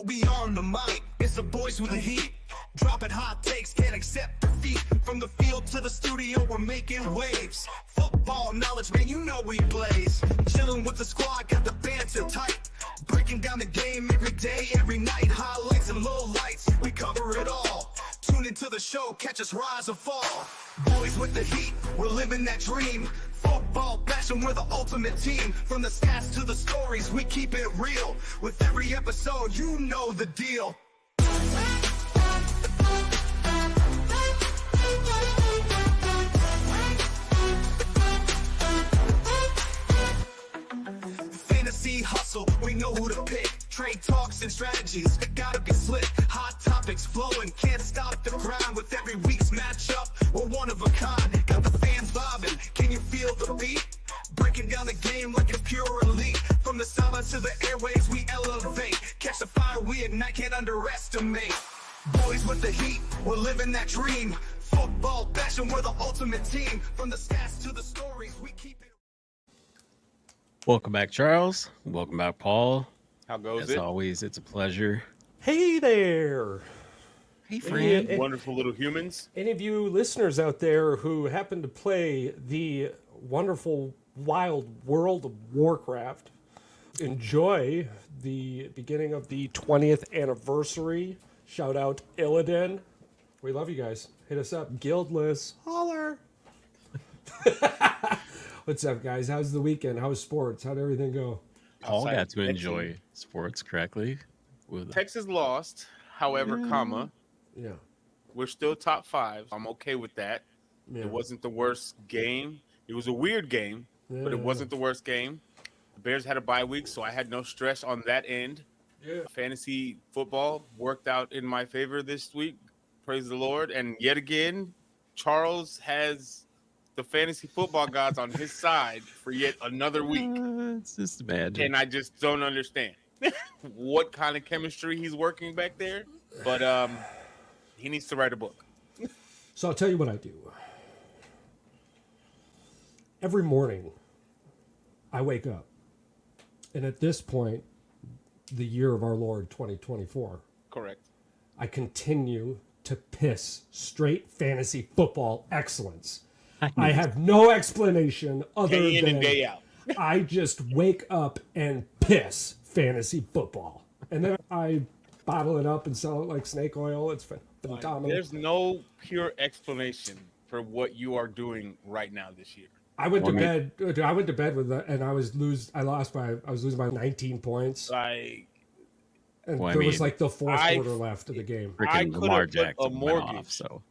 be on the mic. It's the boys with the heat. Dropping hot takes, can't accept defeat. From the field to the studio, we're making waves. Football knowledge, man, you know we blaze. Chilling with the squad, got the banter tight. Breaking down the game every day, every night. Highlights and lowlights, we cover it all. Tune into the show, catch us rise or fall. Boys with the heat, we're living that dream. Football passion, we're the ultimate team. From the stats to the stories, we keep it real. With every episode, you know the deal. Fantasy hustle, we know who to pick. Trade talks and strategies, gotta be slick. Hot topics flowing, can't stop the grind. With every week's matchup, we're one of a kind. Got the fans vibing, can you feel the beat? Breaking down the game like it's pure elite. From the sidelines to the airways, we elevate. Catch the fire, we ignite, can't underestimate. Boys with the heat, we're living that dream. Football passion, we're the ultimate team. From the stats to the stories, we keep it. Welcome back, Charles. Welcome back, Paul. How goes As it? always, it's a pleasure. Hey there! Hey, friend. Wonderful little humans. Any of you listeners out there who happen to play the wonderful, wild world of Warcraft, enjoy the beginning of the 20th anniversary. Shout out Illidan. We love you guys. Hit us up. Guildless. Holler! What's up, guys? How's the weekend? How's sports? How'd everything go? Paul Outside got to of enjoy sports correctly. With Texas lost, however, comma, Yeah. we're still top 5. I'm okay with that. Yeah. It wasn't the worst game. It was a weird game, but it wasn't the worst game. The Bears had a bye week, so I had no stress on that end. Yeah. Fantasy football worked out in my favor this week. Praise the Lord. And yet again, Charles has the fantasy football gods on his side for yet another week. it's just magic. And I just don't understand what kind of chemistry he's working back there. But he needs to write a book. So I'll tell you what I do. Every morning, I wake up. And at this point, the year of our Lord 2024, Correct. I continue to piss straight fantasy football excellence. I have no explanation other Day in than and day out. I just wake up and piss fantasy football. And then I bottle it up and sell it like snake oil. It's phenomenal. There's no pure explanation for what you are doing right now this year. I went to bed with that, and I was losing by 19 points. Like, And Well, I there was mean, like the fourth I- quarter left of the game. I Freaking could Lamar have put a Jackson went mortgage off, so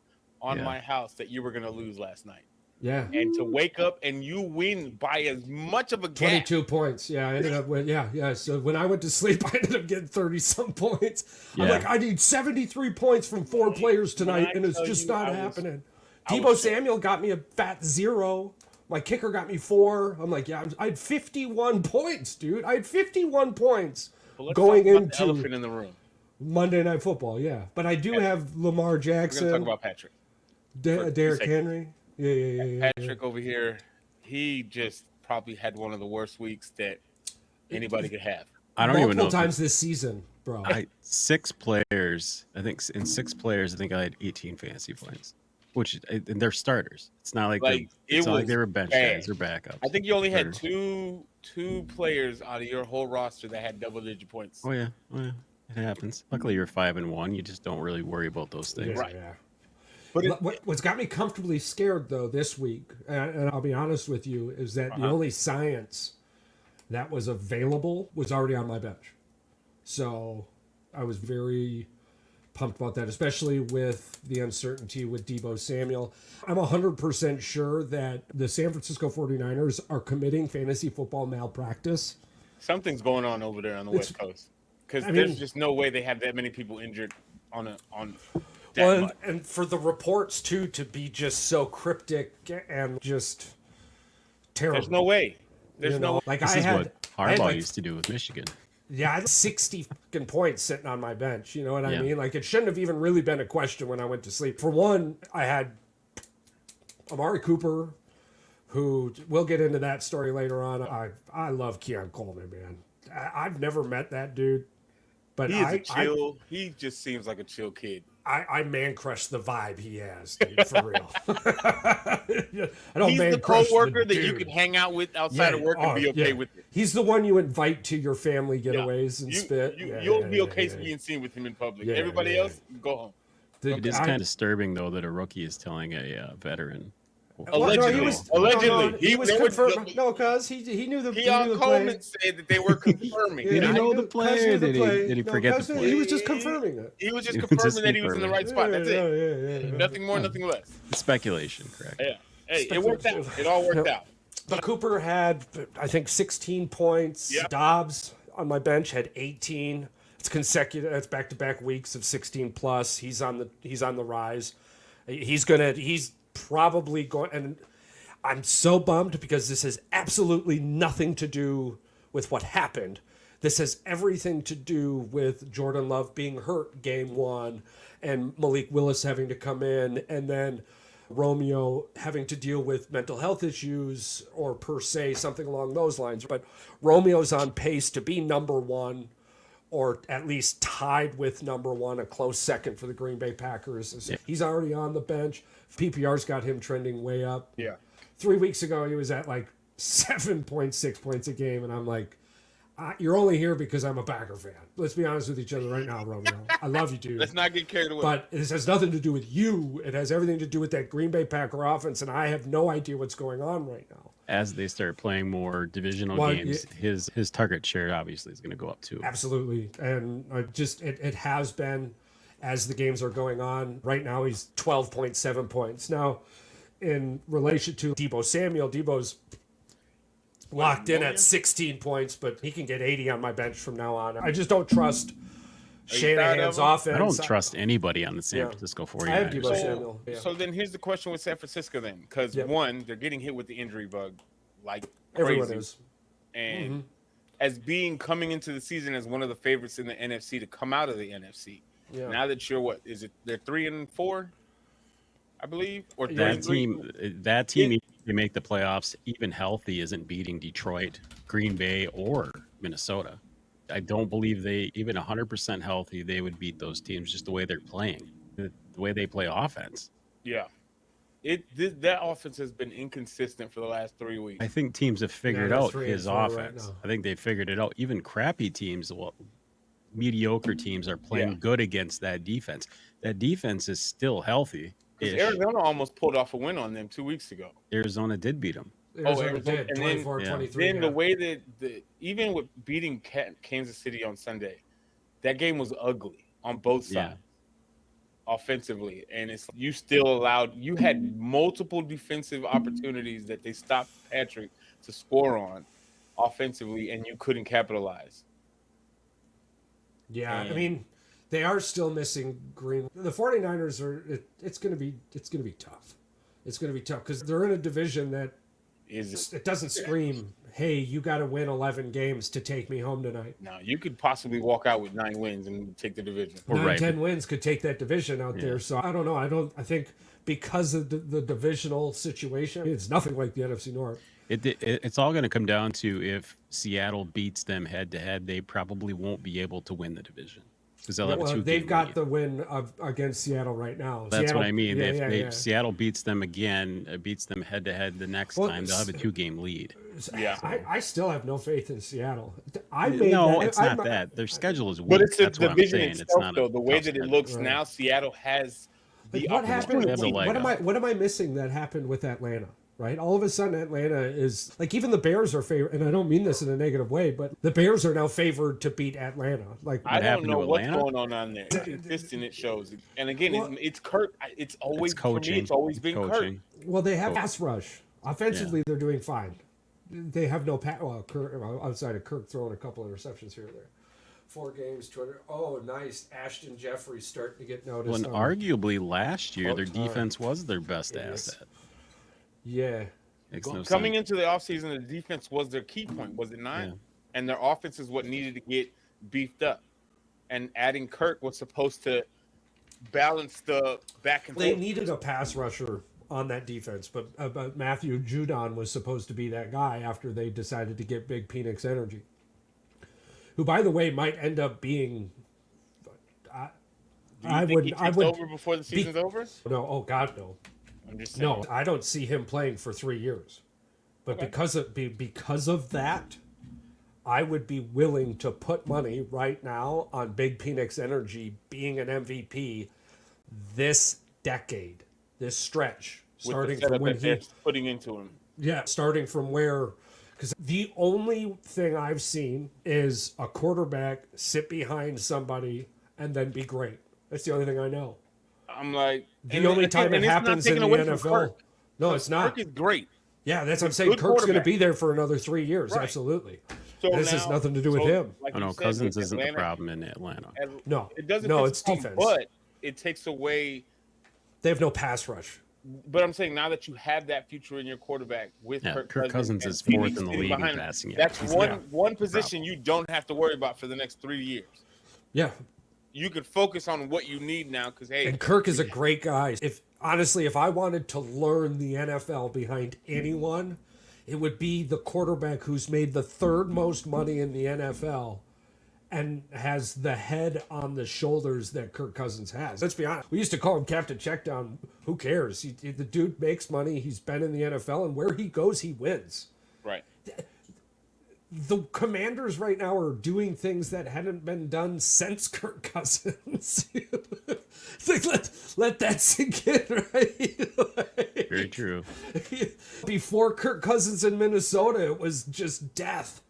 on yeah. my house that you were going to lose last night. Yeah. And to wake up and you win by as much of a gap. 22 points. Yeah, I ended up with, yeah. So when I went to sleep, I ended up getting 30-some points. I'm Yeah. like, I need 73 points from 4 players tonight, and it's tell just you not I was- happening. I Debo was- Samuel got me a fat 0. My kicker got me 4. I'm like, yeah, I had 51 points, dude. I had 51 points But let's going talk about the into elephant in the room. Monday Night Football, yeah. But I do have Lamar We're going to Jackson, talk about Patrick. for Derrick 2 seconds. Henry. Yeah. Patrick over here, he just probably had one of the worst weeks that anybody could have. I don't even know. Multiple times this season, bro. 6 players. I think in 6 players, I think I had 18 fantasy points, which and they're starters. It's not like Like, it's it not like was they were bench bad. guys or backups. I think you only had Starters. two players out of your whole roster that had double-digit points. Oh yeah, it happens. Luckily, you're 5-1. You just don't really worry about those things. Right. Yeah. But it, What's got me comfortably scared, though, this week, and I'll be honest with you, is that the only science that was available was already on my bench. So I was very pumped about that, especially with the uncertainty with Debo Samuel. I'm 100% sure that the San Francisco 49ers are committing fantasy football malpractice. something's going on over there on the West Coast because I there's mean- just no way they have that many people injured on that Well, much. and for the reports, too, to be just so cryptic and just terrible. There's no way. There's You no know, like This I is had, what I had Harbaugh like, used to do with Michigan. yeah, I had 60 fucking points sitting on my bench. You know what I Yeah. mean? Like it shouldn't have even really been a question when I went to sleep. For one, I had Amari Cooper, who we'll get into that story later on. I love Keon Coleman, man. I've never met that dude. But he just seems like a chill kid. I man crush the vibe he has, dude, for real. I don't He's man the crush coworker the that you dude. can hang out with outside of work and be okay with it. He's the one you invite to your family getaways and spit. You'll be okay being seen with him in public. Everybody else, go home. It is kind of disturbing, though, that a rookie is telling a veteran. Allegedly, he was confirmed. No, cuz he knew the Keon Coleman said that they were confirming. Did he know the play? Did he forget the play? He was just confirming it. He was just confirming that he was in the right spot. That's it. Nothing more, nothing less. Speculation, correct? Yeah. Hey, it worked out. It all worked out. But Cooper had, I think, 16 points. Yep. Dobbs on my bench had 18. It's consecutive. It's back-to-back weeks of 16 plus. He's on the rise. He's probably going. And I'm so bummed because this has absolutely nothing to do with what happened. This has everything to do with Jordan Love being hurt game one and Malik Willis having to come in, and then Romeo having to deal with mental health issues or per se something along those lines. But Romeo's on pace to be number one, or at least tied with number one, a close second for the Green Bay Packers. Yeah. He's already on the bench. PPR's got him trending way up. Yeah. 3 weeks ago, he was at like 7.6 points a game, and I'm like, you're only here because I'm a Packer fan. Let's be honest with each other right now, Romeo. I love you, dude. Let's not get carried away. But this has nothing to do with you. It has everything to do with that Green Bay Packer offense, and I have no idea what's going on right now. As they start playing more divisional games, his target share obviously is going to go up too. Absolutely. And it has been as the games are going on. Right now, he's 12.7 points. Now, in relation to Deebo Samuel, Deebo's locked in at 16 points, but he can get 80 on my bench from now on. I just don't trust Shanahan's offense. I don't trust anybody on the San Francisco 49ers. I have Deebo Samuel. So then here's the question with San Francisco then, because one, they're getting hit with the injury bug like crazy. Everyone is. And as being coming into the season as one of the favorites in the NFC to come out of the NFC. Yeah. Now that you're they're 3-4, I believe, or that team, they make the playoffs even healthy isn't beating Detroit, Green Bay, or Minnesota. I don't believe they even 100% healthy they would beat those teams just the way they're playing, the way they play offense. Yeah, that offense has been inconsistent for the last 3 weeks. I think teams have figured out his offense. Right, I think they figured it out. Even crappy teams, mediocre teams are playing good against that defense. That defense is still healthy. Because Arizona almost pulled off a win on them 2 weeks ago. Arizona did beat them. Arizona did, 24-23. Then the way that even with beating Kansas City on Sunday, that game was ugly on both sides offensively. And you had multiple defensive opportunities that they stopped Patrick to score on offensively, and you couldn't capitalize. Yeah, I mean, they are still missing Green. The 49ers it's going to be tough. It's going to be tough because they're in a division that it doesn't scream, hey, you got to win 11 games to take me home tonight. No, you could possibly walk out with 9 wins and take the division. 10 wins could take that division out there. So I don't know. I think because of the divisional situation, it's nothing like the NFC North. It's all going to come down to if Seattle beats them head-to-head, they probably won't be able to win the division. They've got the win against Seattle right now. That's what I mean. If Seattle beats them again, beats them head-to-head the next time, they'll have a 2-game lead. Yeah, I still have no faith in Seattle. It's not that. Their schedule is weak. But it's the division itself, though. The way that it looks now, Seattle has the what happened? What am I missing that happened with Atlanta? Right, all of a sudden Atlanta is like, even the Bears are favored, and I don't mean this in a negative way, but the Bears are now favored to beat Atlanta. Like, I don't know what's going on there. Consistent it shows, and again, it's Kirk. It's always coaching. For me, it's always been Kirk. Well, they have pass rush. Offensively, they're doing fine. They have no pass. Well, outside of Kirk throwing a couple interceptions here or there. 4 games, 200. Oh, nice. Ashton Jeffrey's starting to get noticed. Well, and arguably last year, their defense was their best asset. Yeah. Coming into the offseason, the defense was their key point, was it not? Yeah. And their offense is what needed to get beefed up. And adding Kirk was supposed to balance the back and forth. They needed a pass rusher on that defense, but Matthew Judon was supposed to be that guy after they decided to get Big Penix Energy, who, by the way, might end up being Do you think he takes over before the be- season's over? No, oh God, no. I'm just saying. No, I don't see him playing for 3 years. But because of that, I would be willing to put money right now on Big Phoenix Energy being an MVP this decade, this stretch, With the setup that they're putting into him. Yeah, starting from where, because the only thing I've seen is a quarterback sit behind somebody and then be great. That's the only thing I know. I'm like, The only time it happens in the NFL. No, it's not. Kirk is great. Yeah, that's what I'm saying. Good Kirk's going to quarterback. be there for another 3 years. Right. Absolutely. So This has nothing to do with him. Like Oh, you no, said, Cousins with isn't the Atlanta, problem in Atlanta. No. It doesn't. No, fix it's the problem, defense. But it takes away. They have no pass rush. But I'm saying now that you have that future in your quarterback with Yeah, Kirk Cousins and is fourth CD in the sitting league in behind him, passing yards. That's He's one position you don't have to worry about for the next 3 years. Yeah. You could focus on what you need now because hey, And Kirk is a great guy. If I wanted to learn the NFL behind anyone, it would be the quarterback who's made the third most money in the NFL and has the head on the shoulders that Kirk Cousins has. Let's be honest. We used to call him Captain Checkdown. Who cares? The dude makes money. He's been in the NFL, and where he goes, he wins. right. The Commanders right now are doing things that hadn't been done since Kirk Cousins. It's like, let that sink in, right? Very true. Before Kirk Cousins in Minnesota, it was just death.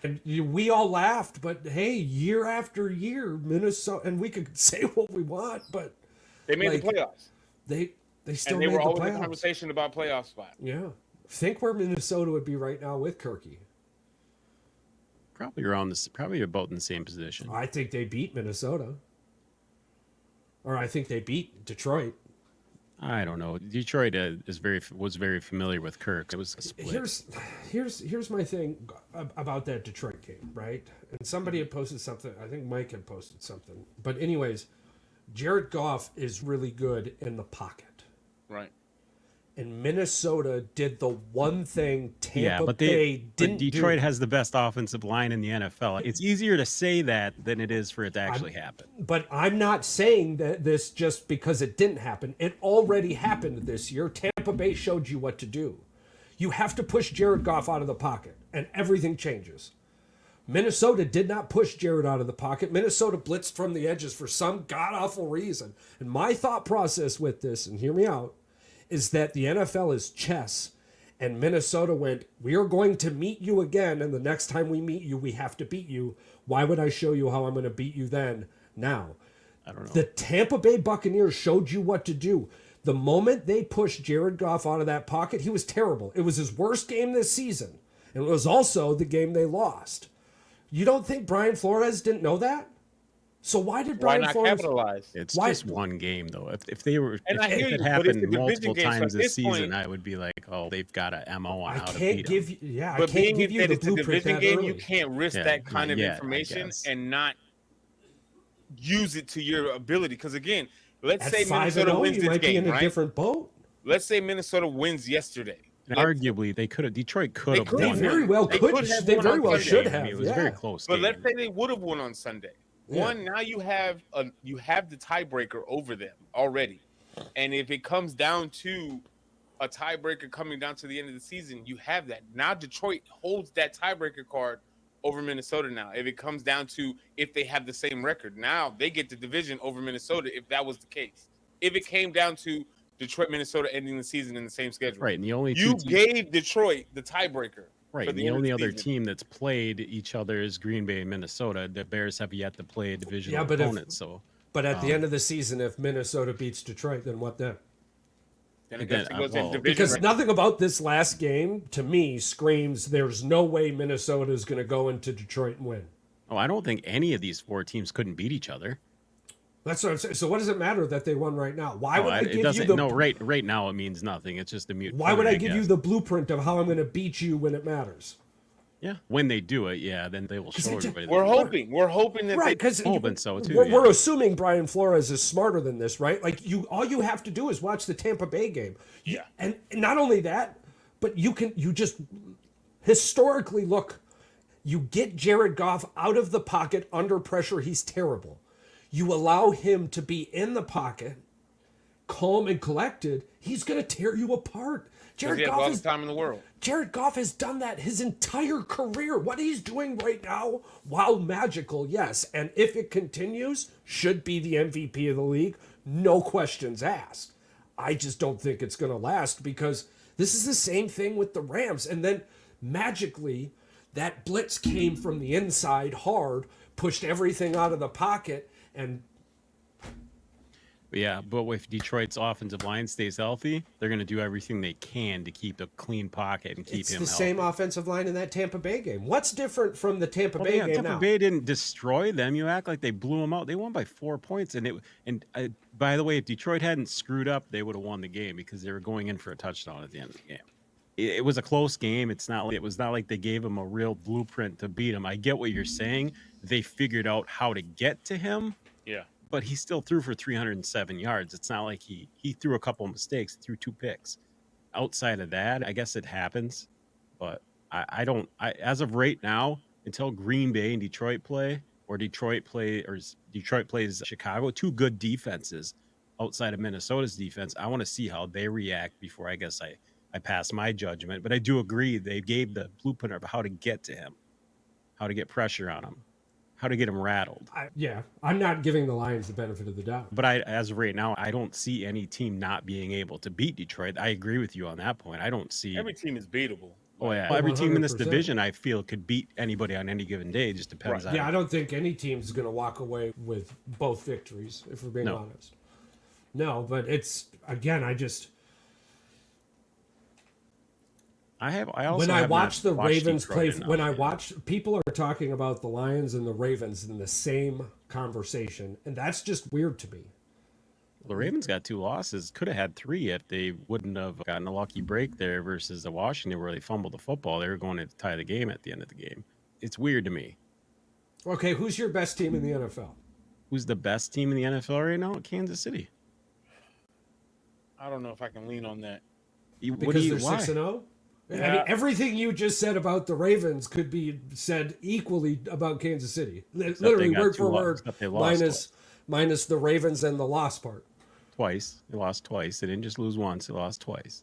And we all laughed, but hey, year after year, Minnesota, and we could say what we want, but They made the playoffs, they still and they made were the always in playoffs. conversation about playoff spot. Yeah. Think where Minnesota would be right now with Kirky. Probably around this, probably about in the same position. I think they beat Minnesota. Or I think they beat Detroit. I don't know. Detroit was very familiar with Kirk. It was a split. Here's my thing about that Detroit game, right? And somebody had posted something. I think Mike had posted something. But anyways, Jared Goff is really good in the pocket. Right. And Minnesota did the one thing Tampa but Bay didn't Detroit do. has the best offensive line in the NFL. It's easier to say that than it is for it to actually happen. But I'm not saying that this just because it didn't happen. It already happened this year. Tampa Bay showed you what to do. You have to push Jared Goff out of the pocket, and everything changes. Minnesota did not push Jared out of the pocket. Minnesota blitzed from the edges for some god-awful reason. And my thought process with this, and hear me out, is that the NFL is chess. And Minnesota went, we are going to meet you again, and the next time we meet you, we have to beat you. Why would I show you how I'm going to beat you then? Now. I don't know. The Tampa Bay Buccaneers showed you what to do. The moment they pushed Jared Goff out of that pocket, he was terrible. It was his worst game this season. And it was also the game they lost. You don't think Brian Flores didn't know that? So why did Why Brian not Flores... capitalize? It's Why- just one game though. If they were, And I if hear it you, but happened it's the division multiple game, so times at this this season, point- I would be like, oh, they've got a MO on I how to can't beat give them. you... Yeah, I But can't being give you that the it's a blueprint division that game, early. you can't risk Yeah, that kind not of yet, I information guess. and not use it to your ability. Because again, let's At say 5-0, Minnesota wins you this might be game, in a right? different boat. Let's say Minnesota wins yesterday. And arguably, they could have. Detroit could have could They won. very well They could. could have They won very on well Sunday. should I have. mean, it was yeah. a very close But game. let's say they would have won on Sunday. Yeah. One, now you have the tiebreaker over them already. And if it comes down to a tiebreaker coming down to the end of the season, you have that. Now Detroit holds that tiebreaker card over Minnesota now. If it comes down to if they have the same record, now they get the division over Minnesota if that was the case. If it came down to Detroit, Minnesota ending the season in the same schedule. Right, and the only You two gave Detroit the tiebreaker. right, for and the end of only other season. team that's played each other is Green Bay and Minnesota. The Bears have yet to play a divisional Yeah, but if- opponent. So But at the end of the season, if Minnesota beats Detroit, then what then? Then it goes Again, to well, division Because round. nothing about this last game, to me, screams there's no way Minnesota is going to go into Detroit and win. oh, I don't think any of these four teams couldn't beat each other. That's what I'm saying. So what does it matter that they won right now? Why No, would I it give you doesn't. the No, right now it means nothing. It's just a mute. Why would point, I give you guess. the blueprint of how I'm going to beat you when it matters? Yeah, when they do it, yeah, then they will show it just- everybody. We're hoping that Right, they because hoping so, too, we're yeah. assuming Brian Flores is smarter than this, right? Like all you have to do is watch the Tampa Bay game. Yeah. And not only that, but you just historically look. You get Jared Goff out of the pocket under pressure. He's terrible. You allow him to be in the pocket, calm and collected, he's going to tear you apart. Because he has all the time in the world. Jared Goff has done that his entire career. What he's doing right now, while magical, yes, and if it continues, should be the MVP of the league, no questions asked. I just don't think it's going to last because this is the same thing with the Rams. And then magically, that blitz came from the inside hard, pushed everything out of the pocket, and Yeah, but if Detroit's offensive line stays healthy, they're going to do everything they can to keep a clean pocket and keep it's him the healthy. same offensive line in that Tampa Bay game. What's different from the Tampa Bay game Tampa now? Bay didn't destroy them. You act like they blew them out. They won by 4 points. By the way, if Detroit hadn't screwed up, they would have won the game because they were going in for a touchdown at the end of the game. It was a close game. It was not like they gave him a real blueprint to beat him. I get what you're saying. They figured out how to get to him. Yeah. But he still threw for 307 yards. It's not like he threw a couple of mistakes, threw 2 picks. Outside of that, I guess it happens. But as of right now, until Green Bay and Detroit play, or Detroit plays Chicago, 2 good defenses outside of Minnesota's defense, I want to see how they react before I guess I pass my judgment. But I do agree they gave the blueprint of how to get to him, how to get pressure on him, how to get him rattled. I'm not giving the Lions the benefit of the doubt. But as of right now, I don't see any team not being able to beat Detroit. I agree with you on that point. I don't see Every team is beatable. Oh yeah, every team in this 100%. division I feel could beat anybody on any given day. It just depends on. Yeah, I don't think any team's going to walk away with both victories, if we're being honest. No, but it's again, I also when I have watch not the watched Ravens Detroit play, enough when I yet. watch people are talking about the Lions and the Ravens in the same conversation, and that's just weird to me. The Ravens got 2 losses. Could have had 3 if they wouldn't have gotten a lucky break there versus the Washington where they fumbled the football. They were going to tie the game at the end of the game. It's weird to me. Okay, who's your best team in the NFL? Who's the best team in the NFL right now? Kansas City. I don't know if I can lean on that. Because they're why? 6-0. I Yeah. mean, everything you just said about the Ravens could be said equally about Kansas City. Literally got word 2 for losses, word, except they lost minus the Ravens and the loss part. Twice. They lost twice. They didn't just lose once. They lost twice.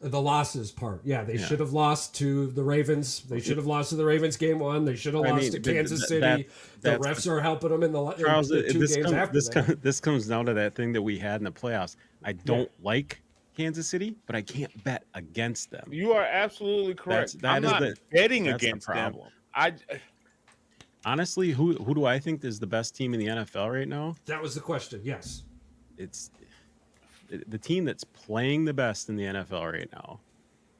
The losses part. Yeah, they Yeah. should have lost to the Ravens. They should have lost to the Ravens game 1. They should have lost to Kansas City. The refs are helping them in the Charles, 2 games after that. this comes down to that thing that we had in the playoffs. I don't like Kansas City, but I can't bet against them. You are absolutely correct. I'm not betting that's the against them. problem. Honestly, who do I think is the best team in the NFL right now? That was the question, yes. It's the team that's playing the best in the NFL right now,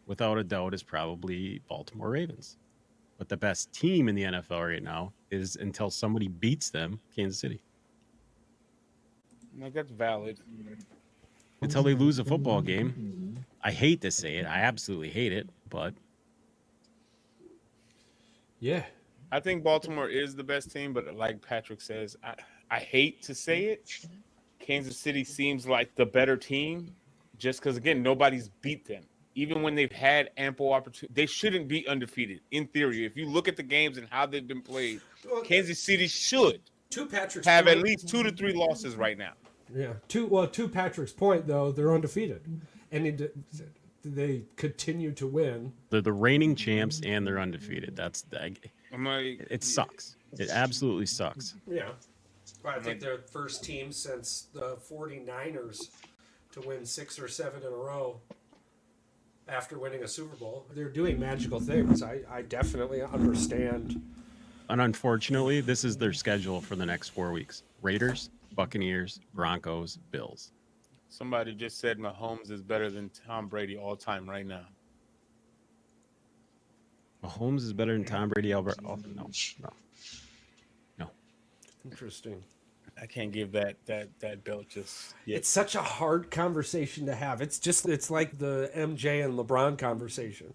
without a doubt, is probably Baltimore Ravens. But the best team in the NFL right now is, until somebody beats them, Kansas City. that's valid. Until they lose a football game. I hate to say it. I absolutely hate it, but Yeah. I think Baltimore is the best team, but like Patrick says, I hate to say it. Kansas City seems like the better team just because, again, nobody's beat them. Even when they've had ample opportunity, they shouldn't be undefeated. In theory, if you look at the games and how they've been played, Kansas City should have at least 2 to 3 losses right now. Yeah. To Patrick's point, though, they're undefeated. And they continue to win. they're the reigning champs and they're undefeated. I'm like, It sucks. It absolutely sucks. Yeah. I think they're the first team since the 49ers to win 6 or 7 in a row after winning a Super Bowl. They're doing magical things. I definitely understand. And unfortunately, this is their schedule for the next 4 weeks. Raiders, Buccaneers, Broncos, Bills. somebody just said Mahomes is better than Tom Brady all time right now. Mahomes is better than Tom Brady. No. Interesting. I can't give that belt just yet. It's such a hard conversation to have. It's like the MJ and LeBron conversation.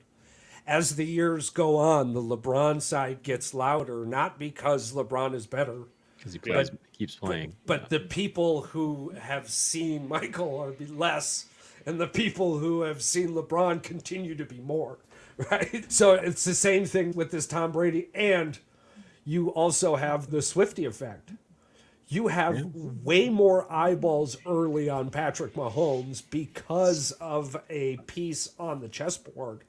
As the years go on, the LeBron side gets louder, not because LeBron is better, Because he keeps playing. but the people who have seen Michael are less, and the people who have seen LeBron continue to be more, right? So it's the same thing with this Tom Brady, and you also have the Swiftie effect. You have way more eyeballs early on Patrick Mahomes because of a piece on the chessboard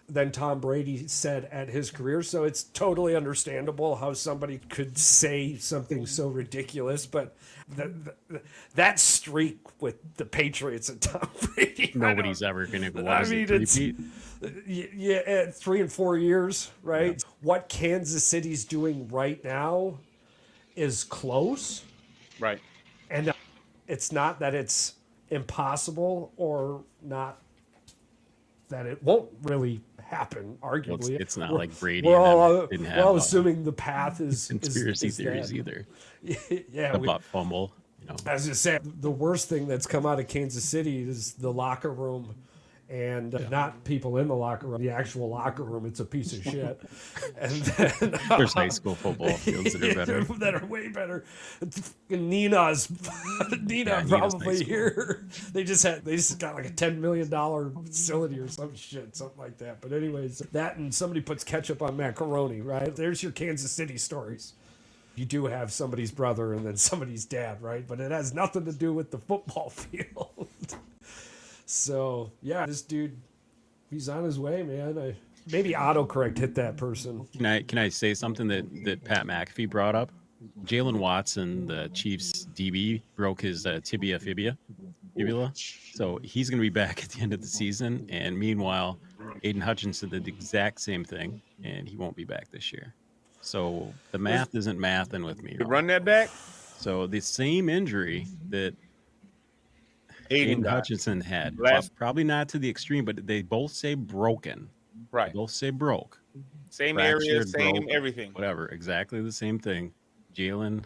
than Tom Brady said at his career. So it's totally understandable how somebody could say something so ridiculous. But that streak with the Patriots and Tom Brady, Nobody's ever going to go. I mean, it's yeah, 3 and 4 years, right? Yeah. What Kansas City's doing right now is close, right? And it's not that it's impossible or not that it won't really happen. Arguably, well, it's not like Brady. We're all assuming the path is conspiracy is theories that. Either. Yeah, the butt fumble. As you said, the worst thing that's come out of Kansas City is the locker room. And not people in the locker room, the actual locker room. It's a piece of shit. And then, there's high school football fields that are better. That are way better. Nina's probably nice here. They just got like a $10 million facility or some shit, something like that. But anyways, that and somebody puts ketchup on macaroni, right? There's your Kansas City stories. You do have somebody's brother and then somebody's dad, right? But it has nothing to do with the football field. So, yeah, this dude, he's on his way, man. Maybe autocorrect hit that person. Can I say something that Pat McAfee brought up? Jalen Watson, the Chiefs DB, broke his fibula. So he's going to be back at the end of the season. And meanwhile, Aiden Hutchinson did the exact same thing, and he won't be back this year. So the math isn't mathing with me. Run that back? So the same injury that Aiden Hutchinson had, probably not to the extreme, but they both say broken. Right. They both say broke. Same area, same everything. Whatever. Exactly the same thing. Jalen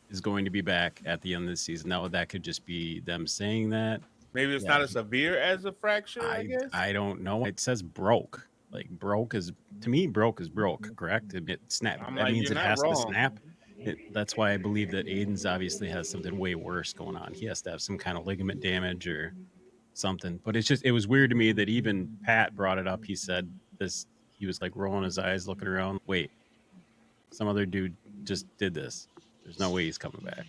is going to be back at the end of the season. Now, that could just be them saying that. Maybe it's not as severe as a fracture, I guess? I don't know. It says broke. Like, broke is, to me, broke is broke, correct? It snapped. That means it has to snap. That's why I believe that Aiden's obviously has something way worse going on. He has to have some kind of ligament damage or something. But it was weird to me that even Pat brought it up. He said this, he was like rolling his eyes, looking around. Wait, some other dude just did this. There's no way he's coming back.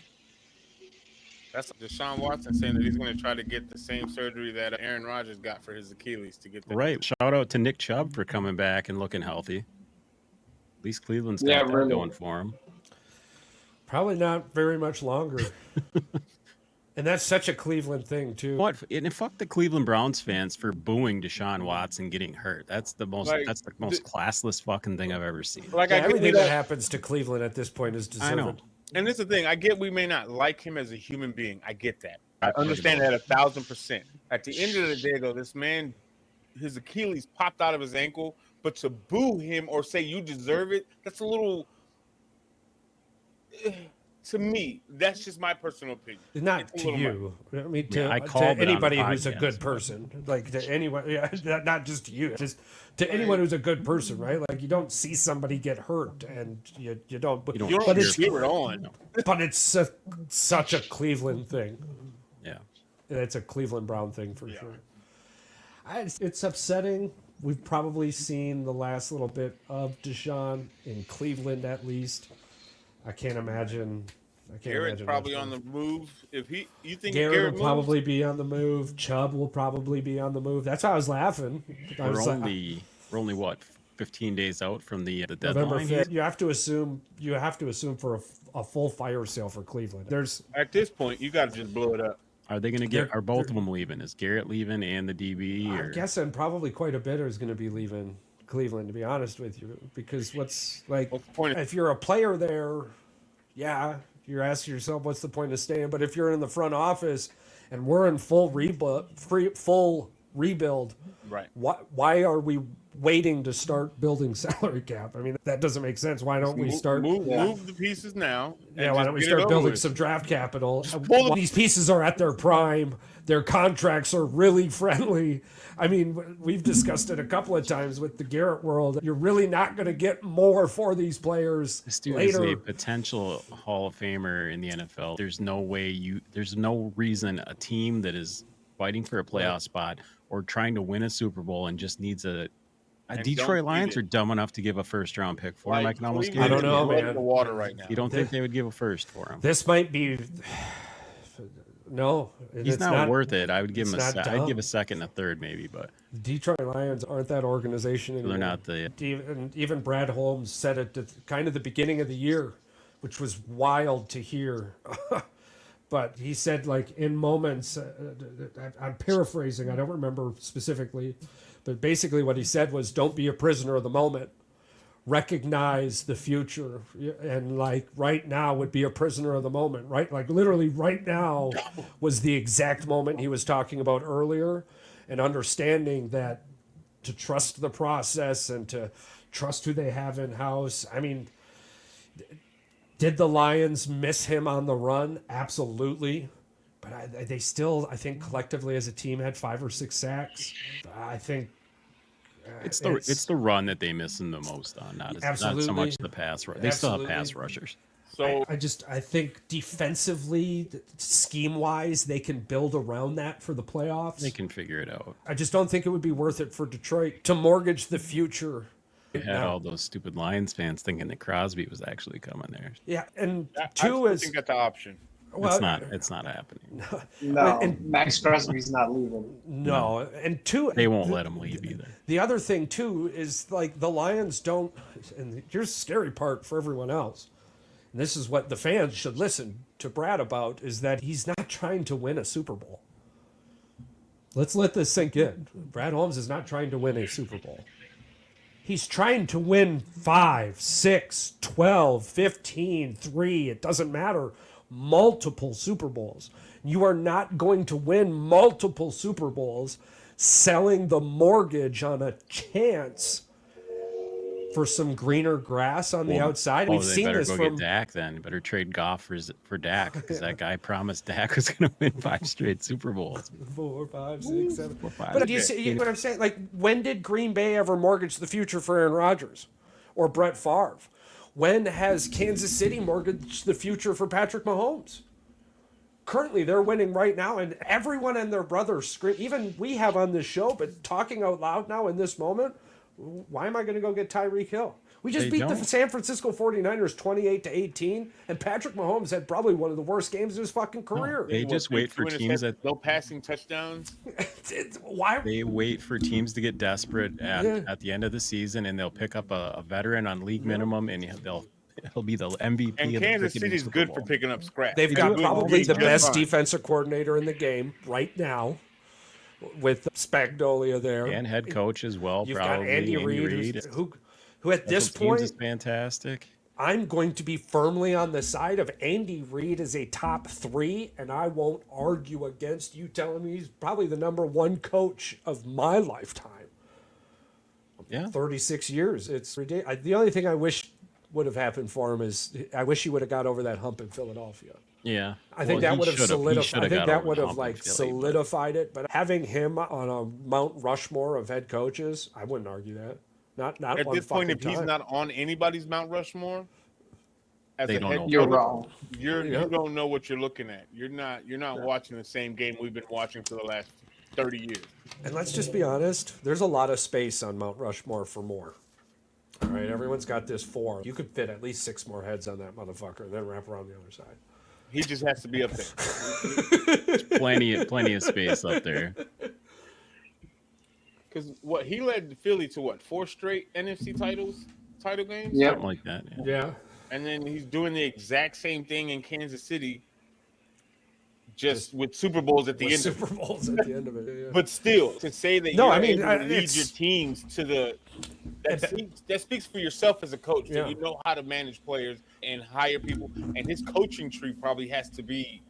That's Deshaun Watson saying that he's going to try to get the same surgery that Aaron Rodgers got for his Achilles to get that. Right. Shout out to Nick Chubb for coming back and looking healthy. At least Cleveland's got that going for him. Probably not very much longer. And that's such a Cleveland thing, too. What? And fuck the Cleveland Browns fans for booing Deshaun Watson getting hurt. That's the most classless fucking thing I've ever seen. Everything that happens to Cleveland at this point is deserved. I know. And this is the thing. I get we may not like him as a human being. I get that. I understand that 1,000%. At the end of the day, though, this man, his Achilles popped out of his ankle, but to boo him or say you deserve it, that's a little... To me, that's just my personal opinion. Not to you. I mean, to anybody who's a good person. Like, to anyone, not just to you. Just to anyone who's a good person, right? Like, you don't see somebody get hurt and you don't... But it's such a Cleveland thing. Yeah. It's a Cleveland Brown thing for sure. It's upsetting. We've probably seen the last little bit of Deshaun in Cleveland, at least. I can't imagine. Garrett's probably on the move. You think Garrett will probably be on the move. Chubb will probably be on the move. That's why I was laughing. We're only what, 15 days out from the deadline. You have to assume for a full fire sale for Cleveland. At this point, you got to just blow it up. Are they going to are both of them leaving? Is Garrett leaving and the DB? I'm guessing probably quite a bit is going to be leaving Cleveland, to be honest with you, because what's the point if you're a player there, you're asking yourself what's the point of staying. But if you're in the front office and we're in full rebuild, right? Why are we waiting to start building salary cap? I mean, that doesn't make sense. Why don't we start move the pieces now? Yeah, why don't we start building some draft capital? These pieces are at their prime. Their contracts are really friendly. I mean, we've discussed it a couple of times with the Garrett world. You're really not going to get more for these players this dude later. Is a potential Hall of Famer in the NFL. There's no reason a team that is fighting for a playoff spot or trying to win a Super Bowl and just needs a And Detroit don't Lions feed are it. dumb enough to give a first round pick for him. I can almost Cleveland I don't know, is man. the water right now. You don't think they would give a first for him? This might be no. He's it's not worth it. I would give him it's not I'd give dumb. a second and a third maybe, but Detroit Lions aren't that organization anymore. they're not the. Even Brad Holmes said it at kind of the beginning of the year, which was wild to hear. But he said, like, in moments, I'm paraphrasing, I don't remember specifically, but basically what he said was, don't be a prisoner of the moment. Recognize the future. And, like, right now would be a prisoner of the moment, right? Like, literally right now was the exact moment he was talking about earlier, and understanding that to trust the process and to trust who they have in-house. I mean, did the Lions miss him on the run? Absolutely. But they still, I think, collectively as a team had 5 or 6 sacks. I think It's the run that they miss him the most on, not so Absolutely. much the pass rush. They still have pass Absolutely. rushers. So I think defensively, scheme wise, they can build around that for the playoffs. They can figure it out. I just don't think it would be worth it for Detroit to mortgage the future. They had all those stupid Lions fans thinking that Crosby was actually coming there. Yeah, and I two still is think that's the option. well, It's not happening. No, and- Max Crosby's not leaving. no, and two, They won't let him leave either. The other thing too is like the Lions don't, and here's the scary part for everyone else. And this is what the fans should listen to Brad about, is that he's not trying to win a Super Bowl. Let's let this sink in. Brad Holmes is not trying to win a Super Bowl. He's trying to win 5, 6, 12, 15, 3. It doesn't matter. Multiple Super Bowls. You are not going to win multiple Super Bowls selling the mortgage on a chance for some greener grass on the outside. We've they seen better this go from get Dak then. You better trade Goff for Dak because that guy promised Dak was going to win 5 straight Super Bowls. 4, 5, 6, 7. 4, 5. But do you see what I'm saying? Like, when did Green Bay ever mortgage the future for Aaron Rodgers or Brett Favre? When has Kansas City mortgaged the future for Patrick Mahomes? Currently, they're winning right now, and everyone and their brother scream. Even we have on this show, but talking out loud now in this moment, why am I going to go get Tyreek Hill? We just They beat the don't. San Francisco 49ers 28-18, and Patrick Mahomes had probably one of the worst games of his fucking career. They just wait for teams that no passing touchdowns. Why? they wait for teams to get desperate at the end of the season, and they'll pick up a veteran on league minimum, and he'll be the MVP. And of the Kansas freaking City's Super good Bowl. for picking up scraps. They've He's got doing probably the just best fine. defensive coordinator in the game right now, with Spagnolia there, and head coach as well. You've probably got Andy Reid, who at this Special teams is point, fantastic. I'm going to be firmly on the side of Andy Reid as a top 3, and I won't argue against you telling me he's probably the number 1 coach of my lifetime. Yeah, 36 years. It's ridiculous. The only thing I wish would have happened for him is I wish he would have got over that hump in Philadelphia. yeah. I think Well, that he would have should've- he solidified. should've I think got that over would the have hump in like Philly, but- solidified it. But having him on a Mount Rushmore of head coaches, I wouldn't argue that. Not At one this point, if fucking he's time. not on anybody's Mount Rushmore, as They a don't head know. You're coach, wrong. You don't know what you're looking at. You're not watching the same game we've been watching for the last 30 years. And let's just be honest, there's a lot of space on Mount Rushmore for more. All right, everyone's got this 4. You could fit at least 6 more heads on that motherfucker, and then wrap around the other side. He just has to be up there. plenty of space up there. Because what he led Philly to 4 straight NFC title games? Yep. Something like that. Yeah. Yeah. And then he's doing the exact same thing in Kansas City, just with Super Bowls at the With end. Super Bowls at the end of it. Yeah. But still, to say that No, you're I mean, able to lead it's- your teams to the that speaks for yourself as a coach. Yeah. That you know how to manage players and hire people, and his coaching tree probably has to be.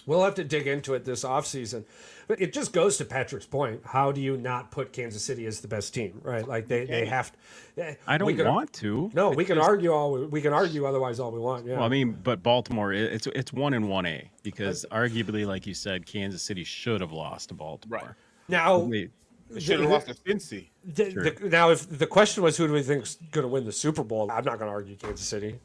We'll have to dig into it this offseason. But it just goes to Patrick's point. How do you not put Kansas City as the best team, right? Like they have to. I don't want to. No, we It's can just- argue we can argue otherwise all we want. Yeah. Well, I mean, but Baltimore, it's 1 and 1A because arguably, like you said, Kansas City should have lost to Baltimore. Right. now, Wait, They should have lost to Cincy. now if the question was who do we think's going to win the Super Bowl, I'm not going to argue Kansas City.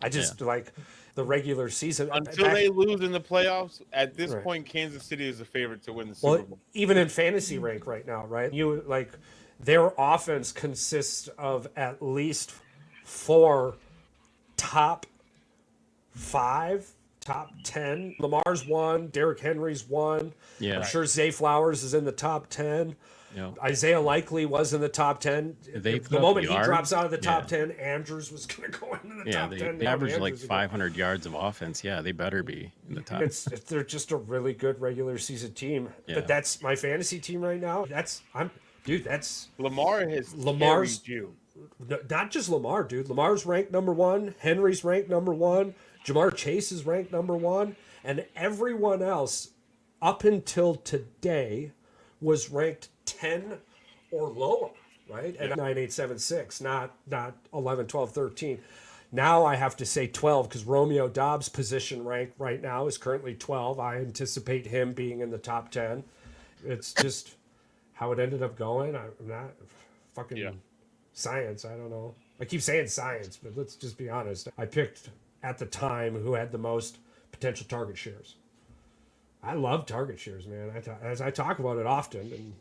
I just like the regular season Until they lose in the playoffs, at this Right. point, Kansas City is the favorite to win the Super Well, Bowl. even in fantasy rank right now, right? You like their offense consists of at least 4 top 5, top 10. Lamar's 1, Derrick Henry's 1. Yeah. I'm sure Zay Flowers is in the top 10. Yeah. Isaiah Likely was in the top 10. They put The up moment he yards? drops out of the top Yeah. 10, Andrews was going to go into the Yeah, top they 10. average like Andrews again. 500 yards of offense. Yeah, they better be in the top. They're just a really good regular season team. Yeah. But that's my fantasy team right now. That's Lamar has Lamar's- carried you. not just Lamar, dude. Lamar's ranked number 1. Henry's ranked number 1. Jamar Chase is ranked number 1. And everyone else up until today was ranked 10 or lower, right? At 9, 8, 7, 6, not 11, 12, 13. Now I have to say 12 because Romeo Dobbs' position rank right now is currently 12. I anticipate him being in the top 10. It's just how it ended up going. I'm not fucking science. I don't know. I keep saying science, but let's just be honest. I picked at the time who had the most potential target shares. I love target shares, man. As I talk about it often, and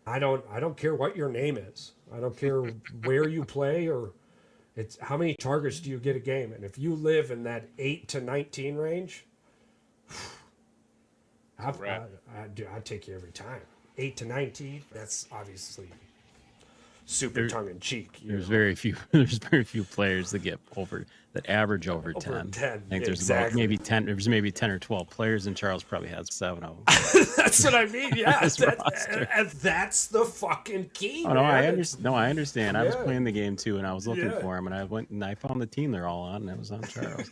I don't care what your name is. I don't care where you play or it's how many targets do you get a game. And if you live in that 8 to 19 range, I'd take you every time. 8 to 19. That's obviously super tongue in cheek. There's very few. There's very few players that get that average over 10. Over 10, I think there's exactly. about maybe 10. There's maybe 10 or 12 players, and Charles probably has 7 of them. That's what I mean. Yeah, His roster. and that's the fucking key. Oh no, I man. understand. No, I understand. I was Yeah. playing the game too, and I was looking Yeah. for him, and I went and I found the team they're all on, and it was on Charles.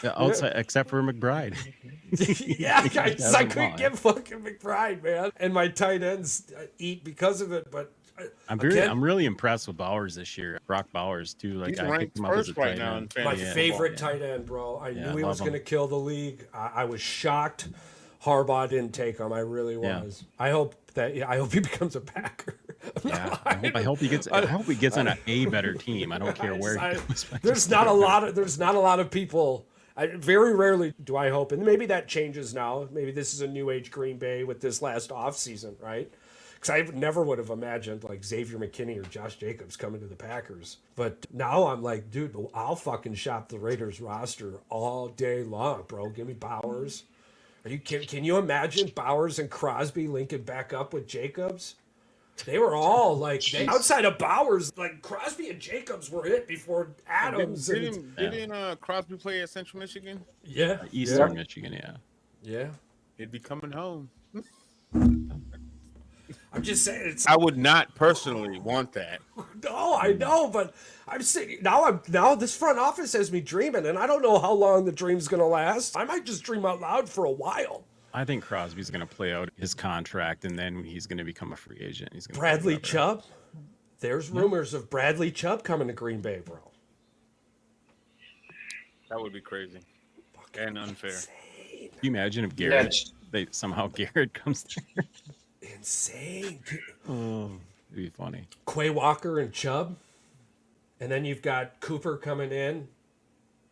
Yeah, outside, except for McBride. Yeah, I Doesn't couldn't mind. get fucking McBride, man. And my tight ends eat because of it. But I'm again, really impressed with Bowers this year. Brock Bowers too. Like He's I ranked picked him up as a first right tight now end. in my fantasy favorite football. tight end, bro. I Yeah, knew he was love going to him. kill the league. I was shocked Harbaugh didn't take him. I really Yeah. was. I hope he becomes a Packer. Yeah, I hope he gets. I hope he gets on a better team. I don't care where he goes. but There's just not get a a lot of people. Very rarely do I hope, and maybe that changes now. Maybe this is a new age Green Bay with this last offseason, right? Because I never would have imagined like Xavier McKinney or Josh Jacobs coming to the Packers. But now I'm like, dude, I'll fucking shop the Raiders roster all day long, bro. Give me Bowers. Can you imagine Bowers and Crosby linking back up with Jacobs? They were all like outside of Bowers, like Crosby and Jacobs were it before Adams. Didn't Crosby play at Central Michigan? Yeah, Eastern Michigan. Yeah. yeah. He'd be coming home. I'm just saying it's I would not personally want that. no, I know, but I'm saying now this front office has me dreaming, and I don't know how long the dream's gonna last. I might just dream out loud for a while. I think Crosby's going to play out his contract, and then he's going to become a free agent. He's going Bradley Chubb. There's rumors of Bradley Chubb coming to Green Bay, bro. That would be crazy and unfair. Can you imagine if Garrett? Somehow Garrett comes there. Insane. Oh, it'd be funny. Quay Walker and Chubb, and then you've got Cooper coming in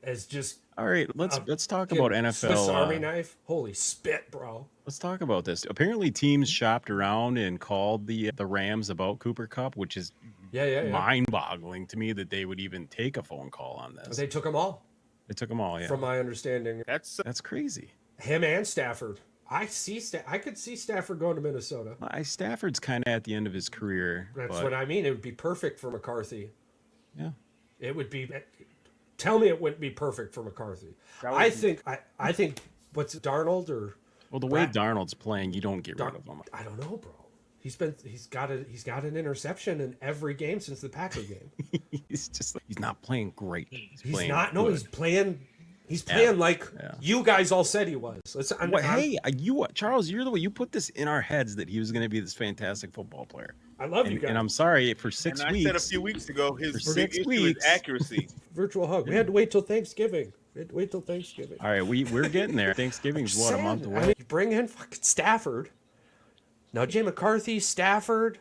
as just All right, let's talk about NFL. Swiss Army knife. Holy spit, bro. Let's talk about this. Apparently, teams shopped around and called the Rams about Cooper Kupp, which is Yeah. mind-boggling to me that they would even take a phone call on this. They took them all, They took them all. Yeah, from my understanding. That's that's crazy. Him and Stafford. I could see Stafford going to Minnesota. Stafford's kind of at the end of his career. That's but, what I mean. It would be perfect for McCarthy. Yeah. It would be. Tell me it wouldn't be perfect for McCarthy. I think what's it, Darnold or Well, the way Darnold's playing, you don't get rid of him. I don't know, bro. He's got an interception in every game since the Packer game. he's not playing great. He's playing not. No, good. he's playing like you guys all said he was. Charles, you're the way you put this in our heads that he was going to be this fantastic football player. I love you guys. And I'm sorry for 6 and weeks. I said a few weeks ago his For big 6 issue weeks. is accuracy. Virtual hug. We had to wait till Thanksgiving. All right, we're getting there. Thanksgiving's a month away. I mean, you bring in fucking Stafford. Now, Jay McCarthy, Stafford,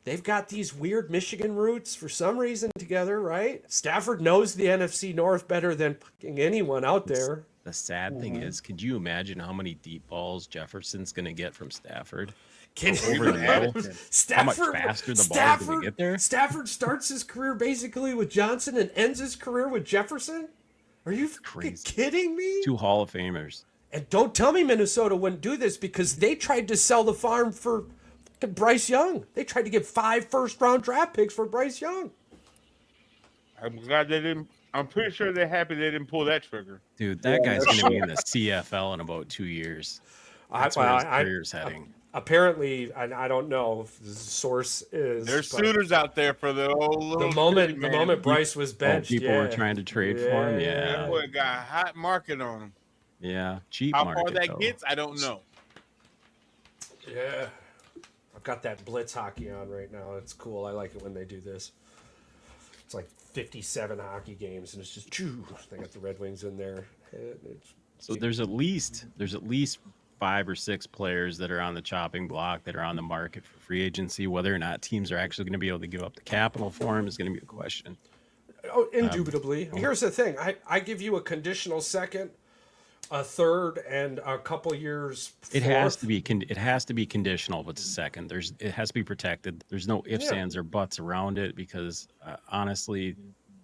they've got these weird Michigan roots for some reason together, right? Stafford knows the NFC North better than fucking anyone out there. The sad thing is, could you imagine how many deep balls Jefferson's going to get from Stafford? Can over you the middle. imagine? How much faster the ball is going to get there? Stafford starts his career basically with Johnson and ends his career with Jefferson? Are you Crazy. kidding me? 2 Hall of Famers. And don't tell me Minnesota wouldn't do this because they tried to sell the farm for Bryce Young. They tried to get 5 first-round draft picks for Bryce Young. I'm glad they didn't. I'm pretty sure they're happy they didn't pull that trigger. Dude, that guy's going to be in the CFL in about 2 years. That's where his career's heading. Apparently, I don't know if the source is. There's but suitors out there for the old little. the moment Bryce was benched, people were trying to trade for him. Yeah. That boy got a hot market on him. Yeah. Cheap How market, far that though. gets, I don't know. Yeah. I've got that blitz hockey on right now. It's cool. I like it when they do this. It's like 57 hockey games, and it's just they got the Red Wings in there. So there's at least 5 or 6 players that are on the chopping block that are on the market for free agency. Whether or not teams are actually going to be able to give up the capital for him is going to be the question. Oh, indubitably. Here's the thing. I give you a conditional second, a third, and a couple years. It has to be conditional if it's a second. It has to be protected. There's no ifs, ands, or buts around it because honestly,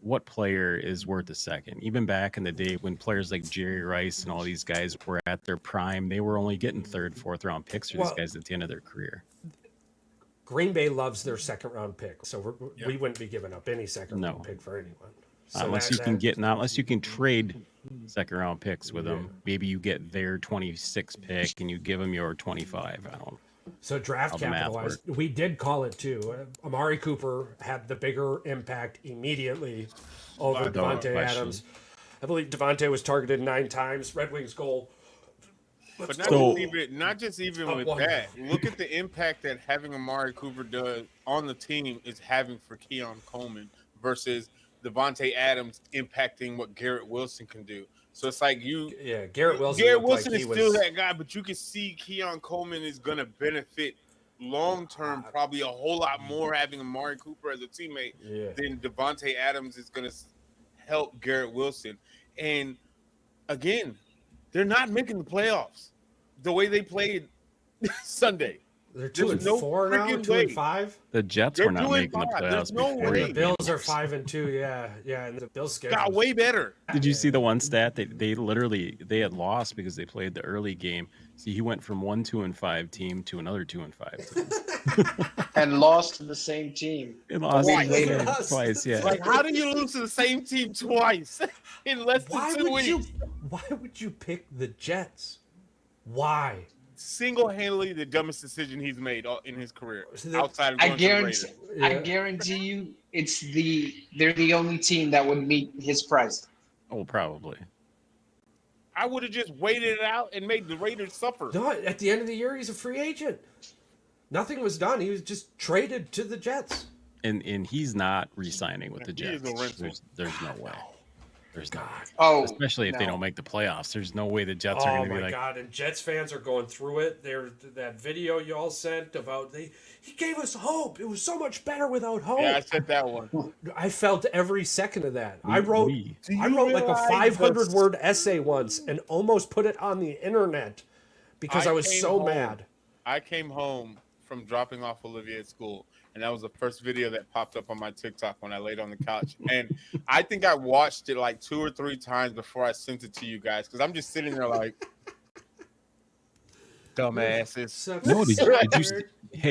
what player is worth a second? Even back in the day when players like Jerry Rice and all these guys were at their prime, they were only getting 3rd, 4th round picks for these guys at the end of their career. Green Bay loves their second round pick, so we wouldn't be giving up any second round pick for anyone. So unless you can trade second round picks with them. Maybe you get their 26 pick and you give them your 25. I don't know. So draft capital, we did call it too. Amari Cooper had the bigger impact immediately over Devontae Adams. I believe Devontae was targeted 9 times. Red Wings goal. But not just even with that. Look at the impact that having Amari Cooper does on the team is having for Keon Coleman versus Devontae Adams impacting what Garrett Wilson can do. So it's like Garrett Wilson is still that guy, but you can see Keon Coleman is going to benefit long term, probably a whole lot more having Amari Cooper as a teammate than Devontae Adams is going to help Garrett Wilson. And again, they're not making the playoffs the way they played Sunday. They're 2-4 now, 2-5. The Jets were not making the playoffs before. The Bills are 5-2. Yeah, and the Bills got way better. Did you see the one stat that they had lost because they played the early game? See, he went from 1 2-5 team to another 2-5 team. And lost to the same team. It lost twice. Yeah. Like, how do you lose to the same team twice in less than 2 weeks? Why would you pick the Jets? Why? Single-handedly the dumbest decision he's made in his career. Outside of going to the Raiders. I guarantee you, they're the only team that would meet his price. Oh, probably. I would have just waited it out and made the Raiders suffer. No, at the end of the year, he's a free agent. Nothing was done. He was just traded to the Jets. And he's not re-signing with the Jets. There's no way. There's not. Especially if they don't make the playoffs. There's no way the Jets are going to be like. Oh my God! And Jets fans are going through it. That video y'all sent about he gave us hope. It was so much better without hope. Yeah, I sent that one. I felt every second of that. I wrote like a 500-word essay once and almost put it on the internet because I was so mad. I came home from dropping off Olivia at school. And that was the first video that popped up on my TikTok when I laid on the couch. And I think I watched it like 2 or 3 times before I sent it to you guys. Because I'm just sitting there like, dumbasses. No,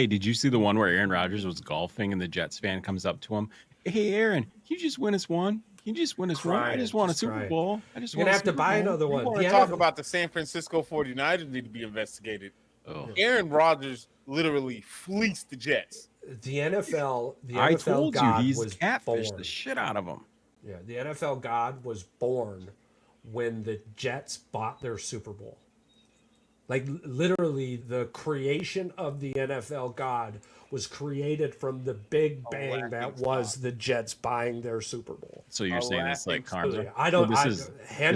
did you see the one where Aaron Rodgers was golfing and the Jets fan comes up to him? Hey, Aaron, can you just win us one? Can you just win us one? I just want a Super Bowl. You're going to have to buy another one. We want to talk about the San Francisco 49ers need to be investigated. Oh. Aaron Rodgers literally fleeced the Jets. The NFL I told you he's was catfished born. the shit out of him. Yeah, the NFL God was born when the Jets bought their Super Bowl. Like literally, the creation of the NFL God was created from the Big Bang that was the Jets buying their Super Bowl. So you're saying it's like karma? I don't. This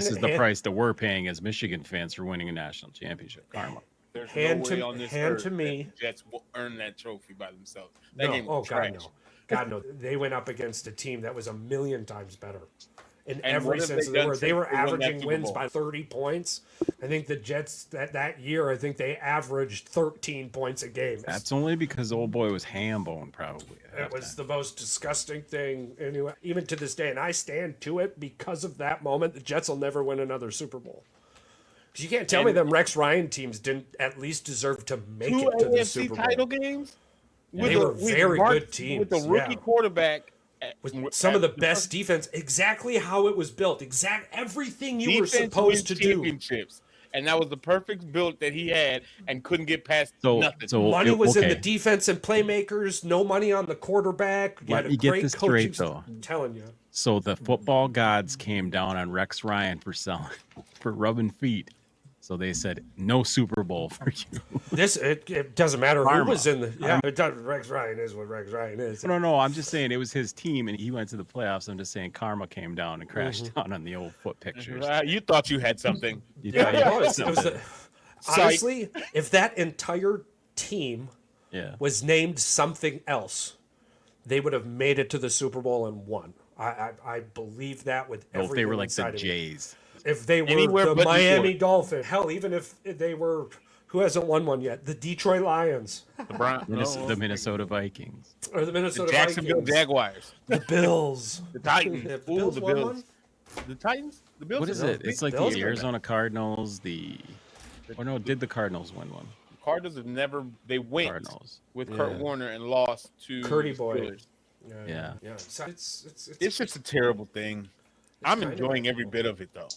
is the price that we're paying as Michigan fans for winning a national championship. Karma. There's no way on this earth that the Jets will earn that trophy by themselves. That game was trash. God no. They went up against a team that was a million times better. in And every what have sense they of the done word. They since were they won that averaging Super wins Bowl? by 30 points. I think the Jets that year, I think they averaged 13 points a game. That's only because old boy was ham bone, probably. at It was halftime. the most disgusting thing, anyway, even to this day. And I stand to it because of that moment. The Jets will never win another Super Bowl. Because you can't tell me them Rex Ryan teams didn't at least deserve to make Two it to the AFC Super Bowl. title games. They were very good teams. With the rookie yeah. quarterback. With some of the best defense, exactly how it was built, everything you were defense supposed to wins do. championships. And that was the perfect build that he had and couldn't get past nothing. Money was in the defense and playmakers, no money on the quarterback. You Let had me a get great this coaching straight, though. I'm telling you. So the football gods came down on Rex Ryan for rubbing feet. So they said no Super Bowl for you. It doesn't matter Karma. who was in the it doesn't, Rex Ryan is what Rex Ryan is. No. I'm just saying it was his team, and he went to the playoffs. I'm just saying karma came down and crashed down on the old foot pictures. You thought you had something. You Yeah, thought you it had was. It was something. honestly, if that entire team Yeah. was named something else, they would have made it to the Super Bowl and won. I believe that with Well, everything if they were like inside the of me. Jays. If they were Anywhere the but Miami Detroit. Dolphins, hell, even if they were, who hasn't won one yet? The Detroit Lions The Minnesota Vikings. or the Minnesota Jacksonville Vikings, Jaguars. the Bills. The Titans. The Ooh, Bills the won Bills. one? The Titans? The Bills? What is are it? It's like Bills the are Arizona Cardinals. Did the Cardinals win one? The Cardinals have never. They went Cardinals. with Kurt Yeah. Warner and lost to Curdy the boy. Steelers. Yeah. So it's It's just a terrible thing. I'm kind of enjoying every terrible. bit of it, though.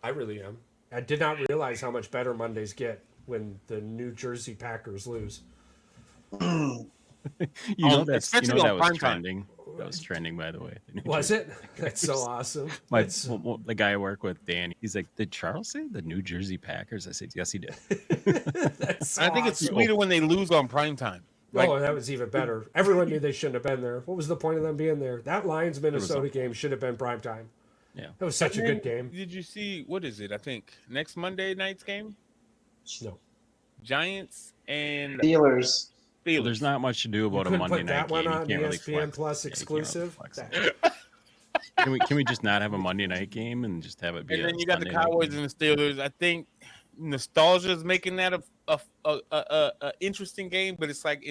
I really am. I did not realize how much better Mondays get when the New Jersey Packers lose. Especially on that was prime time. trending. That was trending, by the way. The New Was Jersey it? That's so awesome. The guy I work with, Dan, he's like, did Charles say the New Jersey Packers? I said, yes, he did. That's so I think it's awesome. sweeter when they lose on prime time. Oh, that was even better. Everyone knew they shouldn't have been there. What was the point of them being there? That Lions Minnesota game should have been prime time. Yeah. That was such a good game. Did you see, what is it? I think next Monday night's game? No. Giants and Steelers. Well, there's not much to do about a Couldn't Monday put night that game. one You on can't really ESPN flex. Plus Yeah, you can't really exclusive. flex it. Can we just not have a Monday night game and just have it be? And a then you got the Sunday night Cowboys game? and the Steelers. I think nostalgia is making that a interesting game, but it's like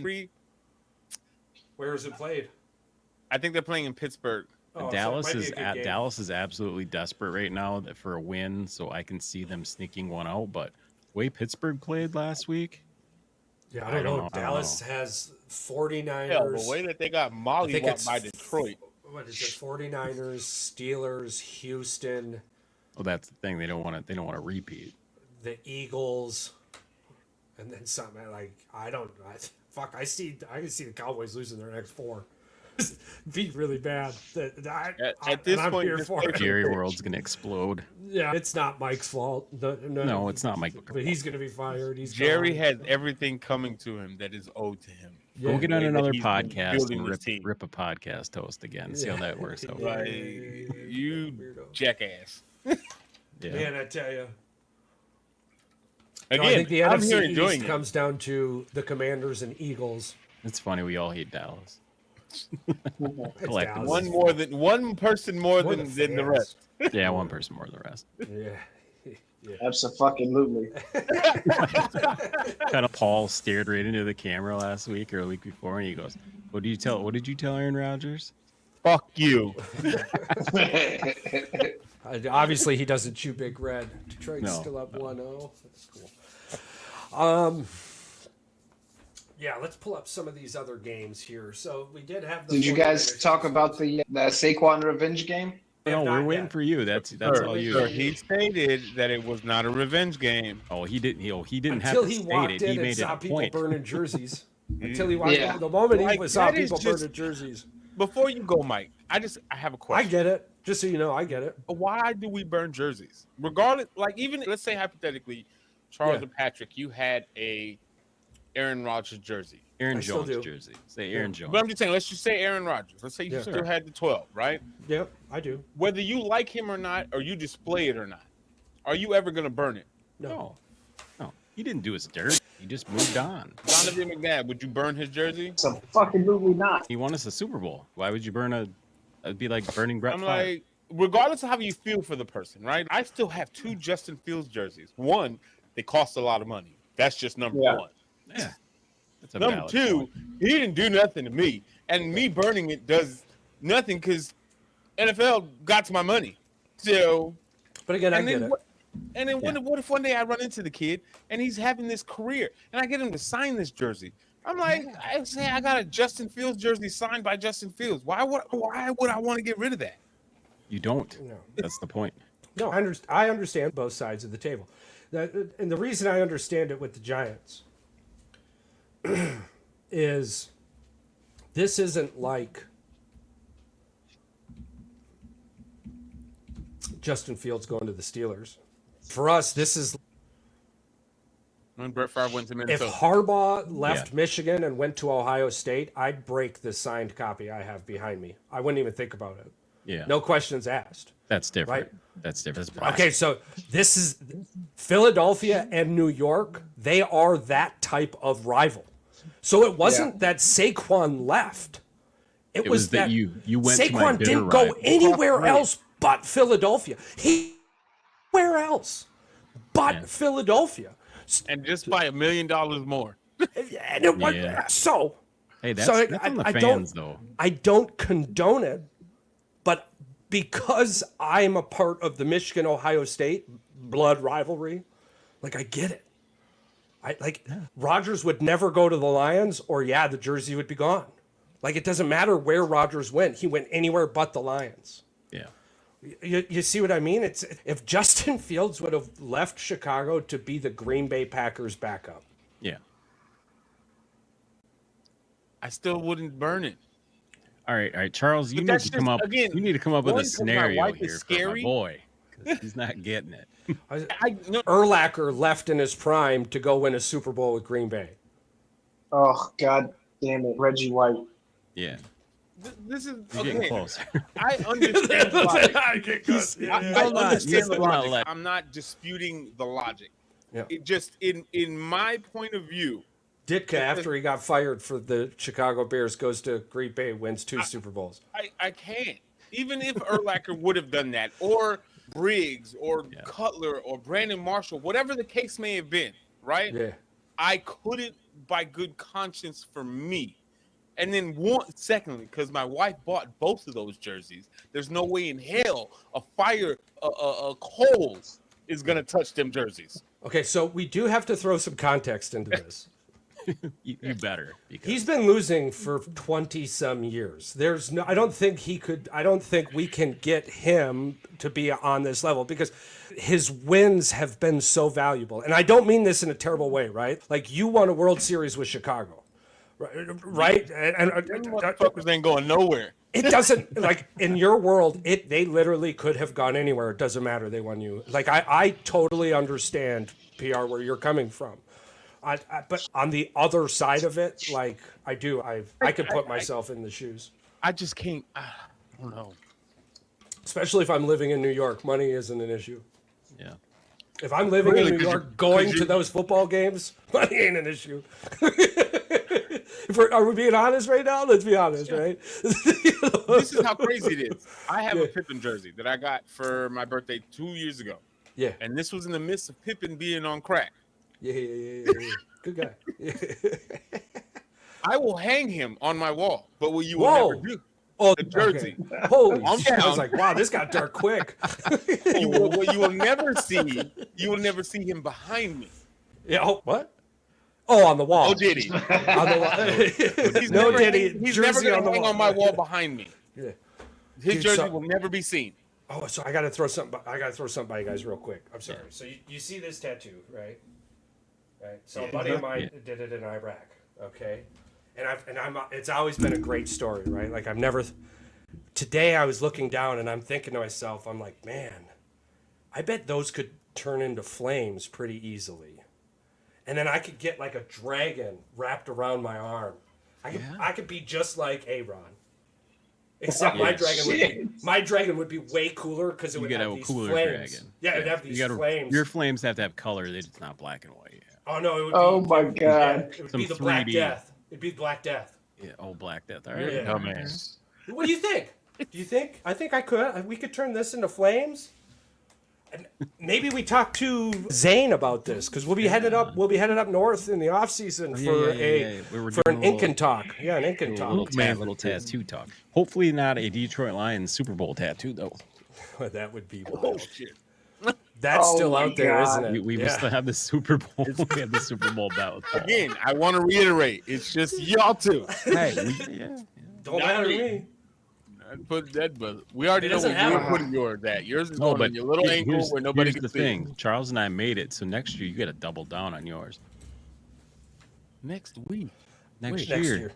Where is it played? I think they're playing in Pittsburgh. Oh, so it Dallas might be a is good game. Dallas is absolutely desperate right now for a win, so I can see them sneaking one out. But the way Pittsburgh played last week, Yeah, I I don't don't know. know. I don't Dallas know. has 49ers. Hell, the way that they got mollywopped it's by Detroit. What is it? 49ers, Steelers, Houston, well, that's the thing. They don't want to repeat. the Eagles, and then something I can see the Cowboys losing their next four. Be really bad. At this I'm point, here just for play it. Jerry World's gonna explode. Yeah, it's not Mike's fault. No, it's not Mike. But he's gonna be fired. Jerry gone. has everything coming to him that is owed to him. Yeah. Go get on way that another he's been podcast building and this team. rip a podcast host again. See how that works out. Like, Yeah, you weirdo. jackass. Yeah. Man, I tell you. Again, I think the I'm NFC here East enjoying it. comes down to the Commanders and Eagles. It's funny. We all hate Dallas. It's Collectively. Dallas. One person more More than the rest. Yeah, one person more than the rest. Yeah. Absolutely. Kind of Paul stared right into the camera last week or a week before, and he goes, What did you tell Aaron Rodgers? Fuck you. Obviously, he doesn't chew Big Red. Detroit's No, still up 1-0. That's cool. Yeah, let's pull up some of these other games here. So we did have. Did you guys talk about the Saquon revenge game? No, not we're yet. waiting for you. That's Sir, all you. sir, he stated that it was not a revenge game. Oh, he didn't. He didn't Until have to he state walked it. in He and made it saw a people point. burning jerseys. Until he walked Yeah. in, the moment Like, he saw that is people just- burning jerseys. Before you go, Mike, I have a I question. get it. Just so you know, I get it. Why do we burn jerseys? Regardless, like even let's say hypothetically, Charles Yeah. or Patrick, you had a Aaron Rodgers jersey. Aaron I still Jones do. jersey. Say Aaron Jones. But I'm just saying, let's just say Aaron Rodgers. Let's say you Yeah. still had the 12, right? Yep, I do. Whether you like him or not, or you display it or not, are you ever gonna burn it? No, he didn't do his dirt. He just moved on. Donovan McNabb, would you burn his jersey? So fucking movie not. He won us a Super Bowl. Why would you burn a? It'd be like burning Brett I'm Favre. like, regardless of how you feel for the person, right? I still have 2 Justin Fields jerseys. One, they cost a lot of money. That's just number one. Yeah, that's a Number valid 2, point. he didn't do nothing to me, and me burning it does nothing because NFL got to my money. So, But again, I and get then it. what if one day I run into the kid and he's having this career, and I get him to sign this jersey? I'm like, I say I got a Justin Fields jersey signed by Justin Fields. Why would I want to get rid of that? You don't. No. That's the point. No, I understand both sides of the table. And the reason I understand it with the Giants is this isn't like Justin Fields going to the Steelers. For us, this is When Brett Favre went to if Minnesota. Harbaugh left Michigan and went to Ohio State, I'd break the signed copy I have behind me. I wouldn't even think about it. Yeah. No questions asked. That's different. Right. That's different. That's Okay, so this is Philadelphia and New York. They are that type of rival. So it wasn't that Saquon left. It was that you went to my Saquon bitter didn't go rival. anywhere else but Philadelphia. Where else but Philadelphia? And just by $1 million more. And it was, so. Hey, that's So on the I fans, though. I don't condone it, but because I'm a part of the Michigan-Ohio State blood rivalry, like I get it. Rodgers would never go to the Lions, or the jersey would be gone. Like, it doesn't matter where Rodgers went; he went anywhere but the Lions. Yeah. You see what I mean? It's if Justin Fields would have left Chicago to be the Green Bay Packers backup. Yeah. I still wouldn't burn it. All right, Charles. You But need that's to just- come up. again, you need to come up with one, a 'cause my scenario wife here is for my scary. boy, 'cause he's not getting it. No, Urlacher left in his prime to go win a Super Bowl with Green Bay. Oh, God damn it. Reggie White. Yeah. this is You're getting okay. close. I understand the logic. I understand the You're not logic. let- I'm not disputing the logic. Yeah. It just in my point of view, Ditka, after he got fired for the Chicago Bears, goes to Green Bay, wins 2 Super Bowls. I can't. Even if Urlacher would have done that, or Briggs, or Cutler, or Brandon Marshall, whatever the case may have been, right? Yeah. I couldn't, by good conscience for me. And then secondly, because my wife bought both of those jerseys, there's no way in hell a coal is gonna touch them jerseys. Okay, so we do have to throw some context into this. You better. Because He's been losing for 20 some years. I don't think we can get him to be on this level because his wins have been so valuable. And I don't mean this in a terrible way, right? Like, you won a World Series with Chicago, right? And Motherfuckers ain't going nowhere. it doesn't, like, in your world, they literally could have gone anywhere. It doesn't matter. They won you. Like, I totally understand, PR, where you're coming from. But on the other side of it, like, I could put myself in the shoes. I just can't. I don't know. Especially if I'm living in New York, money isn't an issue. yeah. If I'm living Really? in New 'Cause York, going you- to those football games, money ain't an issue. Are we being honest right now? Let's be honest, right? This is how crazy it is. I have a Pippen jersey that I got for my birthday 2 years ago, Yeah. and this was in the midst of Pippen being on crack. Yeah. Good guy. Yeah. I will hang him on my wall, but what you will Whoa. never do. Oh, The jersey. okay. Holy I'm shit. I was down. like, wow, this got dark quick. What you will never see. You will never see him behind me. Yeah. Oh, what? Oh, on the wall. Oh, did he? On the wall. He's No, never, Diddy. He's Jersey never going on the to hang wall. on my wall behind me. Yeah. His Dude, jersey so- will never be seen. Oh, so I got to throw something. I got to throw something by you guys real quick. I'm sorry. So you see this tattoo, right? Right. So a buddy of mine did it in Iraq. Okay. And I'm. It's always been a great story, right? Like, I've never. Today I was looking down and I'm thinking to myself, I'm like, man, I bet those could turn into flames pretty easily. And then I could get like a dragon wrapped around my arm. I could be just like Aaron. Except my dragon would be way cooler because it You would gotta have have a these cooler flames. dragon. Yeah, it'd have these flames. Your flames have to have color. They're just not black and white. Oh no, it would be. Oh, my God. Yeah, it would Some be the Black 3D. Death. It'd be Black Death. Yeah. Oh, Black Death. All right. Yeah. Dumbass. What do you think? Do you think? I think I could. We could turn this into flames. And maybe we talk to Zane about this because we'll be headed up. We'll be headed up north in the off season for an Incan talk. Yeah, an Incan talk. Little tattoo talk. Hopefully not a Detroit Lions Super Bowl tattoo though. That would be wild. Oh shit! That's still out there, isn't it? We still have the Super Bowl. We have the Super Bowl belt. Again, I want to reiterate, it's just y'all two. Hey, Don't matter to me. I'd put that, but we already know doesn't where you're happen. putting yours at. Yours is no, going but on your little ankle where nobody here's can the see. thing. Charles and I made it, so next year you got to double down on yours. Next week. Next Next year. year.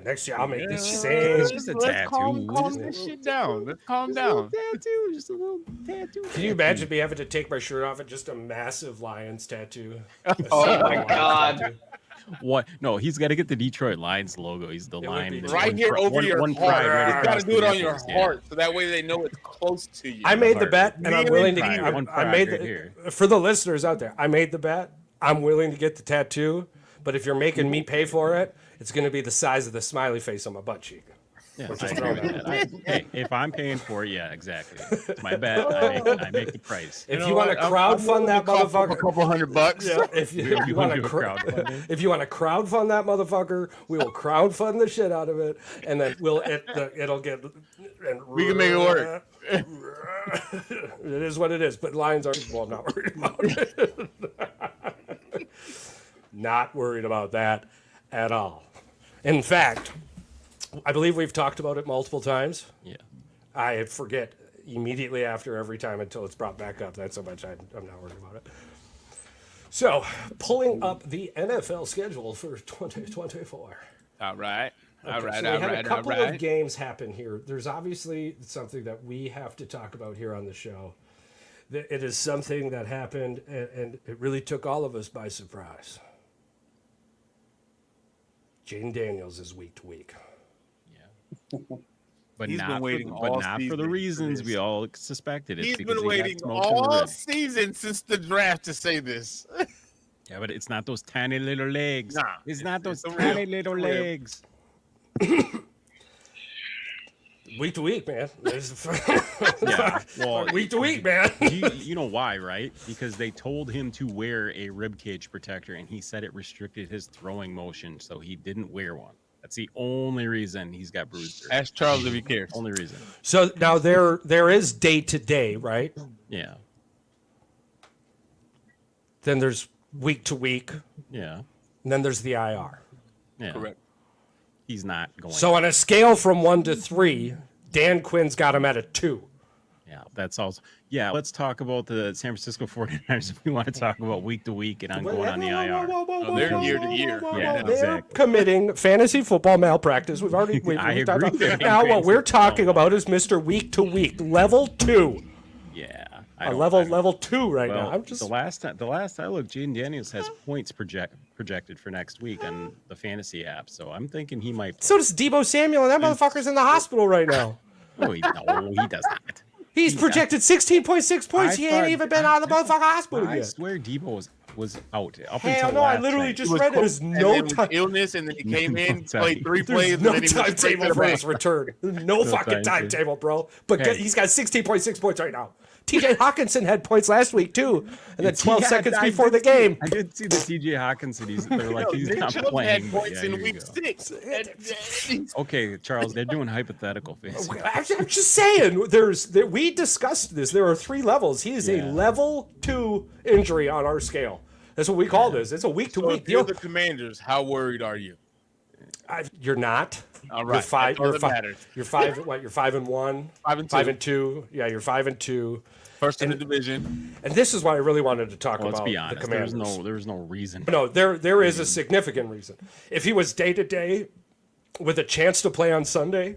Next year I'll make the same. It's just a tattoo. Calm this shit down. Let's calm down. Tattoo, just a little tattoo. Can you imagine me having to take my shirt off and just a massive Lions tattoo? Oh my God. What? No, he's got to get the Detroit Lions logo. He's the would line be Right here over your one heart. pride right You got across to do it the on your nipples, yeah. heart, so that way they know it's close to you. I made the Heart. bet, and I'm Really willing to. pride. One I pride made right the here. for the listeners out there. I made the bet. I'm willing to get the tattoo, but if you're making me pay for it, it's going to be the size of the smiley face on my butt cheek. Yeah, I agree with that. Hey, if I'm paying for it, yeah, exactly. It's my bet. I make the price. If you want to crowdfund that a motherfucker, couple $100. yeah, if you want to crowdfunding. if you want to crowdfund that motherfucker, we will crowdfund the shit out of it, and then it'll get. And We can make it work. It is what it is. But Lions are. Well, I'm not worried about it. Not worried about that at all. In fact, I believe we've talked about it multiple times. Yeah. I forget immediately after every time until it's brought back up. That's how much I'm not worried about it. So, pulling up the NFL schedule for 2024. All right. All right. So we All had right. a couple All right. of games happen here. There's obviously something that we have to talk about here on the show. It is something that happened, and it really took all of us by surprise. Jaden Daniels is week to week. But He's not been waiting for, but all not season for the for reasons this. we all suspected. It's He's because been he got waiting smoked in the all ribs. season since the draft to say this. Yeah, but it's not those tiny little legs. Nah, it's not those it's a tiny rib. little It's a rib. legs. Week to week, man. Yeah, well, Week to week, man. you know why, right? Because they told him to wear a rib cage protector, and he said it restricted his throwing motion, so he didn't wear one. That's the only reason he's got bruised. ribs. Ask Charles if he cares. Only reason. So now there is day to day, right? Yeah. Then there's week to week, Yeah. and then there's the IR. Yeah. Correct. He's not going. So on a scale from 1 to 3, Dan Quinn's got him at a 2. Yeah, that's also. Yeah, let's talk about the San Francisco 49ers if we want to talk about week to week and ongoing on the IR. they're year to year. Yeah, They're exactly. committing fantasy football malpractice. We've already I talked agree. about. Now what we're talking about is Mr. Week to Week, level 2. Yeah. A level 2 right now. Well, I'm just the last I looked, Jaden Daniels has points projected for next week on the fantasy app, so I'm thinking he might. so does Debo Samuel, and that motherfucker's in the hospital right now. No, he does not. He's projected 16.6 points. He ain't thought- even been out of the motherfucking hospital I yet. swear Debo was out up Hell until no, I last literally night. just was read there's and no then with time. illness, and then he came in, time. played 3 plays, There's no and then he went straight to timetable the for bank. his return. No fucking time. timetable, bro. But Hey. he's got 16.6 points right now. TJ Hawkinson had points last week too, and then 12 Yeah, seconds I before the did see- game. I did see the TJ Hawkinson. They're like he's Nick not Chubb playing. had but points yeah, in here week you go. 6. Okay, Charles, they're doing hypothetical fantasy. I'm just saying, we discussed this. There are 3 levels. He is a Yeah. level 2 injury on our scale. That's what we call this. It's a week to So week if you're deal. the Commanders, how worried are you? You're not. All You're right, five. that's all You're that five. matters. You're 5. What? You're 5-1. 5-2. 5-2. Yeah, you're 5-2. First in the division. And this is why I really wanted to talk Well, let's about be the honest. Commanders. There's no reason. No, there is a significant reason. If he was day to day with a chance to play on Sunday,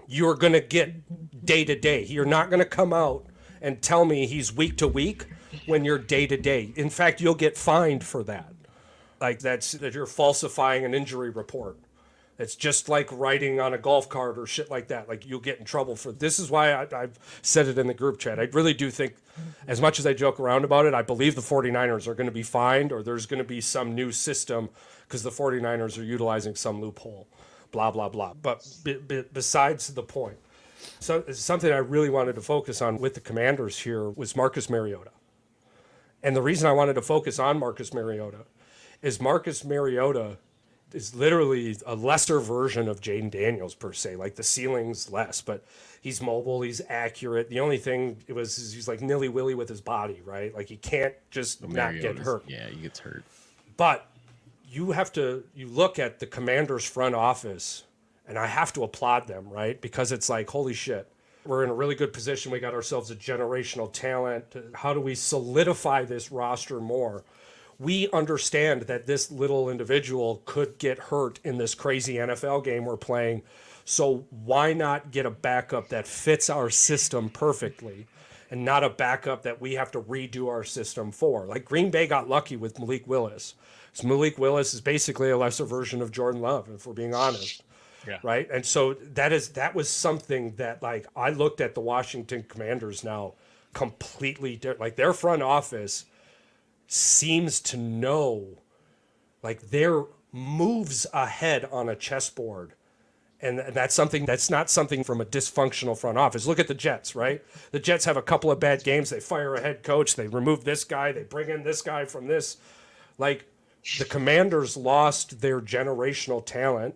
you're going to get day to day. You're not going to come out and tell me he's week to week when you're day to day. In fact, you'll get fined for that. Like that you're falsifying an injury report. It's just like writing on a golf cart or shit like that. Like you'll get in trouble for. This is why I've said it in the group chat. I really do think, as much as I joke around about it, I believe the 49ers are going to be fined, or there's going to be some new system because the 49ers are utilizing some loophole. blah, blah, blah. But besides the point, so something I really wanted to focus on with the Commanders here was Marcus Mariota. And the reason I wanted to focus on Marcus Mariota is literally a lesser version of Jaden Daniels per se. Like the ceiling's less, but he's mobile, he's accurate. The only thing is he's like nilly-willy with his body, right? Like he can't just not get hurt. Yeah, he gets hurt. But you look at the Commanders front office, and I have to applaud them, right? Because it's like, holy shit, we're in a really good position. We got ourselves a generational talent. How do we solidify this roster more? We understand that this little individual could get hurt in this crazy NFL game we're playing. So why not get a backup that fits our system perfectly and not a backup that we have to redo our system for? Like Green Bay got lucky with Malik Willis. So Malik Willis is basically a lesser version of Jordan Love, if we're being honest. Yeah. Right. And so that was something that, like, I looked at the Washington Commanders now completely different. Like their front office seems to know, like, their moves ahead on a chessboard. And that's not something from a dysfunctional front office. Look at the Jets, right? The Jets have a couple of bad games. They fire a head coach. They remove this guy. They bring in this guy from this. Like, the Commanders lost their generational talent,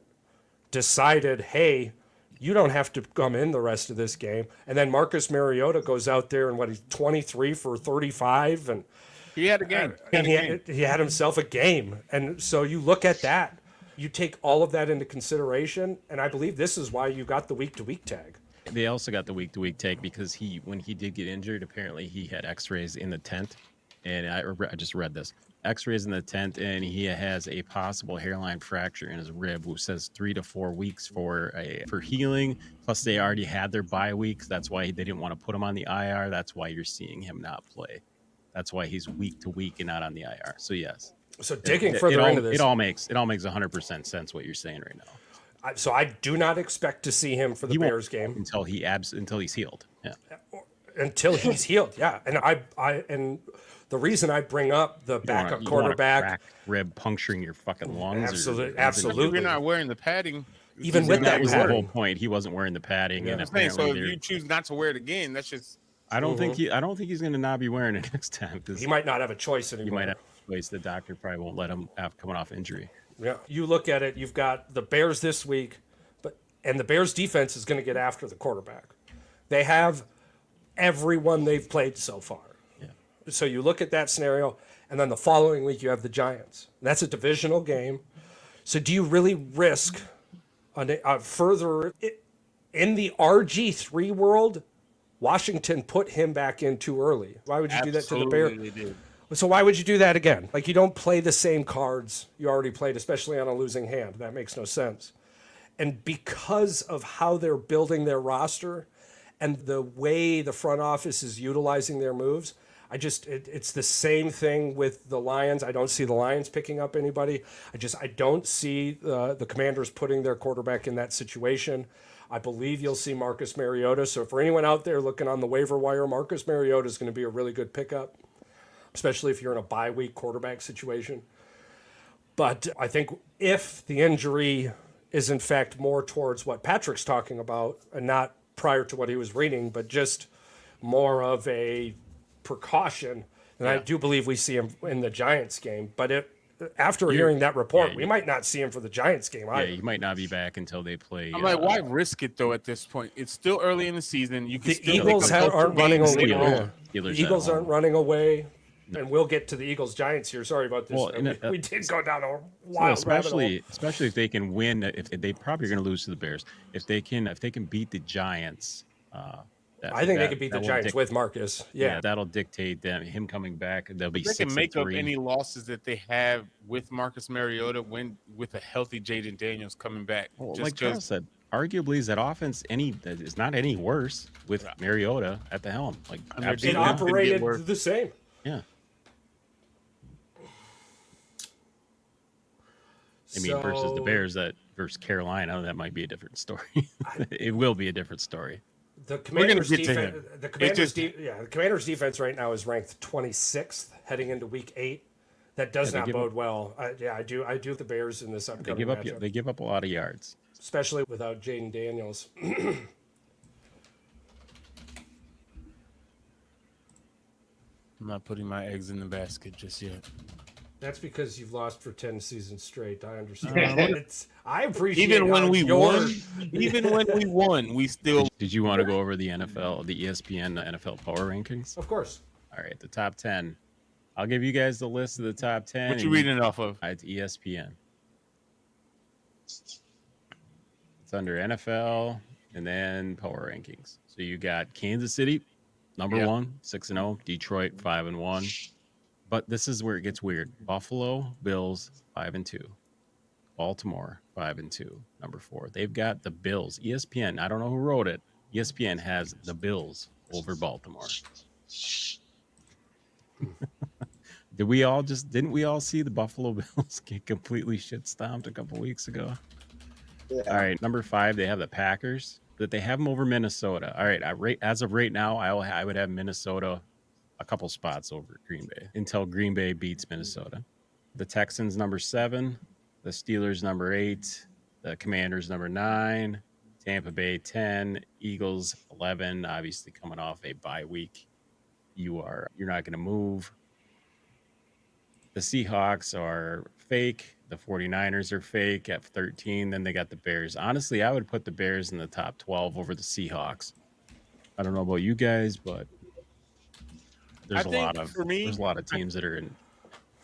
decided, hey, you don't have to come in the rest of this game. And then Marcus Mariota goes out there and he's 23 for 35. And he had a game. He had himself a game. And so you look at that, you take all of that into consideration. And I believe this is why you got the week-to-week tag. They also got the week-to-week tag because when he did get injured, apparently he had x-rays in the tent. And I just read this. X-rays in the tent, and he has a possible hairline fracture in his rib, who says 3 to 4 weeks for healing. Plus, they already had their bye weeks. That's why they didn't want to put him on the IR. That's why you're seeing him not play. That's why he's week to week and not on the IR. So yes. So digging further into this, it all makes 100% sense what you're saying right now. So I do not expect to see him for the Bears game until he's healed. Yeah. Until he's healed. Yeah, and the reason I bring up the backup quarterback, rib puncturing your fucking lungs. Absolutely. If you're not wearing the padding, even with that was padding. the whole point. He wasn't wearing the padding, Yeah. and so if you choose not to wear it again, that's just. I don't think he's going to not be wearing it next time, because he might not have a choice anymore. He might have a choice. The doctor probably won't let him coming off injury. Yeah, you look at it. You've got the Bears this week, and the Bears defense is going to get after the quarterback. They have everyone they've played so far. So you look at that scenario, and then the following week you have the Giants. That's a divisional game. So do you really risk a further in the RG3 world? Washington put him back in too early. Why would you do that to the Bears? So why would you do that again? Like, you don't play the same cards you already played, especially on a losing hand. That makes no sense. And because of how they're building their roster and the way the front office is utilizing their moves, it's the same thing with the Lions. I don't see the Lions picking up anybody. I don't see the Commanders putting their quarterback in that situation. I believe you'll see Marcus Mariota. So for anyone out there looking on the waiver wire, Marcus Mariota is going to be a really good pickup, especially if you're in a bye week quarterback situation. But I think if the injury is in fact more towards what Patrick's talking about and not prior to what he was reading, but just more of a precaution, and I do believe we see him in the Giants game. But after hearing that report, we might not see him for the Giants game either. Yeah, he might not be back until they play. I'm like, why risk it though? At this point, it's still early in the season. You can the Eagles aren't running away. The Eagles aren't running away. And we'll get to the Eagles Giants here. Sorry about this. Well, we did go down a wild rabbit hole. Especially if they can win. If they probably are going to lose to the Bears. If they can beat the Giants. I think they could beat the Giants with Marcus. Yeah, that'll dictate him coming back. They'll be 6-3. They can make up any losses that they have with Marcus Mariota with a healthy Jaden Daniels coming back. Well, like Charles said, arguably is that offense is not any worse with Mariota at the helm. Like, it operated the same. Yeah. I mean, versus the Bears, versus Carolina, that might be a different story. It will be a different story. The Commanders' defense right now is ranked 26th heading into Week 8. That does not bode well. I do the Bears in this upcoming matchup. They give up a lot of yards. especially without Jaden Daniels. I'm not putting my eggs in the basket just yet. That's because you've lost for 10 seasons straight. I understand. I appreciate Even when how we your- won, even when we won, we still. Did you want to go over the NFL, the ESPN NFL Power Rankings? Of course. All right, the top 10. I'll give you guys the list of the top 10. What you reading it off of? It's ESPN. It's under NFL and then Power Rankings. So you got Kansas City, number 1, 6-0. Detroit, 5-1. But this is where it gets weird. Buffalo Bills, 5-2. Baltimore, 5-2. Number 4. They've got the Bills. ESPN. I don't know who wrote it. ESPN has the Bills over Baltimore. Didn't we all see the Buffalo Bills get completely shit stomped a couple weeks ago? Yeah. All right, number 5, they have the Packers, but they have them over Minnesota. All right, as of right now, I would have Minnesota a couple spots over Green Bay until Green Bay beats Minnesota. The Texans number 7, the Steelers number 8, the Commanders number 9, Tampa Bay 10, Eagles 11. Obviously, coming off a bye week, you're not going to move. The Seahawks are fake. The 49ers are fake at 13. Then they got the Bears. Honestly, I would put the Bears in the top 12 over the Seahawks. I don't know about you guys, but there's a lot of teams that are in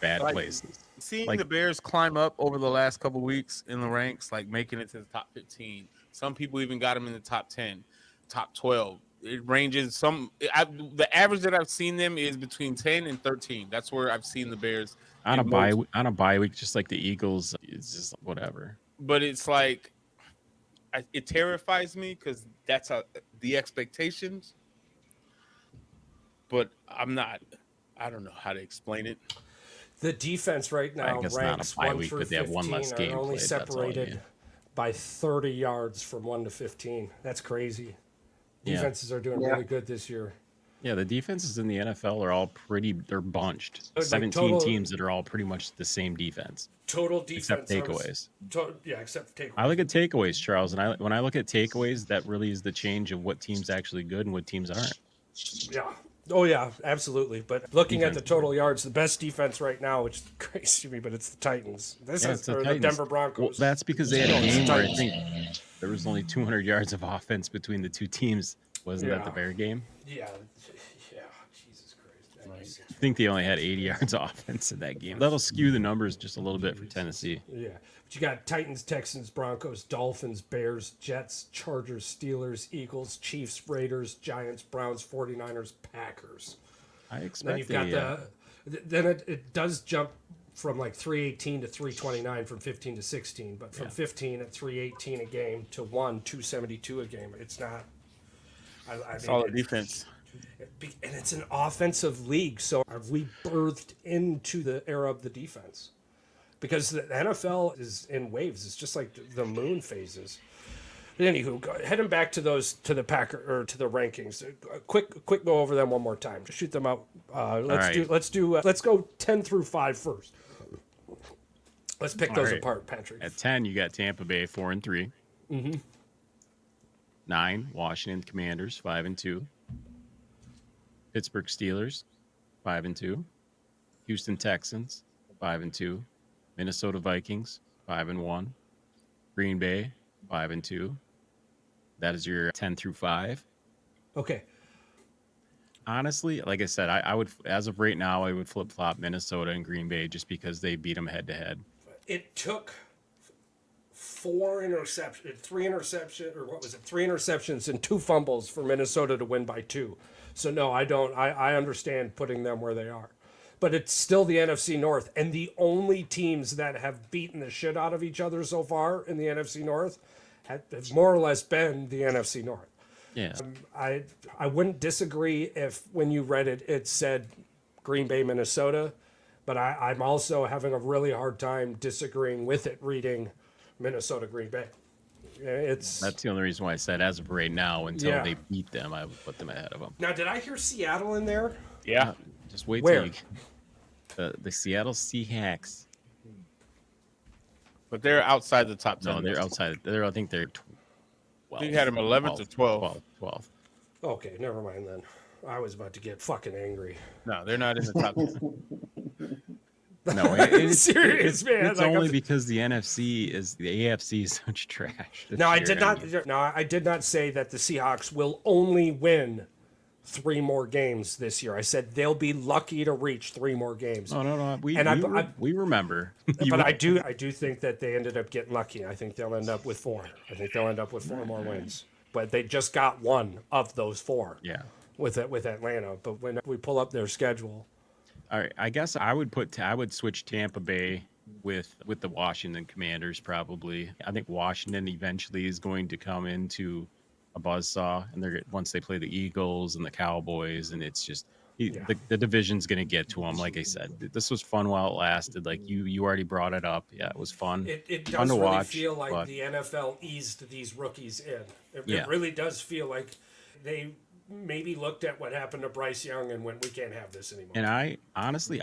bad places. Seeing the Bears climb up over the last couple weeks in the ranks, like making it to the top 15. Some people even got them in the top 10, top 12. It ranges. The average that I've seen them is between 10 and 13. That's where I've seen the Bears on a bye week, just like the Eagles. It's just whatever. But it's like it terrifies me because that's the expectations. But I don't know how to explain it. The defense right now ranks not a bye 1 week, through but they have 15 one less game are only played, that's all I separated mean. by 30 yards from 1 to 15. That's crazy. Defenses are doing really good this year. Yeah, the defenses in the NFL are they're bunched. Like 17 teams that are all pretty much the same defense. Total defense. Except takeaways. Except takeaways. I look at takeaways, Charles, and when I look at takeaways, that really is the change of what teams actually good and what teams aren't. Yeah. Oh, yeah, absolutely. But looking at the total yards, the best defense right now, which is crazy to me, but it's the Titans. The Denver Broncos. Well, that's because they had a game where I think there was only 200 yards of offense between the two teams. Wasn't that the Bear game? Yeah. Jesus Christ. I think they only had 80 yards of offense in that game. That'll skew the numbers just a little bit for Tennessee. Yeah. But you got Titans, Texans, Broncos, Dolphins, Bears, Jets, Chargers, Steelers, Eagles, Chiefs, Raiders, Giants, Browns, 49ers, Packers. I expect then you've got then it does jump from like 318 to 329 from 15 to 16, but from 15 at 318 a game to 272 a game. It's not solid defense. And it's an offensive league, so have we birthed into the era of the defense? Because the NFL is in waves. It's just like the moon phases. But anywho, heading back to the rankings. Quick go over them one more time. Just shoot them out. Let's go 10 through 5 first. Let's pick those apart, Patrick. At 10, you got Tampa Bay 4-3. Mm-hmm. 9, Washington Commanders 5-2. Pittsburgh Steelers 5-2. Houston Texans 5-2. Minnesota Vikings 5-1. Green Bay 5-2. That is your 10 through 5. Okay. Honestly, like I said, I would, as of right now, I would flip flop Minnesota and Green Bay just because they beat them head to head. It took 3 interceptions and 2 fumbles for Minnesota to win by 2. So no, I don't. I understand putting them where they are. But it's still the NFC North. And the only teams that have beaten the shit out of each other so far in the NFC North have more or less been the NFC North. Yeah. I wouldn't disagree if when you read it, it said Green Bay, Minnesota. But I'm also having a really hard time disagreeing with it reading Minnesota, Green Bay. That's the only reason why I said as of right now, until they beat them, I would put them ahead of them. Now, did I hear Seattle in there? Yeah. Just wait Where? till the Seattle Seahawks. but they're outside the top 10. No, they're outside. I think they're 12. I think you had them 11th or 12th. 12. Okay, never mind then. I was about to get fucking angry. No, they're not in the top 10. No, Serious, man. It's Like, only I'm- because the AFC is such trash. this No, I year. did not. No, I did not say that the Seahawks will only win 3 more games this year. I said they'll be lucky to reach 3 more games. Oh no, we remember. But I do think that they ended up getting lucky. I think they'll end up with 4. I think they'll end up with 4 more wins. But they just got 1 of those 4. Yeah. With Atlanta. But when we pull up their schedule, All right, I guess I would switch Tampa Bay with the Washington Commanders probably. I think Washington eventually is going to come into a buzzsaw, and once they play the Eagles and the Cowboys, and it's just the division's going to get to them. Like I said, this was fun while it lasted. Like you already brought it up. Yeah, it was fun. It fun does to really watch, feel like but the NFL eased these rookies in. It Yeah. really does feel like they maybe looked at what happened to Bryce Young and went, we can't have this anymore. And I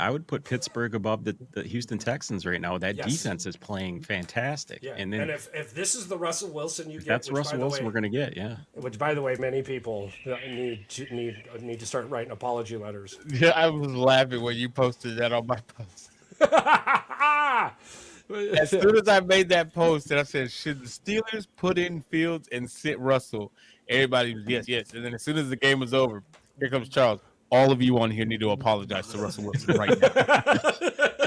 would put Pittsburgh above the Houston Texans right now. That Yes. defense is playing fantastic. Yeah. And then if this is the Russell Wilson you get, that's which, Russell by the Wilson way, we're going to get. Yeah. which by the way, many people need to start writing apology letters. Yeah, I was laughing when you posted that on my post. As soon as I made that post and I said, should the Steelers put in Fields and sit Russell? Everybody was yes. And then as soon as the game was over, here comes Charles. All of you on here need to apologize to Russell Wilson right now.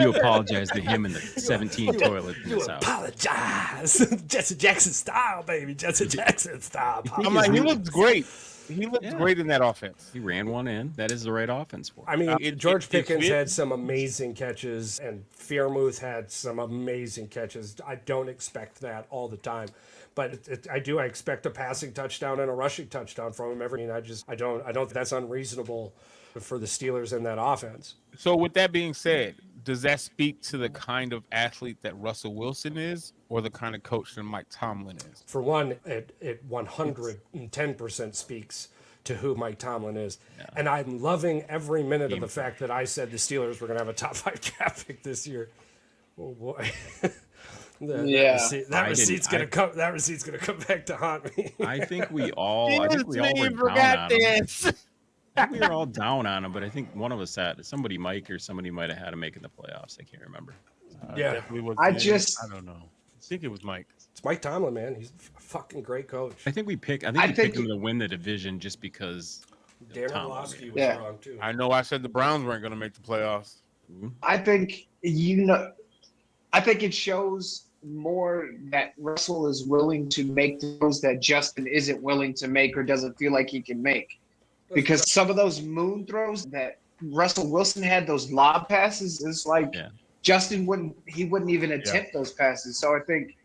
You apologize to him in the 17 toilets in You his house. apologize. Jesse Jackson style, baby. Jesse Jackson style. I'm like, he looks great. He looked great in that offense. He ran one in. That is the right offense for him. I mean, George it Pickens fit. had some amazing catches, and Freiermuth had some amazing catches. I don't expect that all the time, but I expect a passing touchdown and a rushing touchdown from him every. I don't think that's unreasonable for the Steelers in that offense. So with that being said, does that speak to the kind of athlete that Russell Wilson is, or the kind of coach that Mike Tomlin is? For one, it 110% speaks to who Mike Tomlin is. Yeah. And I'm loving every minute of the fact that I said the Steelers were going to have a top 5 draft pick this year. Oh boy. That receipt's going to come back to haunt me. I think we all were down on him. I think we were all down on him, but I think one of us somebody might have had him making the playoffs. I can't remember. I don't know. I think it was Mike. It's Mike Tomlin, man. He's a fucking great coach. I think we picked him to win the division just because Darren Orlovsky was wrong too. I know I said the Browns weren't going to make the playoffs. I think it shows more that Russell is willing to make throws that Justin isn't willing to make or doesn't feel like he can make. Because some of those moon throws that Russell Wilson had, those lob passes, is like Justin wouldn't even attempt those passes. So I think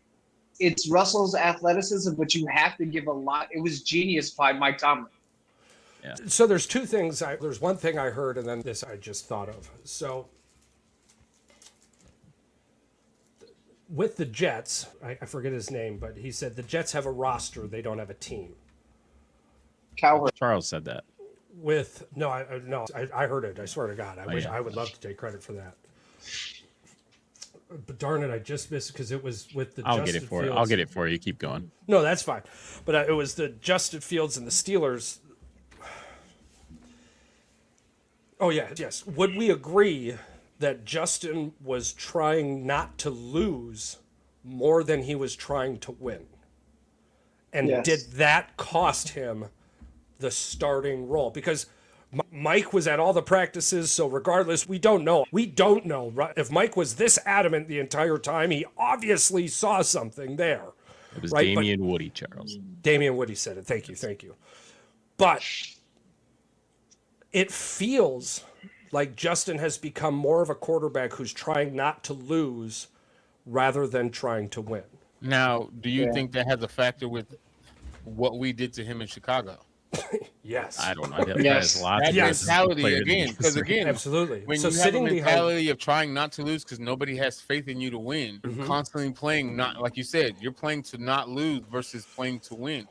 it's Russell's athleticism, but you have to give a lot. It was genius by Mike Tomlin. Yeah. So there's 2 things. There's one thing I heard, and then this I just thought of. So with the Jets, I forget his name, but he said the Jets have a roster, they don't have a team. Cowherd. Charles said that. I heard it. I swear to God. I would love to take credit for that. But darn it, I just missed it because it was with the. I'll get it for you. I'll get it for you. Keep going. No, that's fine. But it was the Justin Fields and the Steelers. Oh yeah, yes. Would we agree that Justin was trying not to lose more than he was trying to win? And did that cost him the starting role? Because Mike was at all the practices, so regardless, we don't know. We don't know. If Mike was this adamant the entire time, he obviously saw something there. It was Damian Woody, Charles. Damian Woody said it. Thank you. But it feels like Justin has become more of a quarterback who's trying not to lose rather than trying to win. Now, do you think that has a factor with what we did to him in Chicago? Yes. I don't know. There's lots of mentality again, because again, absolutely. When you have a mentality of trying not to lose because nobody has faith in you to win, you're constantly playing not like you said, you're playing to not lose versus playing to win.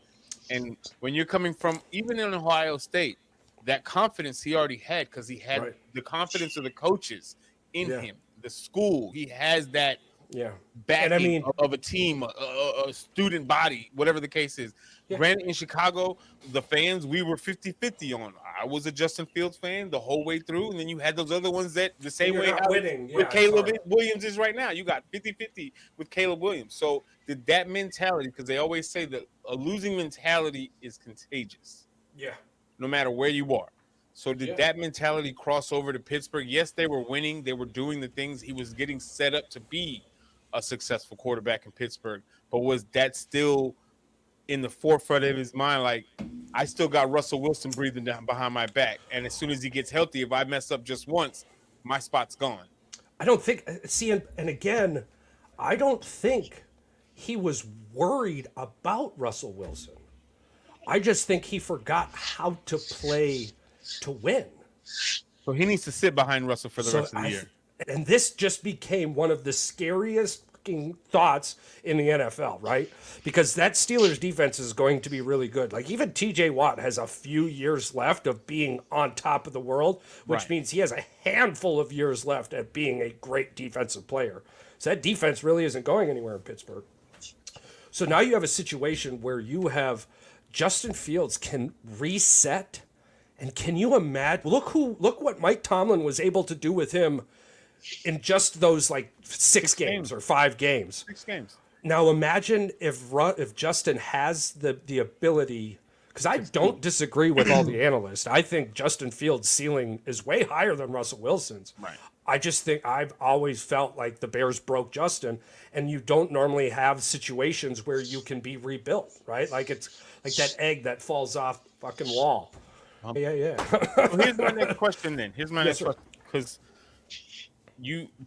And when you're coming from even in Ohio State, that confidence he already had because he had the confidence of the coaches in him, the school. He has that Yeah. backing And I mean, of a team, a student body, whatever the case is. Yeah. Granted, in Chicago, the fans, we were 50-50 on. I was a Justin Fields fan the whole way through, and then you had those other ones that the same you're way not winning. Yeah, with it's Caleb hard. Williams is right now. You got 50-50 with Caleb Williams. So did that mentality, because they always say that a losing mentality is contagious, Yeah. no matter where you are. So did Yeah. that mentality cross over to Pittsburgh? Yes, they were winning. They were doing the things. He was getting set up to be a successful quarterback in Pittsburgh. But was that still in the forefront of his mind? Like, I still got Russell Wilson breathing down behind my back. And as soon as he gets healthy, if I mess up just once, my spot's gone. I don't think, see, and again, I don't think he was worried about Russell Wilson. I just think he forgot how to play to win. So he needs to sit behind Russell for the rest of the year. And this just became one of the scariest fucking thoughts in the NFL, right? Because that Steelers defense is going to be really good. Like, even TJ Watt has a few years left of being on top of the world, which Right. means he has a handful of years left at being a great defensive player. So that defense really isn't going anywhere in Pittsburgh. So now you have a situation where you have Justin Fields can reset. And can you imagine? Look what Mike Tomlin was able to do with him in just those like six games or 5 games. 6 games. Now imagine if Justin has the ability, because I don't disagree with all the analysts. I think Justin Fields' ceiling is way higher than Russell Wilson's. Right. I just think I've always felt like the Bears broke Justin, and you don't normally have situations where you can be rebuilt, right? Like, it's like that egg that falls off the fucking wall. Yeah. Well, here's my next question then. Here's my next sir. question. Because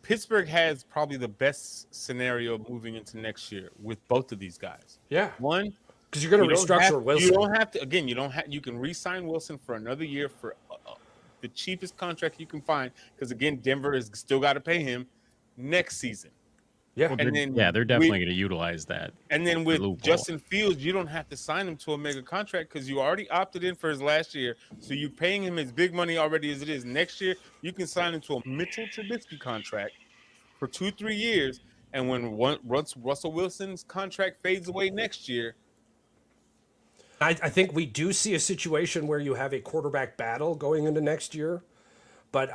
Pittsburgh has probably the best scenario moving into next year with both of these guys. Yeah. One, Because you're going to restructure Wilson. You don't have to. Again, you can re-sign Wilson for another year for the cheapest contract you can find. Because again, Denver has still got to pay him next season. Yeah. And then they're definitely going to utilize that. And then with loophole. Justin Fields, you don't have to sign him to a mega contract because you already opted in for his last year. So you're paying him as big money already as it is. Next year, you can sign him to a Mitchell Trubisky contract for 2-3 years. And once Russell Wilson's contract fades away next year, I think we do see a situation where you have a quarterback battle going into next year, but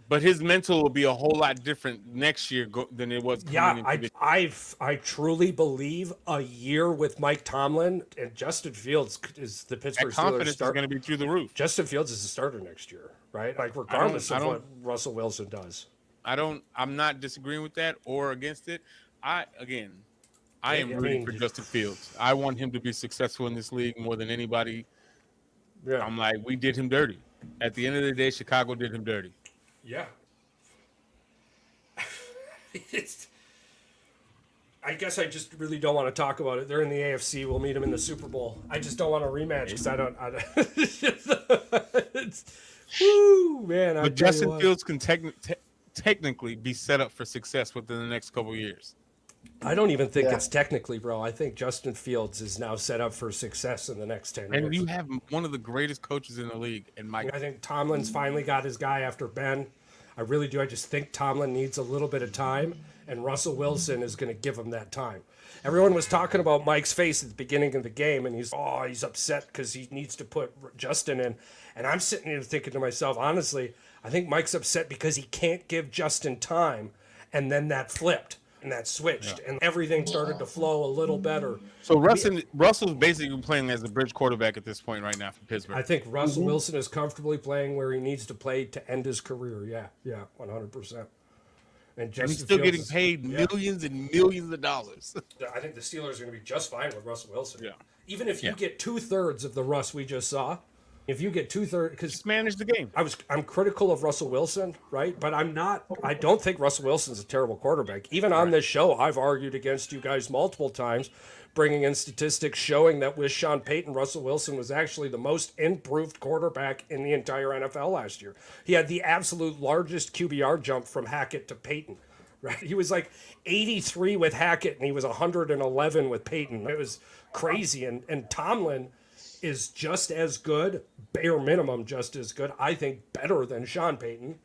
but his mental will be a whole lot different next year than it was coming into this. I truly believe a year with Mike Tomlin and Justin Fields is the Pittsburgh That confidence Steelers is start. going to be through the roof. Justin Fields is the starter next year, right? Like, regardless of what Russell Wilson does. I'm not disagreeing with that or against it. I am rooting for Justin Fields. I want him to be successful in this league more than anybody. Yeah. I'm like, we did him dirty. At the end of the day, Chicago did him dirty. Yeah. I guess I just really don't want to talk about it. They're in the AFC. We'll meet them in the Super Bowl. I just don't want a rematch because I don't. Woo, man. But Justin Fields can technically be set up for success within the next couple of years. I don't even think it's technically, bro. I think Justin Fields is now set up for success in the next 10 years. And you have one of the greatest coaches in the league. And I think Tomlin's finally got his guy after Ben. I really do. I just think Tomlin needs a little bit of time, and Russell Wilson is going to give him that time. Everyone was talking about Mike's face at the beginning of the game, and he's upset because he needs to put Justin in. And I'm sitting here thinking to myself, honestly, I think Mike's upset because he can't give Justin time, and then that flipped. And that switched, and everything started to flow a little better. So Russell's basically playing as a bridge quarterback at this point right now for Pittsburgh. I think Russell Wilson is comfortably playing where he needs to play to end his career. Yeah, 100%. And he's still getting paid millions and millions of dollars. I think the Steelers are going to be just fine with Russell Wilson. Yeah. Even if you get 2/3 of the Russ we just saw, if you get 2/3, because manage the game. I'm critical of Russell Wilson, right? But I don't think Russell Wilson's a terrible quarterback. Even on this show, I've argued against you guys multiple times, bringing in statistics showing that with Sean Payton, Russell Wilson was actually the most improved quarterback in the entire NFL last year. He had the absolute largest QBR jump from Hackett to Payton, right? He was like 83 with Hackett, and he was 111 with Payton. It was crazy. And Tomlin is just as good, bare minimum just as good, I think better than Sean Payton.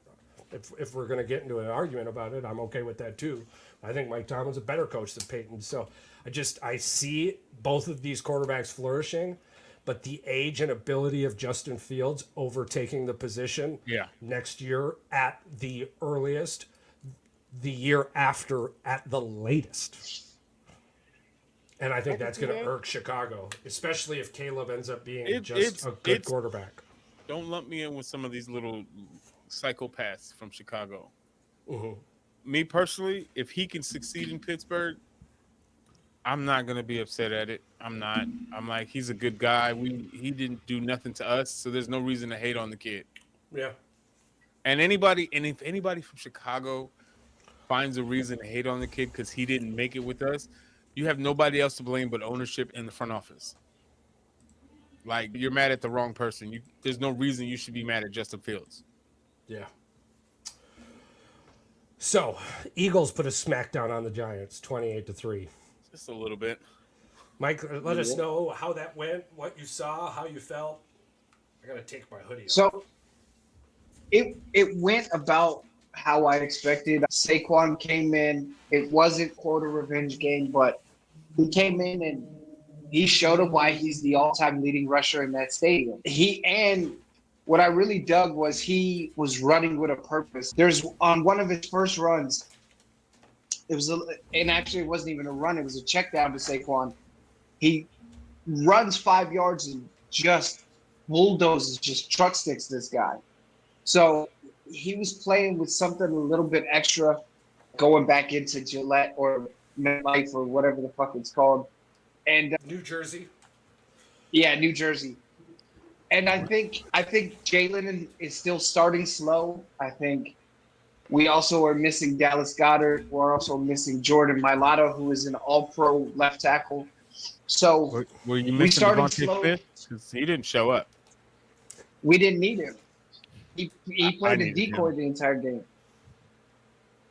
If we're going to get into an argument about it, I'm okay with that too. I think Mike Tomlin's a better coach than Peyton. So I see both of these quarterbacks flourishing, but the age and ability of Justin Fields overtaking the position next year at the earliest, the year after at the latest. And I think that's going to irk Chicago, especially if Caleb ends up being a good quarterback. Don't lump me in with some of these little psychopaths from Chicago. Mm-hmm. Me personally, if he can succeed in Pittsburgh, I'm not going to be upset at it. I'm not. I'm like, he's a good guy. He didn't do nothing to us, so there's no reason to hate on the kid. Yeah. And if anybody from Chicago finds a reason to hate on the kid because he didn't make it with us, you have nobody else to blame but ownership in the front office. Like, you're mad at the wrong person. There's no reason you should be mad at Justin Fields. Yeah. So, Eagles put a smackdown on the Giants, 28-3. Just a little bit. Mike, let us know how that went, what you saw, how you felt. I gotta take my hoodie off. So it went about how I expected. Saquon came in. It wasn't quite a revenge game, but he came in and he showed them why he's the all-time leading rusher in that stadium. And what I really dug was he was running with a purpose. There's on one of his first runs, and actually it wasn't even a run, it was a check down to Saquon. He runs 5 yards and just bulldozes, just truck sticks this guy. So he was playing with something a little bit extra, going back into Gillette or MetLife or whatever the fuck it's called. And New Jersey. Yeah, New Jersey. And I think Jalen is still starting slow. I think we also are missing Dallas Goedert. We're also missing Jordan Mailata, who is an all-pro left tackle. So were you we started slow. Because he didn't show up. We didn't need him. He played a decoy the entire game.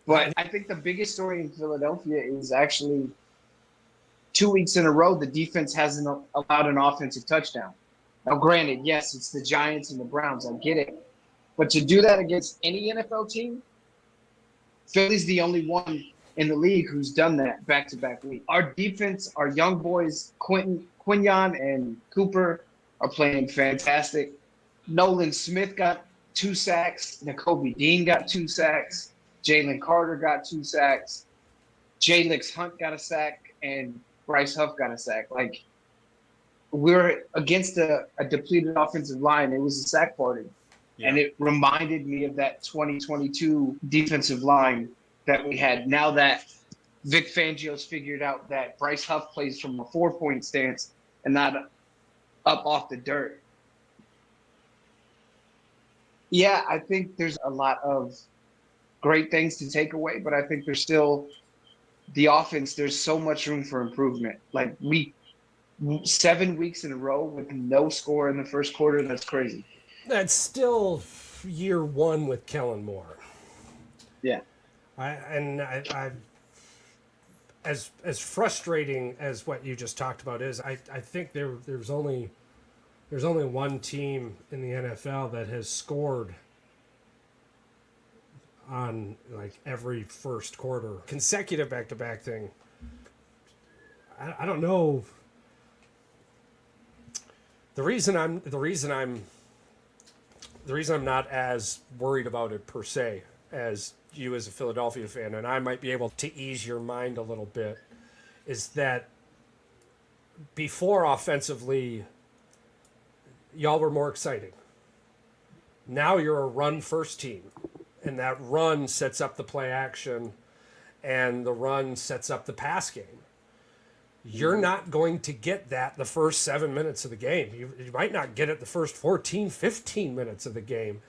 But I think the biggest story in Philadelphia is actually 2 weeks in a row the defense hasn't allowed an offensive touchdown. Now, granted, yes, it's the Giants and the Browns. I get it. But to do that against any NFL team, Philly's the only one in the league who's done that back-to-back week. Our defense, our young boys, Quinyon and Cooper are playing fantastic. Nolan Smith got 2 sacks. Nakobe Dean got 2 sacks. Jalen Carter got 2 sacks. Jalix Hunt got a sack. And Bryce Huff got a sack. Like, we're against a depleted offensive line. It was a sack party. Yeah. And it reminded me of that 2022 defensive line that we had. Now that Vic Fangio's figured out that Bryce Huff plays from a 4-point stance and not up off the dirt. Yeah, I think there's a lot of great things to take away, but I think there's still the offense. There's so much room for improvement. Like 7 weeks in a row with no score in the first quarter. That's crazy. That's still year one with Kellen Moore. Yeah. I as frustrating as what you just talked about is, I think there's only one team in the NFL that has scored on like every first quarter. Consecutive back-to-back thing. I don't know. The reason I'm not as worried about it per se as you as a Philadelphia fan, and I might be able to ease your mind a little bit, is that before offensively, y'all were more exciting. Now you're a run-first team, and that run sets up the play action, and the run sets up the pass game. You're not going to get that the first 7 minutes of the game. You might not get it the first 14, 15 minutes of the game.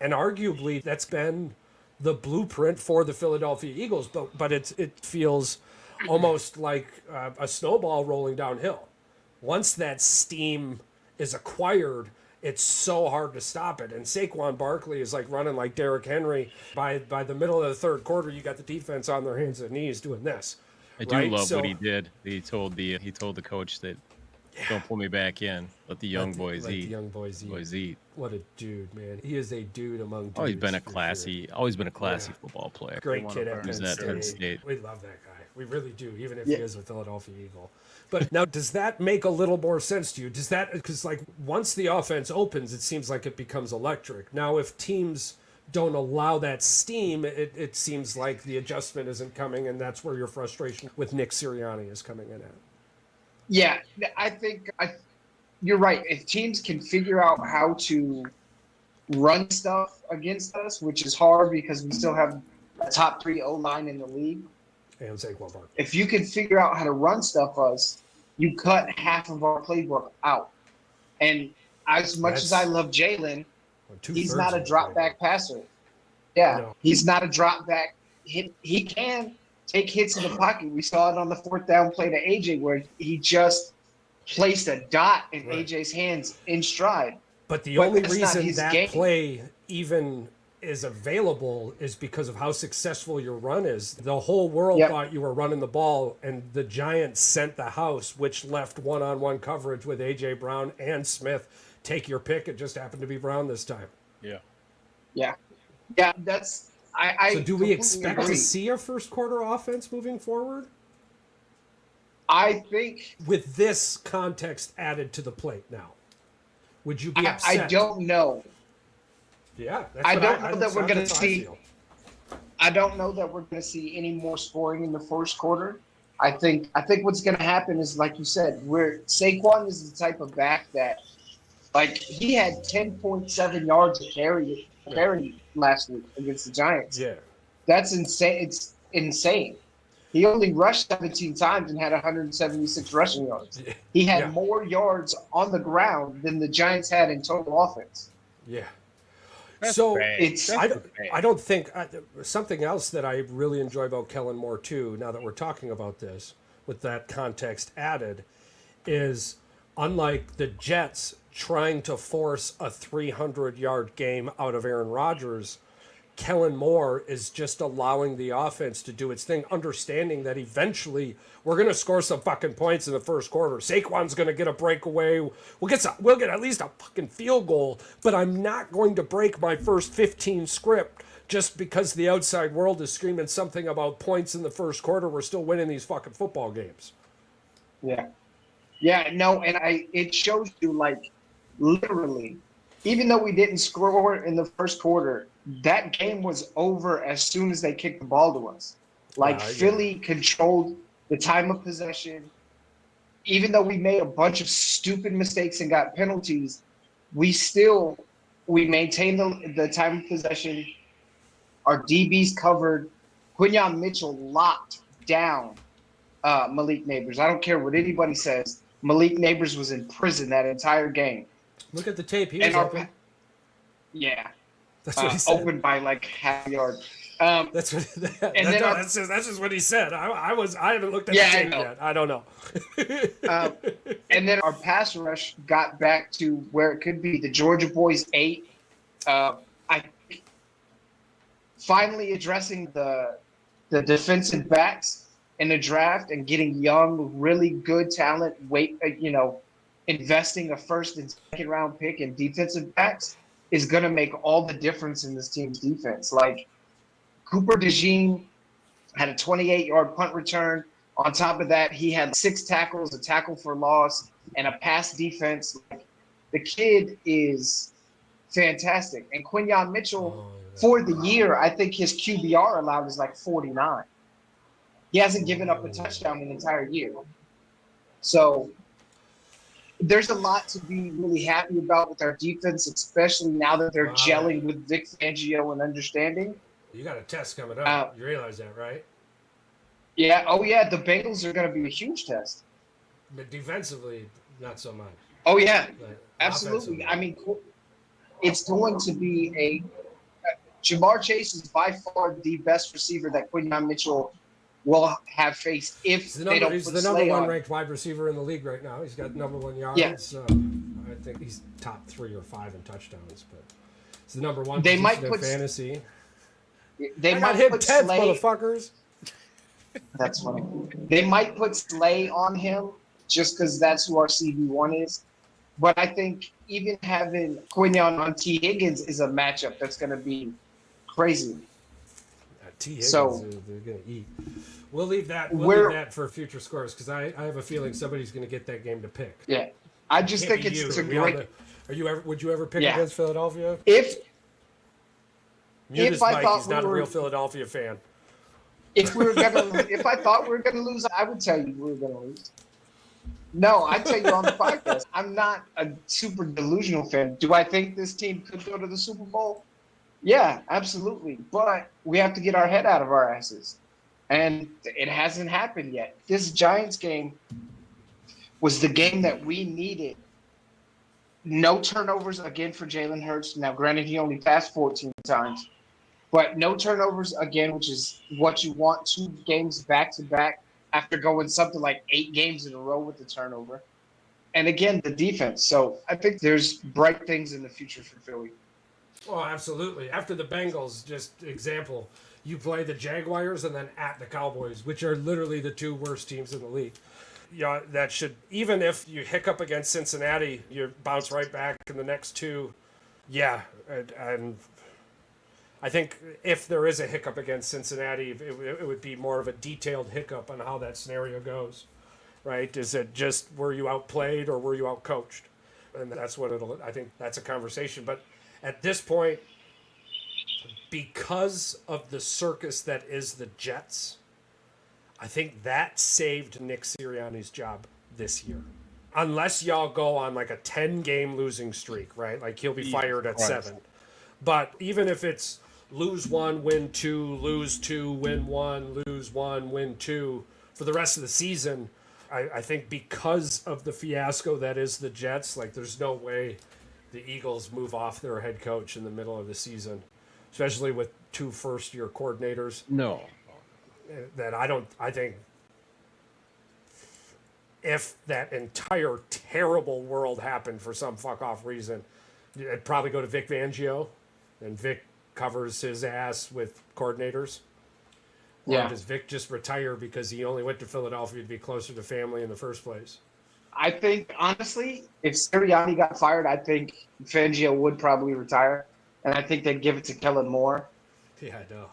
And arguably, that's been the blueprint for the Philadelphia Eagles. But it feels almost like a snowball rolling downhill. Once that steam is acquired, it's so hard to stop it. And Saquon Barkley is like running like Derrick Henry. By the middle of the third quarter, you got the defense on their hands and knees doing this. I do love what he did. He told the coach that Don't pull me back in. Let the young boys Let eat. the young boys eat. Boys eat. What a dude, man. He is a dude among dudes. Always been a for classy, sure. always been a classy Yeah. football player. Great They kid wanna at burn Penn Who's at Penn State. State? We love that guy. We really do, even if Yeah. he is a Philadelphia Eagle. But now, does that make a little more sense to you? Does that, because like once the offense opens, it seems like it becomes electric. Now, if teams don't allow that steam, it seems like the adjustment isn't coming, and that's where your frustration with Nick Sirianni is coming in at. Yeah, I think you're right. If teams can figure out how to run stuff against us, which is hard because we still have a top 3 O-line in the league. And Saquon Barkley. If you can figure out how to run stuff us, you cut half of our playbook out. And as much as I love Jalen, he's not a drop back passer. Yeah, No. he's not a drop back. He can take hits in the pocket. We saw it on the 4th down play to AJ where he just placed a dot in Right. AJ's hands in stride. But the But only that's not reason his that game. play even is available is because of how successful your run is. The whole world Yep. thought you were running the ball, and the Giants sent the house, which left one-on-one coverage with A.J. Brown and Smith. Take your pick. It just happened to be Brown this time. Yeah. Yeah, that's I. So do we completely expect agree. to see a first quarter offense moving forward? I think With this context added to the plate now, would you be I upset? don't know. Yeah, I don't know that we're gonna that's how I see- feel. I don't know that we're going to see any more scoring in the first quarter. I think what's going to happen is, like you said, Saquon is the type of back that, like, he had 10.7 yards of carry last week against the Giants. Yeah. That's insane. It's insane. He only rushed 17 times and had 176 rushing yards. He had Yeah. more yards on the ground than the Giants had in total offense. Yeah. That's So bad. it's- That's bad. I don't think something else that I really enjoy about Kellen Moore too, now that we're talking about this with that context added, is unlike the Jets trying to force a 300-yard game out of Aaron Rodgers, Kellen Moore is just allowing the offense to do its thing, understanding that eventually we're going to score some fucking points in the first quarter. Saquon's going to get a breakaway. We'll get at least a fucking field goal, but I'm not going to break my first 15 script just because the outside world is screaming something about points in the first quarter. We're still winning these fucking football games. Yeah. Yeah, no, and it shows you, like, literally, even though we didn't score in the first quarter, that game was over as soon as they kicked the ball to us. Like, Yeah. Philly controlled the time of possession. Even though we made a bunch of stupid mistakes and got penalties, we maintained the time of possession. Our DBs covered. Quinyon Mitchell locked down Malik Neighbors. I don't care what anybody says. Malik Neighbors was in prison that entire game. Look at the tape. He was And our open. yeah, That's what he said. open by like half a yard. That's what. That's just what he said. I haven't looked at Yeah, the I tape know. yet. I don't know. And then our pass rush got back to where it could be. The Georgia boys 8. I think finally addressing the defensive backs in the draft and getting young, really good talent. Investing a first and second round pick in defensive backs is going to make all the difference in this team's defense. Like, Cooper DeJean had a 28-yard punt return. On top of that, he had 6 tackles, a tackle for loss, and a pass defense. Like, the kid is fantastic. And Quinyon Mitchell, for the year, I think his QBR allowed is like 49. He hasn't given up a touchdown in the entire year. So there's a lot to be really happy about with our defense, especially now that they're gelling with Vic Fangio and understanding. You got a test coming up. You realize that, right? Yeah. Oh, yeah. The Bengals are going to be a huge test. But defensively, not so much. Oh, yeah. But Absolutely. offensively- I mean, it's going to be Jamar Chase is by far the best receiver that Quinyon Mitchell will have faced if he's they don't he's put the number Slay one on. ranked wide receiver in the league right now. He's got number 1 yards. Yeah. I think he's top 3 or 5 in touchdowns, but he's the number 1 They position might in put- fantasy. They I might got hit put 10th, Slay. motherfuckers. That's funny. They might put Slay on him just because that's who our CB1 is. But I think even having Quinion on T. Higgins is a matchup that's going to be crazy. T. Higgins, So- they're going to eat. We'll leave that. We'll Where- leave that for future scores because I have a feeling somebody's going to get that game to pick. Yeah. I just Can't think be it's you. a We all great. know- Would you ever pick Yeah. against Philadelphia? If Munis I Mike, thought he's we not a were- real Philadelphia fan. if I thought we were gonna lose, I would tell you we were gonna lose. No, I tell you on the podcast, I'm not a super delusional fan. Do I think this team could go to the Super Bowl? Yeah, absolutely. But we have to get our head out of our asses. And it hasn't happened yet. This Giants game was the game that we needed. No turnovers again for Jalen Hurts. Now, granted, he only passed 14 times. But no turnovers again, which is what you want. 2 games back to back after going something like 8 games in a row with the turnover. And again, the defense. So I think there's bright things in the future for Philly. Oh, absolutely. After the Bengals, just example, you play the Jaguars and then at the Cowboys, which are literally the 2 worst teams in the league. Yeah, that should, even if you hiccup against Cincinnati, you bounce right back in the next 2. Yeah, and I think if there is a hiccup against Cincinnati, it would be more of a detailed hiccup on how that scenario goes, right? Is it just were you outplayed or were you outcoached? And that's what I think that's a conversation. But at this point, because of the circus that is the Jets, I think that saved Nick Sirianni's job this year. Unless y'all go on like a 10-game losing streak, right? Like he'll be fired at 7. But even if it's lose 1, win 2, lose 2, win 1, lose 1, win 2 for the rest of the season, I think because of the fiasco that is the Jets, like there's no way the Eagles move off their head coach in the middle of the season, especially with 2 first-year coordinators. No. I think if that entire terrible world happened for some fuck-off reason, it'd probably go to Vic Fangio, and Vic covers his ass with coordinators. Or does Vic just retire because he only went to Philadelphia to be closer to family in the first place? I think, honestly, if Sirianni got fired, I think Fangio would probably retire. And I think they'd give it to Kellen Moore. Yeah, no.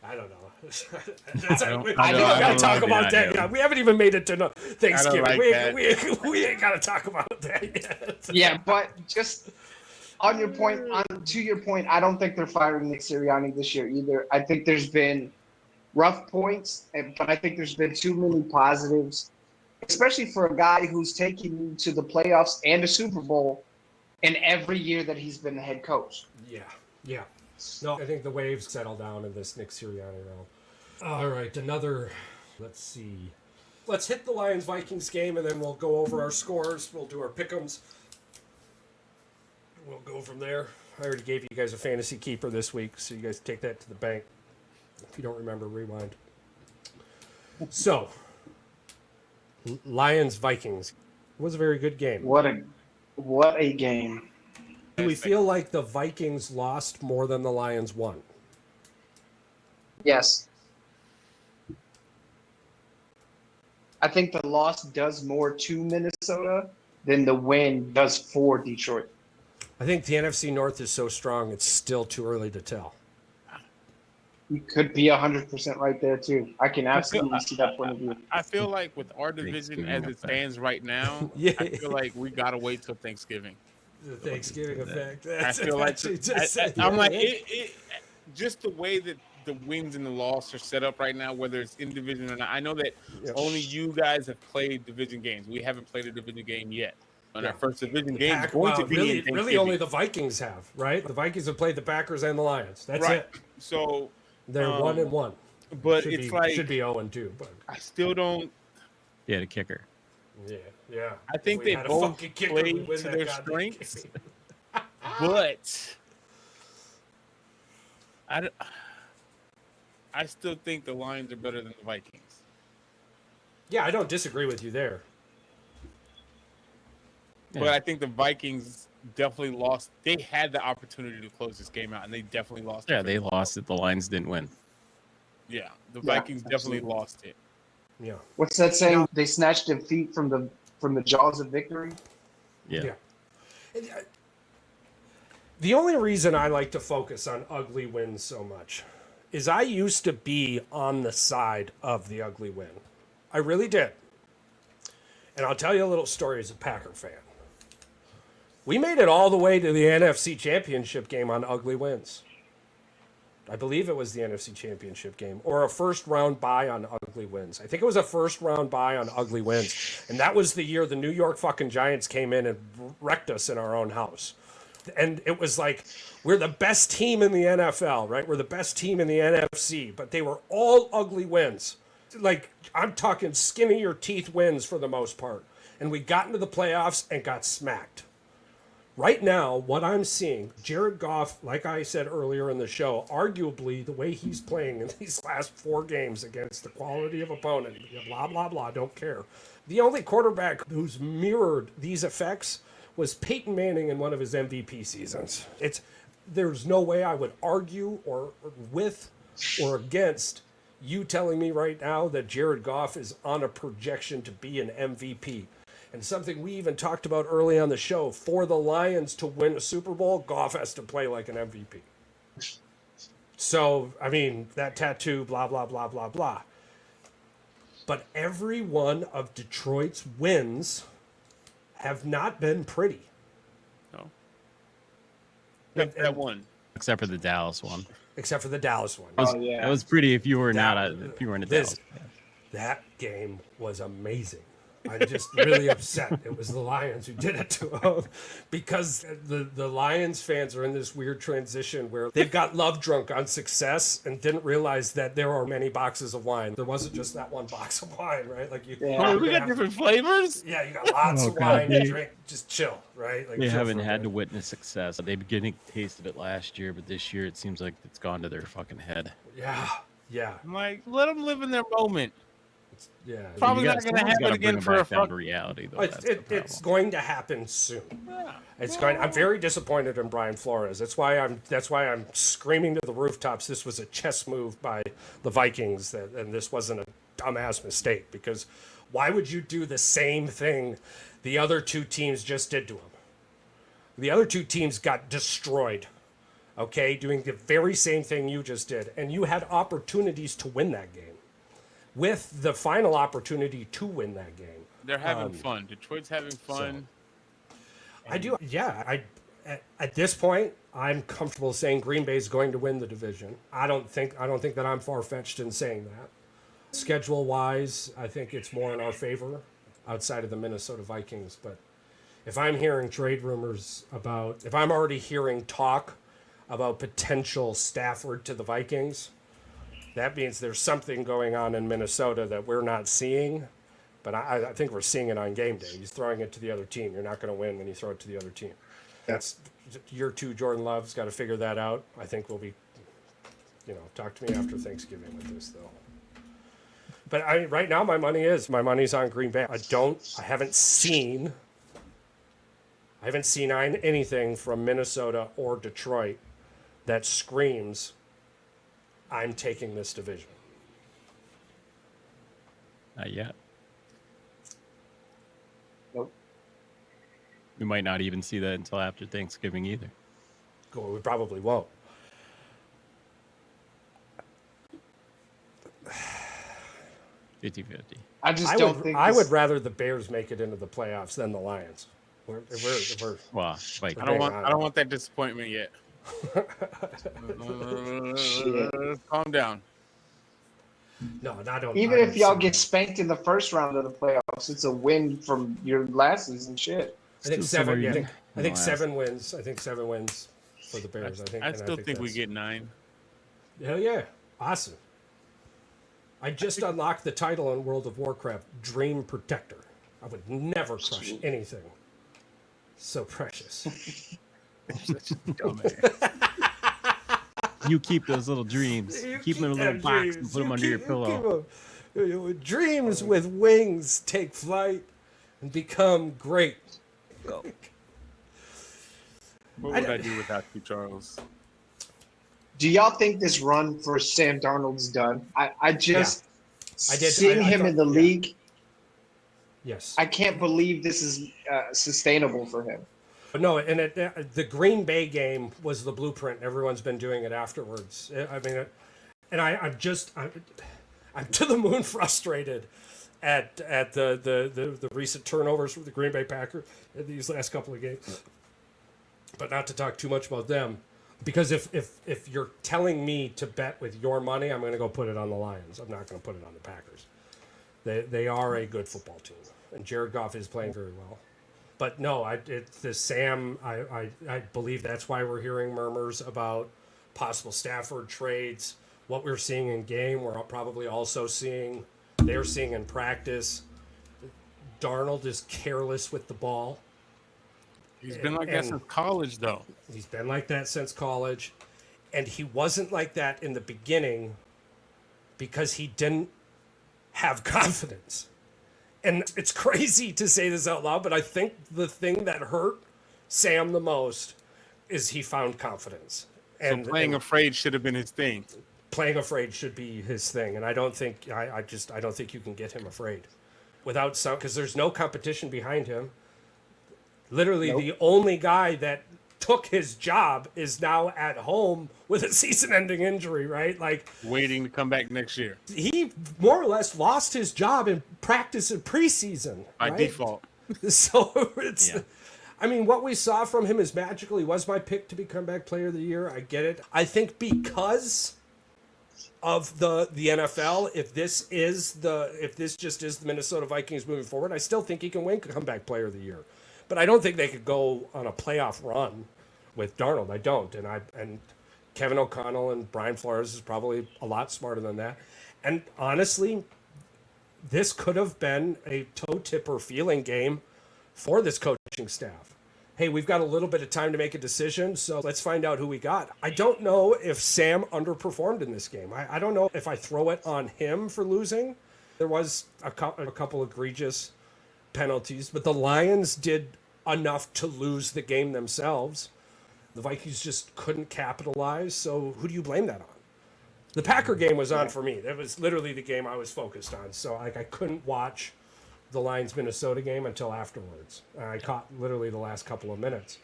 I don't know. I We don't gotta talk like about that, that. yeah. Yeah, we haven't even made it to Thanksgiving. like that. We ain't gotta talk about that yet. Yeah, but just to your point, I don't think they're firing Nick Sirianni this year either. I think there's been rough points, but I think there's been too many positives, especially for a guy who's taken you to the playoffs and a Super Bowl in every year that he's been the head coach. Yeah. No, I think the waves settle down in this Nick Sirianni realm. All right, let's see. Let's hit the Lions-Vikings game, and then we'll go over our scores. We'll do our pick'ems. We'll go from there. I already gave you guys a fantasy keeper this week, so you guys take that to the bank. If you don't remember, rewind. So, Lions-Vikings. It was a very good game. What a game. Do we feel like the Vikings lost more than the Lions won? Yes. I think the loss does more to Minnesota than the win does for Detroit. I think the NFC North is so strong, it's still too early to tell. You could be 100% right there, too. I can absolutely see that point of view. I feel like with our division as it stands right now, Yeah. I feel like we gotta wait till Thanksgiving. The Thanksgiving effect. I feel like I'm like it, just the way that the wins and the loss are set up right now, whether it's in division or not. I know that only you guys have played division games. We haven't played a division game yet. And our first division game is going to be in Thanksgiving. Really only the Vikings have, right? The Vikings have played the Packers and the Lions. That's right. it. So They're 1-1. but Should it's be, like should be 0-2, but I still don't. Yeah, the kicker. yeah. I think If we they had a both fucking kicker, played we'd win to that their goddamn strengths, game. but I still think the Lions are better than the Vikings. Yeah, I don't disagree with you there. Yeah. But I think the Vikings definitely lost. They had the opportunity to close this game out, and they definitely lost. Yeah, they lost it. The Lions didn't win. Yeah, the Vikings definitely absolutely. lost it. Yeah. What's that saying? They snatched defeat from the from the jaws of victory. Yeah. The only reason I like to focus on ugly wins so much is I used to be on the side of the ugly win. I really did. And I'll tell you a little story as a Packer fan. We made it all the way to the NFC Championship game on ugly wins. I believe it was the NFC Championship game, or a first round bye on ugly wins. I think it was a first round bye on ugly wins. And that was the year the New York fucking Giants came in and wrecked us in our own house. And it was like, we're the best team in the NFL, right? We're the best team in the NFC, but they were all ugly wins. Like, I'm talking skin of your teeth wins for the most part. And we got into the playoffs and got smacked. Right now, what I'm seeing, Jared Goff, like I said earlier in the show, arguably the way he's playing in these last 4 games against the quality of opponent, blah, blah, blah, don't care. The only quarterback who's mirrored these effects was Peyton Manning in one of his MVP seasons. There's no way I would argue or with or against you telling me right now that Jared Goff is on a projection to be an MVP. And something we even talked about early on the show, for the Lions to win a Super Bowl, Goff has to play like an MVP. So, I mean, that tattoo, blah, blah, blah, blah, blah. But every one of Detroit's wins have not been pretty. No. And That one. Except for the Dallas one. except for the Dallas one. That was pretty if you were not if you were in a Dallas. That game was amazing. I'm just really upset. It was the Lions who did it to them, because the Lions fans are in this weird transition where they've got love drunk on success and didn't realize that there are many boxes of wine. There wasn't just that one box of wine, right? Like we got different flavors. Yeah, you got lots of wine to drink. Just chill, right? Like, They chill haven't for a had to minute. witness success. They beginning taste of it last year, but this year it seems like it's gone to their fucking head. Yeah. I'm like, let them live in their moment. Yeah. Probably not going to happen again for a down to reality, though. It's going to happen soon. It's going. I'm very disappointed in Brian Flores. That's why I'm screaming to the rooftops. This was a chess move by the Vikings, and this wasn't a dumbass mistake. Because why would you do the same thing the other two teams just did to him? The other two teams got destroyed. Okay, doing the very same thing you just did, and you had opportunities to win that game, with the final opportunity to win that game. They're having fun. Detroit's having fun. I do. Yeah. At this point, I'm comfortable saying Green Bay is going to win the division. I don't think that I'm far-fetched in saying that. Schedule-wise, I think it's more in our favor outside of the Minnesota Vikings. But if I'm hearing trade rumors if I'm already hearing talk about potential Stafford to the Vikings, that means there's something going on in Minnesota that we're not seeing. But I think we're seeing it on game day. He's throwing it to the other team. You're not going to win when you throw it to the other team. That's year 2. Jordan Love's got to figure that out. I think we'll be, talk to me after Thanksgiving with this, though. But right now, my money's on Green Bay. I haven't seen anything from Minnesota or Detroit that screams, I'm taking this division. Not yet. Nope. We might not even see that until after Thanksgiving either. Well, we probably won't. 50-50. I just don't think I would rather the Bears make it into the playoffs than the Lions. We're Well, like, I don't want that disappointment yet. Calm down. No, I don't. Even I if don't y'all see get that. spanked in the first round of the playoffs, it's a win from your last season shit. I think Still 7. somewhere I think 7 wins. I think 7 wins for the Bears. I still think we that's- get 9. Hell yeah, awesome. I just unlocked the title in World of Warcraft, Dream Protector. I would never crush anything so precious. Such a dumbass. you keep those little dreams. Keep them in a little them box dreams. and put them You under your keep- pillow. you keep 'em. Dreams with wings take flight and become great. What would I do without you, Charles? Do y'all think this run for Sam Darnold's done? I just I did. seeing I him thought- in the league. Yes. I can't believe this is sustainable for him. No, and the Green Bay game was the blueprint. Everyone's been doing it afterwards. I mean, and I'm to the moon frustrated at the recent turnovers from the Green Bay Packers in these last couple of games. But not to talk too much about them, because if you're telling me to bet with your money, I'm going to go put it on the Lions. I'm not going to put it on the Packers. They are a good football team, and Jared Goff is playing very well. But no, I believe that's why we're hearing murmurs about possible Stafford trades. What we're seeing in game, we're probably also seeing, they're seeing in practice. Darnold is careless with the ball. He's been like that since college, though. He's been like that since college. And he wasn't like that in the beginning because he didn't have confidence. And it's crazy to say this out loud, but I think the thing that hurt Sam the most is he found confidence. And so playing afraid should have been his thing. Playing afraid should be his thing, and I don't think I don't think you can get him afraid without some, because there's no competition behind him. Literally, the only guy that took his job is now at home with a season-ending injury, right? Like waiting to come back next year. He more or less lost his job in practice in preseason by default. So it's, I mean, what we saw from him is magical. He was my pick to be comeback player of the year. I get it. I think because of the NFL, if this just is the Minnesota Vikings moving forward, I still think he can win comeback player of the year. But I don't think they could go on a playoff run with Darnold. I don't. And Kevin O'Connell and Brian Flores is probably a lot smarter than that. And honestly, this could have been a toe tipper feeling game for this coaching staff. Hey, we've got a little bit of time to make a decision, so let's find out who we got. I don't know if Sam underperformed in this game. I don't know if I throw it on him for losing. There was a couple egregious penalties, but the Lions did enough to lose the game themselves. The Vikings just couldn't capitalize, so who do you blame that on? The Packer game was on for me. That was literally the game I was focused on, so I couldn't watch the Lions-Minnesota game until afterwards. I caught literally the last couple of minutes.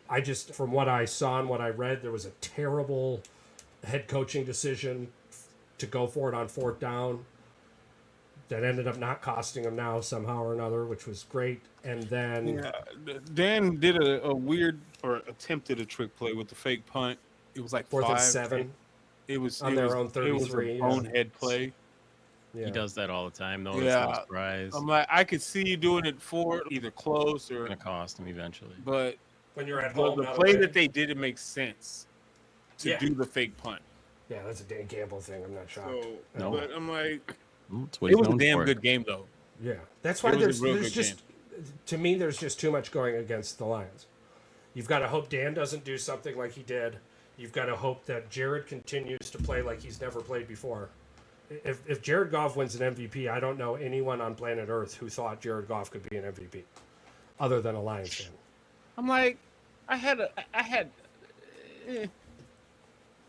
I just, from what I saw and what I read, there was a terrible head coaching decision to go for it on fourth down that ended up not costing him now somehow or another, which was great. And then Dan did a weird, or attempted a trick play with the fake punt. It was like 4th and 7. It was on their own 33. It was a bonehead play. Yeah. He does that all the time, though. Yeah, it's no surprise. I'm like, I could see you doing it for either close or it's gonna cost him eventually. But when you're at home, the play that they did, it makes sense to do the fake punt. Yeah, that's a Dan Gamble thing. I'm not shocked. So, no. But I'm like, it was a damn good game, though. Yeah, that's why there's just, to me, there's just too much going against the Lions. You've got to hope Dan doesn't do something like he did. You've got to hope that Jared continues to play like he's never played before. If Jared Goff wins an MVP, I don't know anyone on planet Earth who thought Jared Goff could be an MVP, other than a Lions fan. I'm like,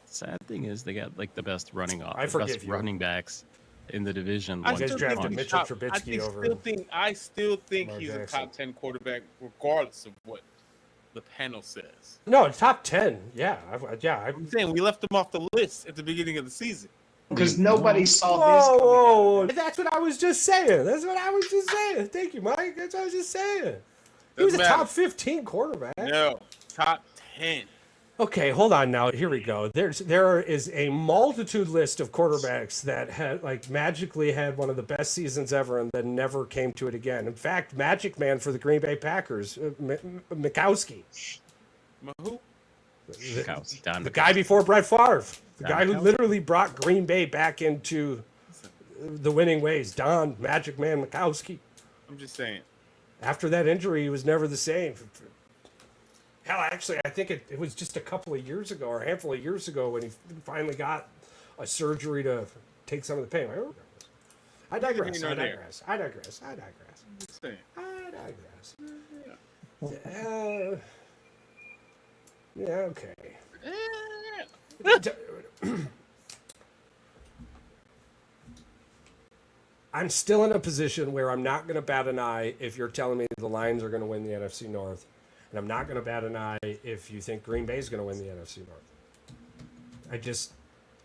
Sad thing is, they got like the best running backs in the division. I just drafted Mitchell Trubisky over. I still think Lamar he's Jackson. a top 10 quarterback, regardless of what the panel says. No, top 10. Yeah, I'm saying we left him off the list at the beginning of the season. Because nobody saw this coming. Whoa, that's what I was just saying. Thank you, Mike. That's what I was just saying. He was a top 15 quarterback. No, top 10. Okay, hold on now. Here we go. There is a multitude list of quarterbacks that had magically had one of the best seasons ever and then never came to it again. In fact, Magic Man for the Green Bay Packers, Mikowski. Who? The guy before Brett Favre. The guy who literally brought Green Bay back into the winning ways. Don Magic Man Mikowski. I'm just saying. After that injury, he was never the same. Hell, actually, I think it was just a couple of years ago or a handful of years ago when he finally got a surgery to take some of the pain. I digress. I'm just saying. Yeah, okay. I'm still in a position where I'm not going to bat an eye if you're telling me the Lions are going to win the NFC North. And I'm not going to bat an eye if you think Green Bay is going to win the NFC North.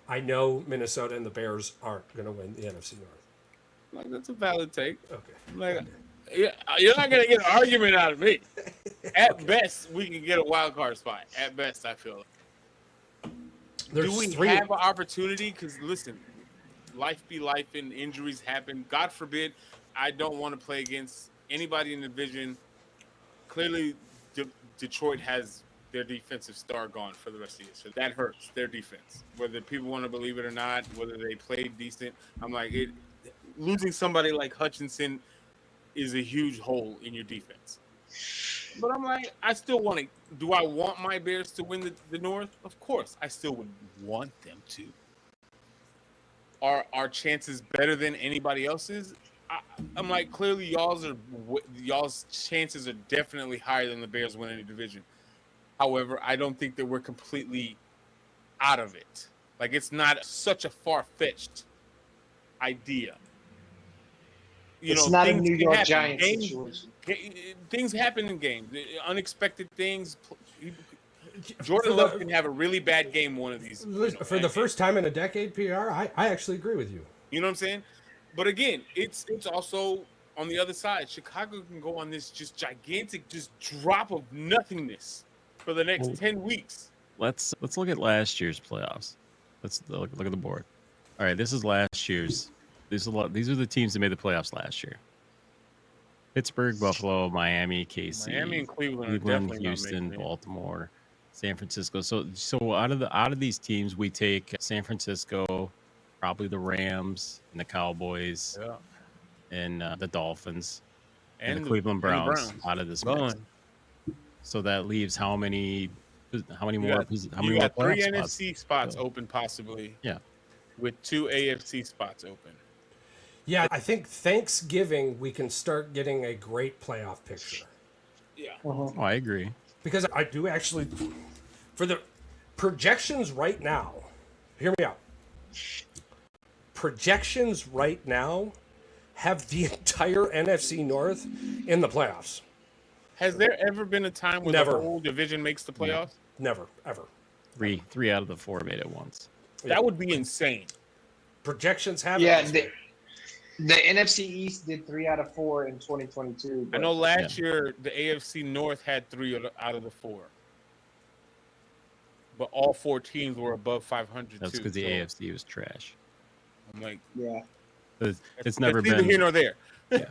I know Minnesota and the Bears aren't going to win the NFC North. Like, that's a valid take. Okay. Like, yeah, you're not gonna get an argument out of me. At best, we can get a wild card spot. At best, I feel. Do we have an opportunity? Because listen, life be life, and injuries happen. God forbid, I don't want to play against anybody in the division. Clearly, Detroit has their defensive star gone for the rest of the year, so that hurts their defense. Whether people want to believe it or not, whether they played decent, I'm like it. Losing somebody like Hutchinson is a huge hole in your defense. But I'm like, I still want to. Do I want my Bears to win the North? Of course, I still would want them to. Are our chances better than anybody else's? I'm like, clearly y'all's chances are definitely higher than the Bears winning the division. However, I don't think that we're completely out of it. Like, it's not such a far-fetched idea. It's not a New York Giants situation. Things happen in games. Unexpected things. Jordan Love can have a really bad game one of these. For the first time in a decade, PR, I actually agree with you. You know what I'm saying? But again, it's also on the other side. Chicago can go on this just gigantic drop of nothingness for the next 10 weeks. Let's look at last year's playoffs. Let's look at the board. All right, this is last year's. These are the teams that made the playoffs last year. Pittsburgh, Buffalo, Miami, KC, Miami and Cleveland are definitely Houston, not Baltimore, San Francisco. So out of these teams, we take San Francisco, probably the Rams and the Cowboys, and the Dolphins, and the Cleveland Browns out of this mix. So that leaves how many more? You got 3 NFC spots open, possibly. Yeah, with 2 AFC spots open. Yeah, I think Thanksgiving we can start getting a great playoff picture. Yeah. Oh, I agree. Because I do actually, for the projections right now, hear me out. Projections right now have the entire NFC North in the playoffs. Has there ever been a time where the whole division makes the playoffs? Never, ever. Three out of the 4 made it once. That would be insane. Projections have the NFC East did 3 out of 4 in 2022. I know last year the AFC North had 3 out of the 4. But all 4 teams were above 500. That's because the AFC was trash. I'm like, it's never been neither here nor there. Yeah.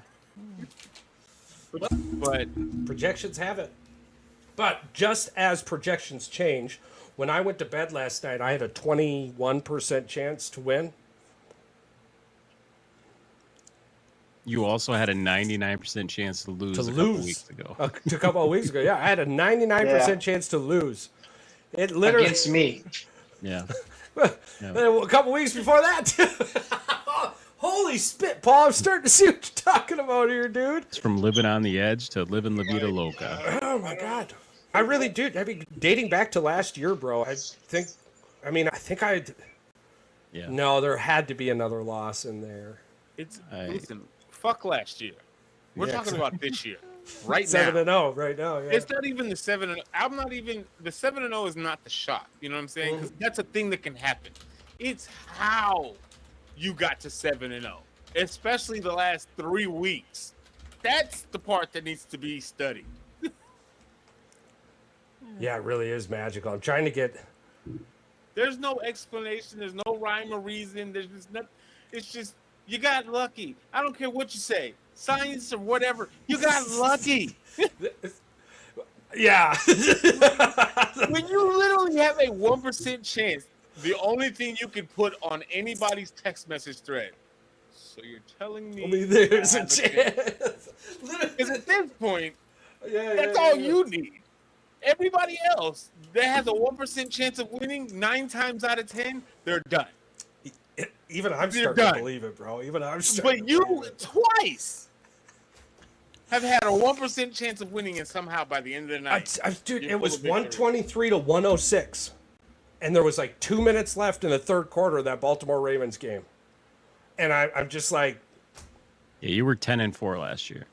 But projections have it. But just as projections change, when I went to bed last night, I had a 21% chance to win. You also had a 99% chance to lose a couple weeks ago. A couple of weeks ago, yeah. I had a 99% chance to lose. It literally against me. Yeah. A couple weeks before that. Holy spit, Paul. I'm starting to see what you're talking about here, dude. It's from living on the edge to living La Vida Loca. Oh, my God. I really do. I mean, dating back to last year, bro, I think I'd... Yeah. No, there had to be another loss in there. Listen, fuck last year. We're talking about this year. Right 7-0 right now. Yeah. It's not even the 7-0. I'm not even the 7-0 is not the shock. You know what I'm saying? Because that's a thing that can happen. It's how you got to 7-0, especially the last 3 weeks. That's the part that needs to be studied. Yeah, it really is magical. I'm trying to get. There's no explanation. There's no rhyme or reason. There's just nothing. It's just you got lucky. I don't care what you say, science or whatever. You got lucky. Yeah. When you literally have a 1% chance, the only thing you can put on anybody's text message thread. So you're telling me there's a chance. Because at this point, that's all you need. Everybody else that has a 1% chance of winning 9 times out of 10, they're done. Even I'm starting to believe it, bro. Even I'm starting. But you twice have had a 1% chance of winning, and somehow by the end of the night, dude, it was 123 to 106, and there was like 2 minutes left in the third quarter of that Baltimore Ravens game, and I'm just like, Yeah, you were 10-4 last year.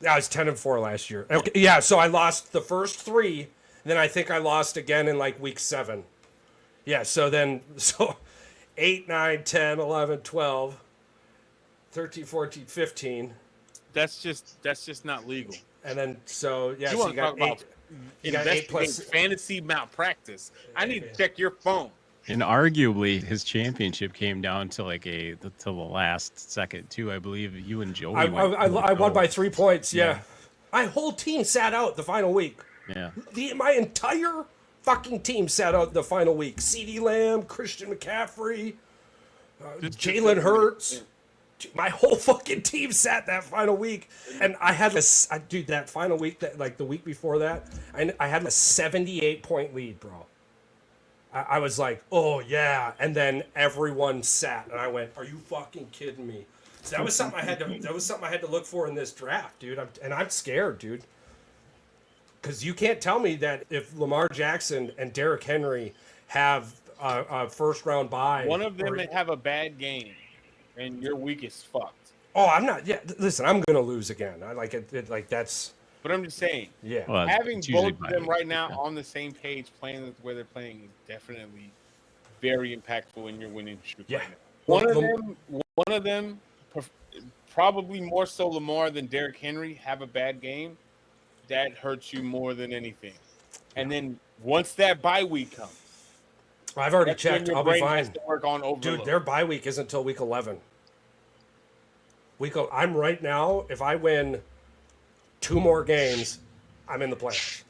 Yeah, I was 10-4 last year. Okay, yeah, so I lost the first 3, then I think I lost again in like week 7. Yeah, so 8, 9, 10, 11, 12, 13, 14, 15. That's just not legal. And then so yeah, You so want you to talk got 8. about You got 8 investigate plus. fantasy malpractice? I need to check your phone. And arguably, his championship came down to till the last second too. I believe you and Joey. I won by 3 points. Yeah. My whole team sat out the final week. Yeah. My entire fucking team sat out the final week. CeeDee Lamb, Christian McCaffrey, Jalen Hurts. My whole fucking team sat that final week, and I had that final week, the week before that, I had a 78-point lead, bro. I was like, oh yeah, and then everyone sat, and I went, are you fucking kidding me? So that was something I had to look for in this draft, dude. I'm scared, dude, because you can't tell me that if Lamar Jackson and Derrick Henry have a first round bye, one of them may have a bad game, and your week is fucked. Oh, I'm not. Yeah, listen, I'm gonna lose again. I like it. Like that's. But I'm just saying, Yeah. Well, having it's usually both of by them right week, now yeah. on the same page, playing the way they're playing, is definitely very impactful in your winning streak. Yeah. Right now. Well, One of them, probably more so Lamar than Derrick Henry, have a bad game. That hurts you more than anything. And then once that bye week comes, I've already that's when checked. your I'll be brain has fine. to work on overload. Dude, their bye week isn't until week 11. I'm right now. If I win 2 more games, I'm in the playoffs.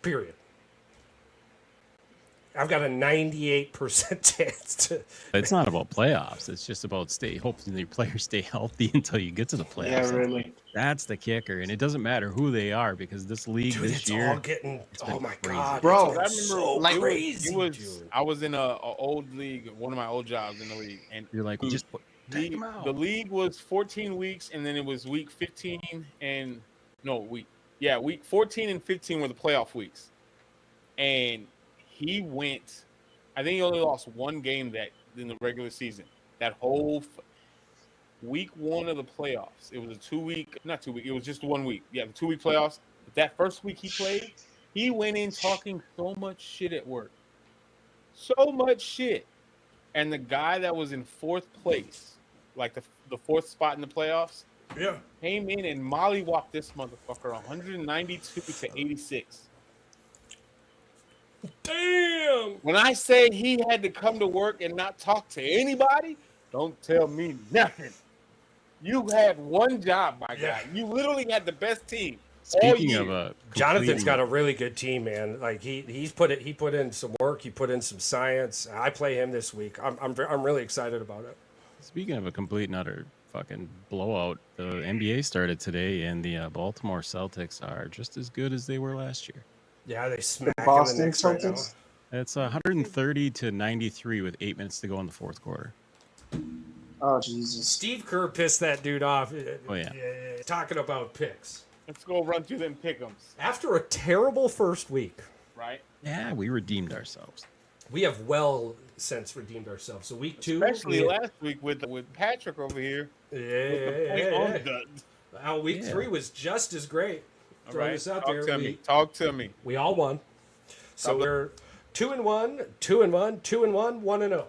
Period. I've got a 98% chance to. It's not about playoffs. It's just about hoping your players stay healthy until you get to the playoffs. Yeah, really. That's the kicker, and it doesn't matter who they are because this league Dude, this it's year. all getting. been Oh my crazy. god, Bro, it's I all remember so like, crazy, it was dude. I was in a old league, one of my old jobs in the league, and You're like, dude, just take them out. the league was 14 weeks, and then it was week 15 and week 14 and 15 were the playoff weeks, and he went. I think he only lost 1 game that in the regular season. That whole week 1 of the playoffs, it was a 2-week, not 2 week. It was just 1 week. Yeah, the 2-week playoffs. But that first week he played, he went in talking so much shit at work, so much shit. And the guy that was in 4th place, like the 4th spot in the playoffs, Yeah. came in and mollywhopped this motherfucker 192 to 86. Damn. When I say he had to come to work and not talk to anybody, don't tell me nothing. You had one job, my guy. You literally had the best team. Speaking of Jonathan's got a really good team, man. Like he put in some work. He put in some science. I play him this week. I'm really excited about it. Speaking of a complete and utter fucking blowout, the NBA started today, and the Baltimore Celtics are just as good as they were last year. Yeah, they smack Boston the Knicks right now. Celtics. It's 130 to 93 with 8 minutes to go in the 4th quarter. Oh Jesus. Steve Kerr pissed that dude off. Oh, yeah. Talking about picks. Let's go run through them pick'ems, After a terrible first week, right? Yeah, we redeemed ourselves. we have well since redeemed ourselves. So week 2, Especially last week with Patrick over here. Week 3 was just as great. All Throwing right, this out talk there. to me. Talk to me. We all won. So we're 2-1, 2-1, 2-1, 1-0.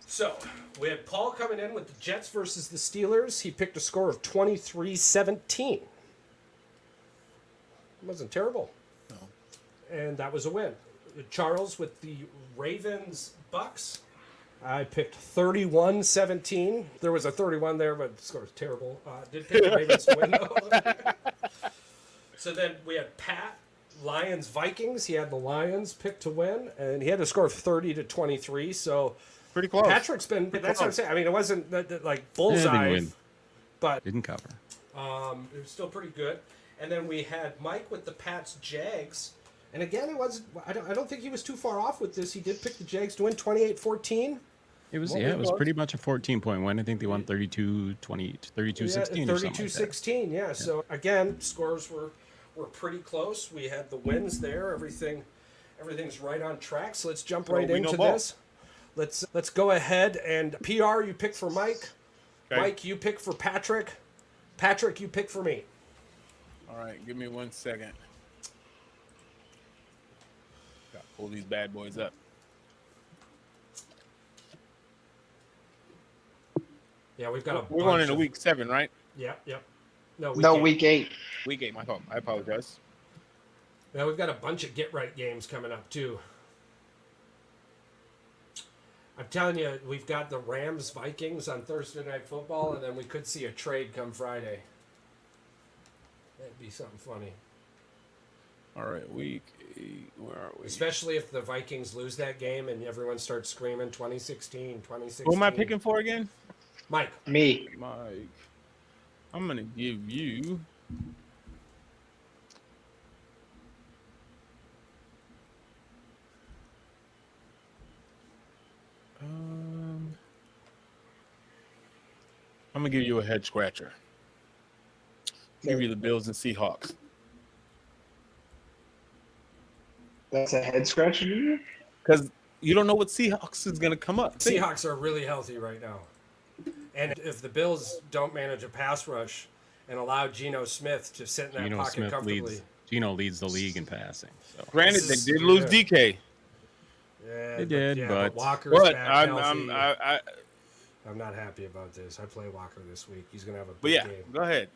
So we had Paul coming in with the Jets versus the Steelers. He picked a score of 23-17. It wasn't terrible. No. And that was a win. Charles with the Ravens Bucks. I picked 31-17. There was a 31 there, but the score was terrible. Did pick the Ravens to win, though. So then we had Pat, Lions Vikings. He had the Lions picked to win, and he had a score of 30-23. So Pretty close. Patrick's been. That's what I'm saying. I mean, it wasn't like bullseye, didn't win. but Didn't cover. it was still pretty good. And then we had Mike with the Pats Jags. And again, it was. I don't think he was too far off with this. He did pick the Jags to win 28-14. It was Well, it was pretty much a 14-point win. I think they won 32-20, 32-16 or something. 32-16, yeah. So again, scores were pretty close. We had the wins there. Everything's right on track. So let's jump right we know into ball. this. Let's go ahead and PR you picked for Mike. Okay. Mike, you pick for Patrick. Patrick, you pick for me. All right, give me 1 second. Got to pull these bad boys up. Yeah, we've got a We're bunch going into of... week 7, right? Yep. No, No, eight. week 8. Week 8, my fault. I apologize. Yeah, we've got a bunch of get-right games coming up, too. I'm telling you, we've got the Rams-Vikings on Thursday Night Football, and then we could see a trade come Friday. That'd be something funny. All right, week 8. Where are we? Especially if the Vikings lose that game and everyone starts screaming 2016, 2016. Who am I picking for again? Mike. Me. Mike. I'm going to give you... I'm going to give you a head scratcher. Give you the Bills and Seahawks. That's a head scratcher to you? Because you don't know what Seahawks is going to come up. Seahawks are really healthy right now. And if the Bills don't manage a pass rush and allow Geno Smith to sit in that Geno pocket Smith comfortably. Geno leads the league in passing. So Granted, This they is- did lose yeah. DK. Yeah, They did, but- Walker's But back healthy. I'm I'm not happy about this. I play Walker this week. He's going to have a but big yeah, game. go ahead.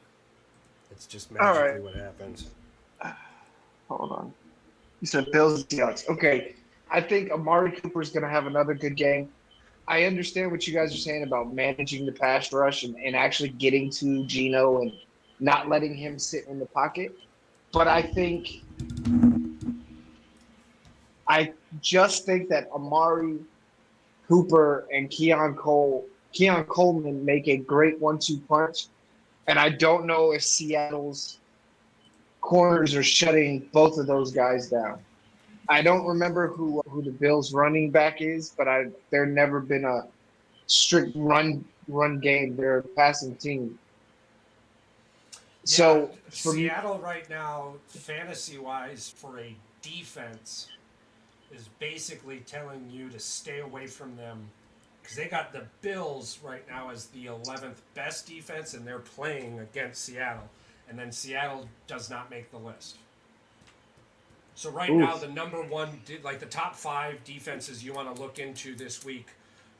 It's just All magically right. what happens. Hold on. You said Bills and Seahawks. Okay. I think Amari Cooper is going to have another good game. I understand what you guys are saying about managing the pass rush and actually getting to Geno and not letting him sit in the pocket. But I just think that Amari Cooper and Keon Coleman make a great 1-2 punch. And I don't know if Seattle's corners are shutting both of those guys down. I don't remember who the Bills running back is, but they're never been a strict run game. They're a passing team. So Yeah, for me, Seattle right now, fantasy-wise, for a defense, is basically telling you to stay away from them because they got the Bills right now as the 11th best defense, and they're playing against Seattle. And then Seattle does not make the list. So right now, the number one, like the top 5 defenses you want to look into this week,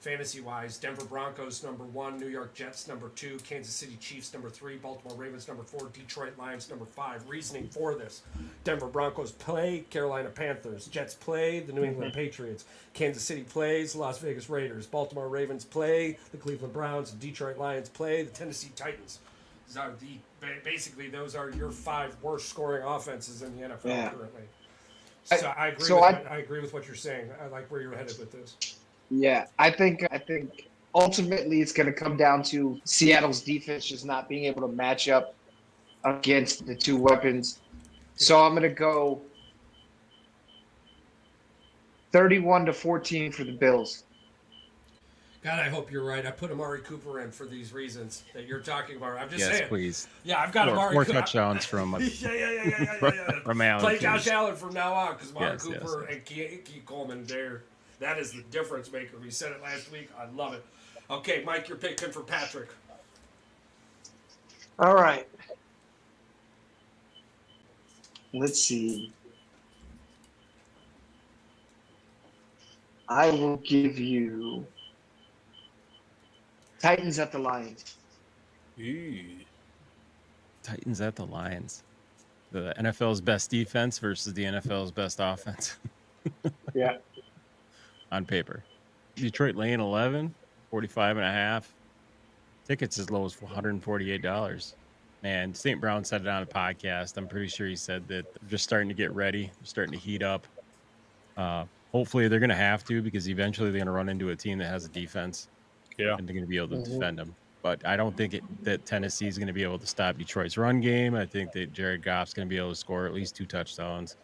fantasy-wise: Denver Broncos number 1, New York Jets number 2, Kansas City Chiefs number 3, Baltimore Ravens number 4, Detroit Lions number 5. Reasoning for this: Denver Broncos play Carolina Panthers, Jets play the New England Patriots, Kansas City plays Las Vegas Raiders, Baltimore Ravens play the Cleveland Browns, and Detroit Lions play the Tennessee Titans. Basically, those are your 5 worst scoring offenses in the NFL currently. So I agree with what you're saying. I like where you're headed with this. yeah, I think ultimately it's going to come down to Seattle's defense just not being able to match up against the 2 weapons. So I'm going to go 31-14 for the Bills. God, I hope you're right. I put Amari Cooper in for these reasons that you're talking about. I'm just yes, saying. please. Yeah, I've got Amari More Cooper. touchdowns from From Allen. Play please. Josh Allen from now on because Amari Yes, Cooper and Keith Coleman there. That is the difference maker. We said it last week. I love it. Okay, Mike, you're picking for Patrick. All right. Let's see. I will give you Titans at the Lions. Titans at the Lions. The NFL's best defense versus the NFL's best offense. Yeah. On paper. Detroit laying 11, 45.5. Tickets as low as $148. And St. Brown said it on a podcast. I'm pretty sure he said that they're just starting to get ready. They're starting to heat up. Hopefully they're going to have to, because eventually they're going to run into a team that has a defense. Yeah. And they're going to be able to defend them. But I don't think that Tennessee is going to be able to stop Detroit's run game. I think that Jared Goff's going to be able to score at least 2 touchdowns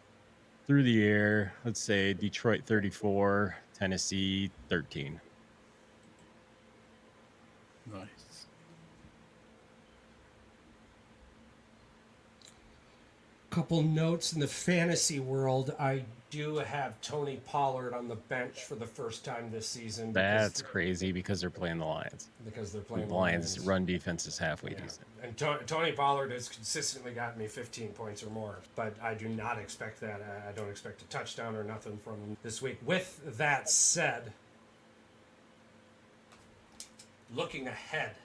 through the air. Let's say Detroit 34, Tennessee 13. Nice. Couple notes in the fantasy world. I do have Tony Pollard on the bench for the first time this season That's crazy because they're playing the Lions. because they're playing The Lions' run defense is halfway Yeah. decent. And Tony Pollard has consistently gotten me 15 points or more, but I do not expect that. I don't expect a touchdown or nothing from him this week. With that said, looking ahead,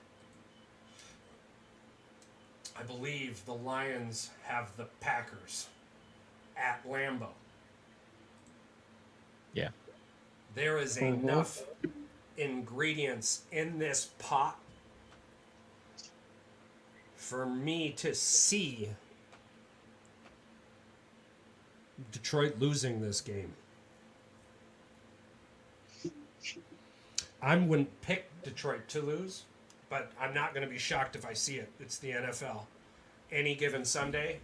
I believe the Lions have the Packers at Lambeau. Yeah. There is enough ingredients in this pot for me to see Detroit losing this game. I wouldn't pick Detroit to lose, but I'm not going to be shocked if I see it. It's the NFL. Any given Sunday.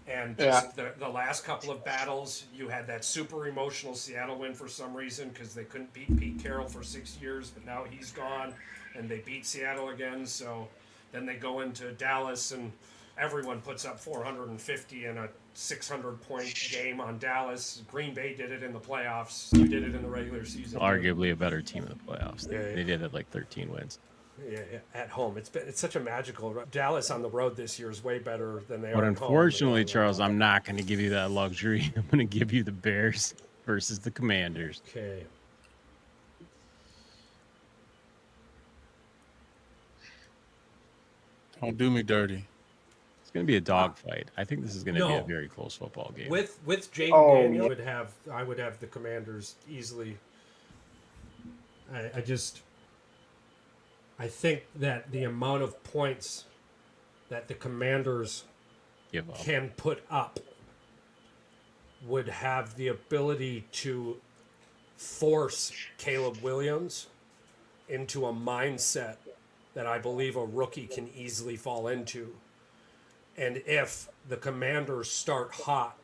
And just the last couple of battles, you had that super emotional Seattle win for some reason because they couldn't beat Pete Carroll for 6 years, but now he's gone, and they beat Seattle again. So then they go into Dallas, and everyone puts up 450 in a 600-point game on Dallas. Green Bay did it in the playoffs. You did it in the regular season. Arguably a better team in the playoffs. Yeah. They did it like 13 wins. Yeah, at home. It's such a magical. Dallas on the road this year is way better than they are. But at home. unfortunately, Charles, I'm not going to give you that luxury. I'm going to give you the Bears versus the Commanders. Okay. Don't do me dirty. It's going to be a dogfight. I think this is going to be a very close football game. With Jaden Daniel, I would have the Commanders easily. I think that the amount of points that the Commanders can put up would have the ability to force Caleb Williams into a mindset that I believe a rookie can easily fall into. And if the Commanders start hot,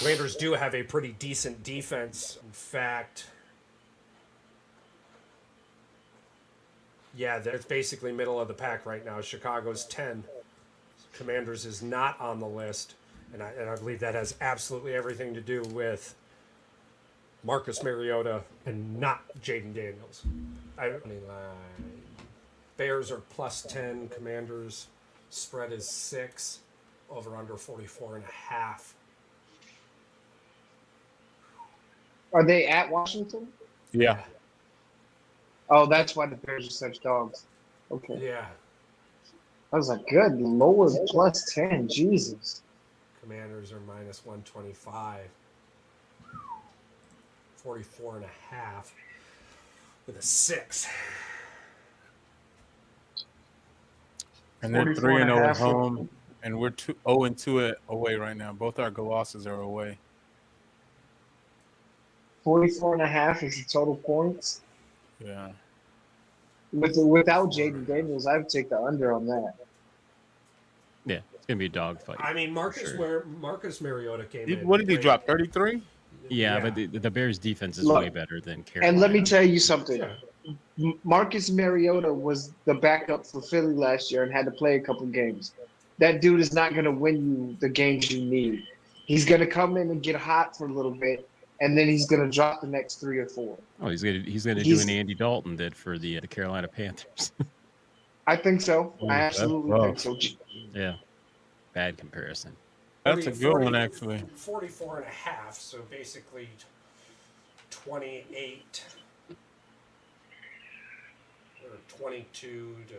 Commanders do have a pretty decent defense. In fact, yeah, it's basically middle of the pack right now. Chicago's 10. Commanders is not on the list. And I believe that has absolutely everything to do with Marcus Mariota and not Jaden Daniels. Bears are plus 10. Commanders spread is 6. Over under 44.5. Are they at Washington? Yeah. Oh, that's why the Bears are such dogs. Okay. Yeah. I was like, good Lord, plus 10. Jesus. Commanders are minus 125. 44.5 with a 6. And they're 3-0 at home, and we're 0-2 away right now. Both our losses are away. 44.5 is the total points. Yeah. Without Jaden Daniels, I would take the under on that. Yeah, it's going to be a dogfight. I mean, Marcus Mariota came in. What did he drop? 33? Yeah, but the Bears' defense is way better than Carolina. And let me tell you something. Marcus Mariota was the backup for Philly last year and had to play a couple games. That dude is not going to win you the games you need. He's going to come in and get hot for a little bit, and then he's going to drop the next 3 or 4. Oh, he's going to do an Andy Dalton did for the Carolina Panthers. I think so. I absolutely think so. Yeah. Bad comparison. That's a good one, actually. 44.5, so basically 28 or 22 to.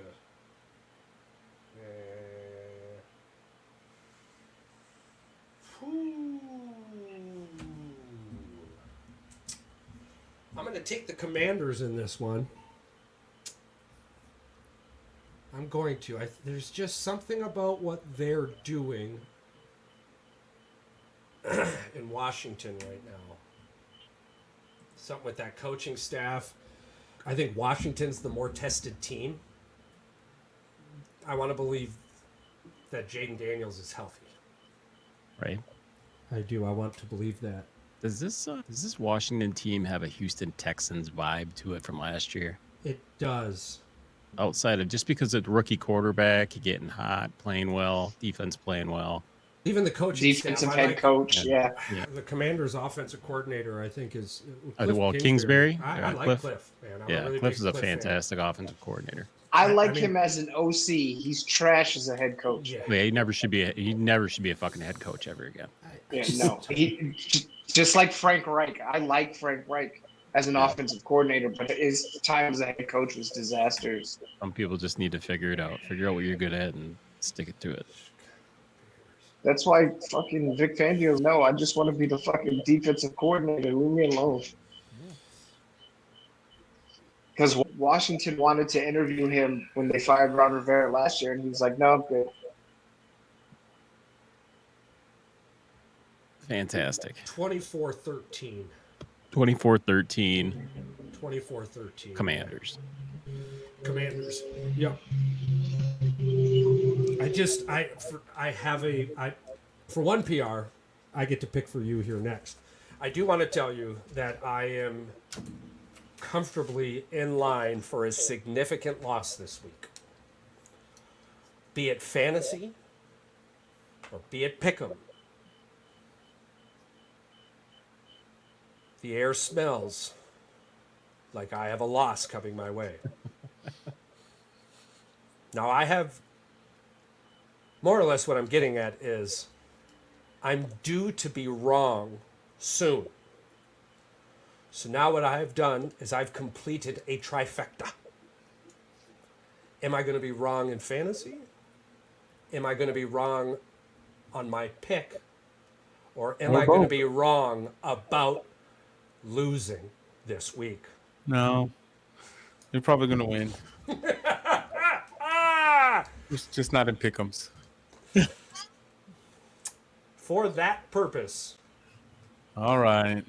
I'm going to take the Commanders in this one. I'm going to. There's just something about what they're doing in Washington right now. Something with that coaching staff. I think Washington's the more tested team. I want to believe that Jaden Daniels is healthy. Right. I do. I want to believe that. Does this Washington team have a Houston Texans vibe to it from last year? It does. outside of just because of the rookie quarterback, he getting hot, playing well, defense playing well. Even the coaching Defensive staff, head coach, yeah. The Commanders' offensive coordinator, I think, is Kingsbury. I like Cliff, man. I'm a really Cliff big is a Cliff fantastic offensive coordinator. I like I mean, him as an OC. He's trash as a head coach. Yeah. Yeah, he never should be a fucking head coach ever again. Yeah, no. He just like Frank Reich. I like Frank Reich as an offensive coordinator, but his time as a head coach was disastrous. Some people just need to figure it out. Figure out what you're good at and stick it to it. That's why fucking Vic Fangio, no, I just want to be the fucking defensive coordinator. Leave me alone. Because Washington wanted to interview him when they fired Ron Rivera last year, and he was like, no, I'm good. Fantastic. 24-13. 24-13. 24-13. Commanders. Yep. For one PR, I get to pick for you here next. I do want to tell you that I am comfortably in line for a significant loss this week. Be it fantasy or be it pick'em. The air smells like I have a loss coming my way. Now, I have more or less what I'm getting at is I'm due to be wrong soon. So now what I have done is I've completed a trifecta. Am I going to be wrong in fantasy? Am I going to be wrong on my pick? Or am I going to be wrong about losing this week? No. You're probably going to win. It's just not in pick'ems. For that purpose. All right.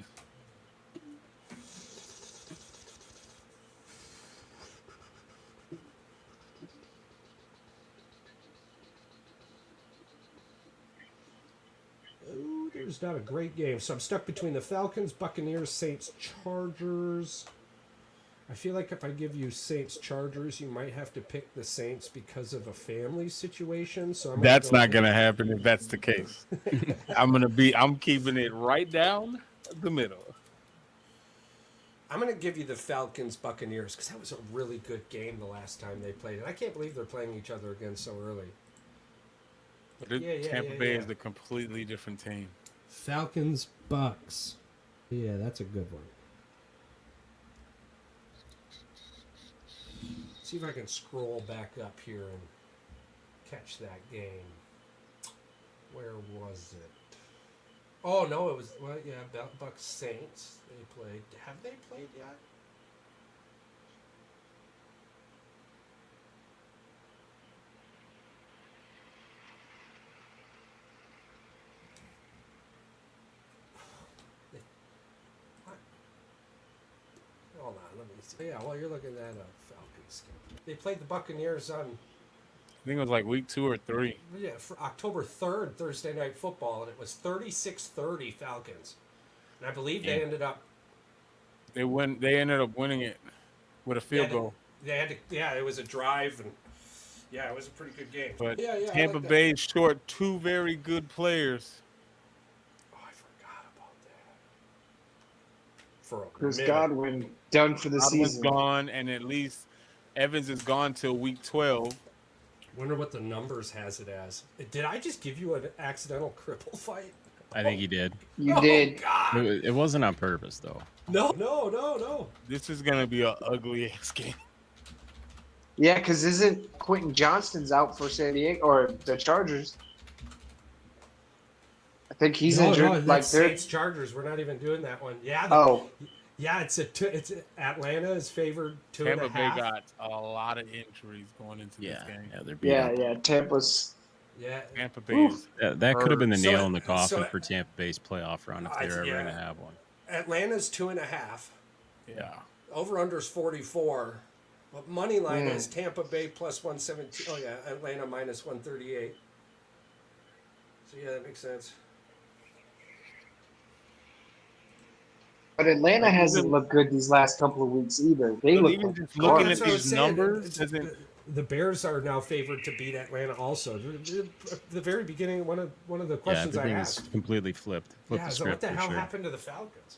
Ooh, there's not a great game. So I'm stuck between the Falcons, Buccaneers, Saints, Chargers. I feel like if I give you Saints, Chargers, you might have to pick the Saints because of a family situation. So That's not going to happen if that's the case. I'm keeping it right down the middle. I'm going to give you the Falcons, Buccaneers, because that was a really good game the last time they played. And I can't believe they're playing each other again so early. But Tampa Bay is a completely different team. Falcons, Bucks. Yeah, that's a good one. See if I can scroll back up here and catch that game. Where was it? Oh, no, it was, well, yeah, Bucks Saints. They played. Have they played yet? Hold on, let me see. Yeah, well, you're looking at a Falcons game. They played the Buccaneers on, I think it was like week 2 or 3. yeah, for October 3rd, Thursday Night Football, and it was 36-30 Falcons. And I believe they ended up. They ended up winning it with a field goal. They had to, yeah, it was a drive, and yeah, it was a pretty good game. But yeah, Tampa Bay short 2 very good players. Oh, I forgot about that. For a Chris minute. Godwin done for the Godwin's season. gone, and at least Evans is gone till week 12. Wonder what the numbers has it as. Did I just give you an accidental cripple fight? I think he did. You did. God. It wasn't on purpose, though. No. This is going to be an ugly ass game. Yeah, because isn't Quentin Johnston's out for San Diego or the Chargers? I think he's injured. No, like that's they're. Saints Chargers. We're not even doing that one. Yeah. Yeah, it's Atlanta is favored 2.5. Tampa Bay got a lot of injuries going into this game. Yeah, they're beating up. Yeah. Tampa's. Yeah. Tampa Bay is That could have been the So- nail in the coffin so- for Tampa Bay's playoff run if they were ever going to have one. Atlanta's 2.5. yeah. Over under's 44. But money line is Tampa Bay plus 117. Oh yeah, Atlanta minus 138. So yeah, that makes sense. But Atlanta Like, hasn't even- looked good these last couple of weeks either. They But look even like just Well, looking that's at what I was these saying. numbers doesn't. The Bears are now favored to beat Atlanta. Also, the very beginning, one of the Yeah, questions I everything is asked. completely flipped. Flip Yeah, the so what script the for hell sure. happened to the Falcons?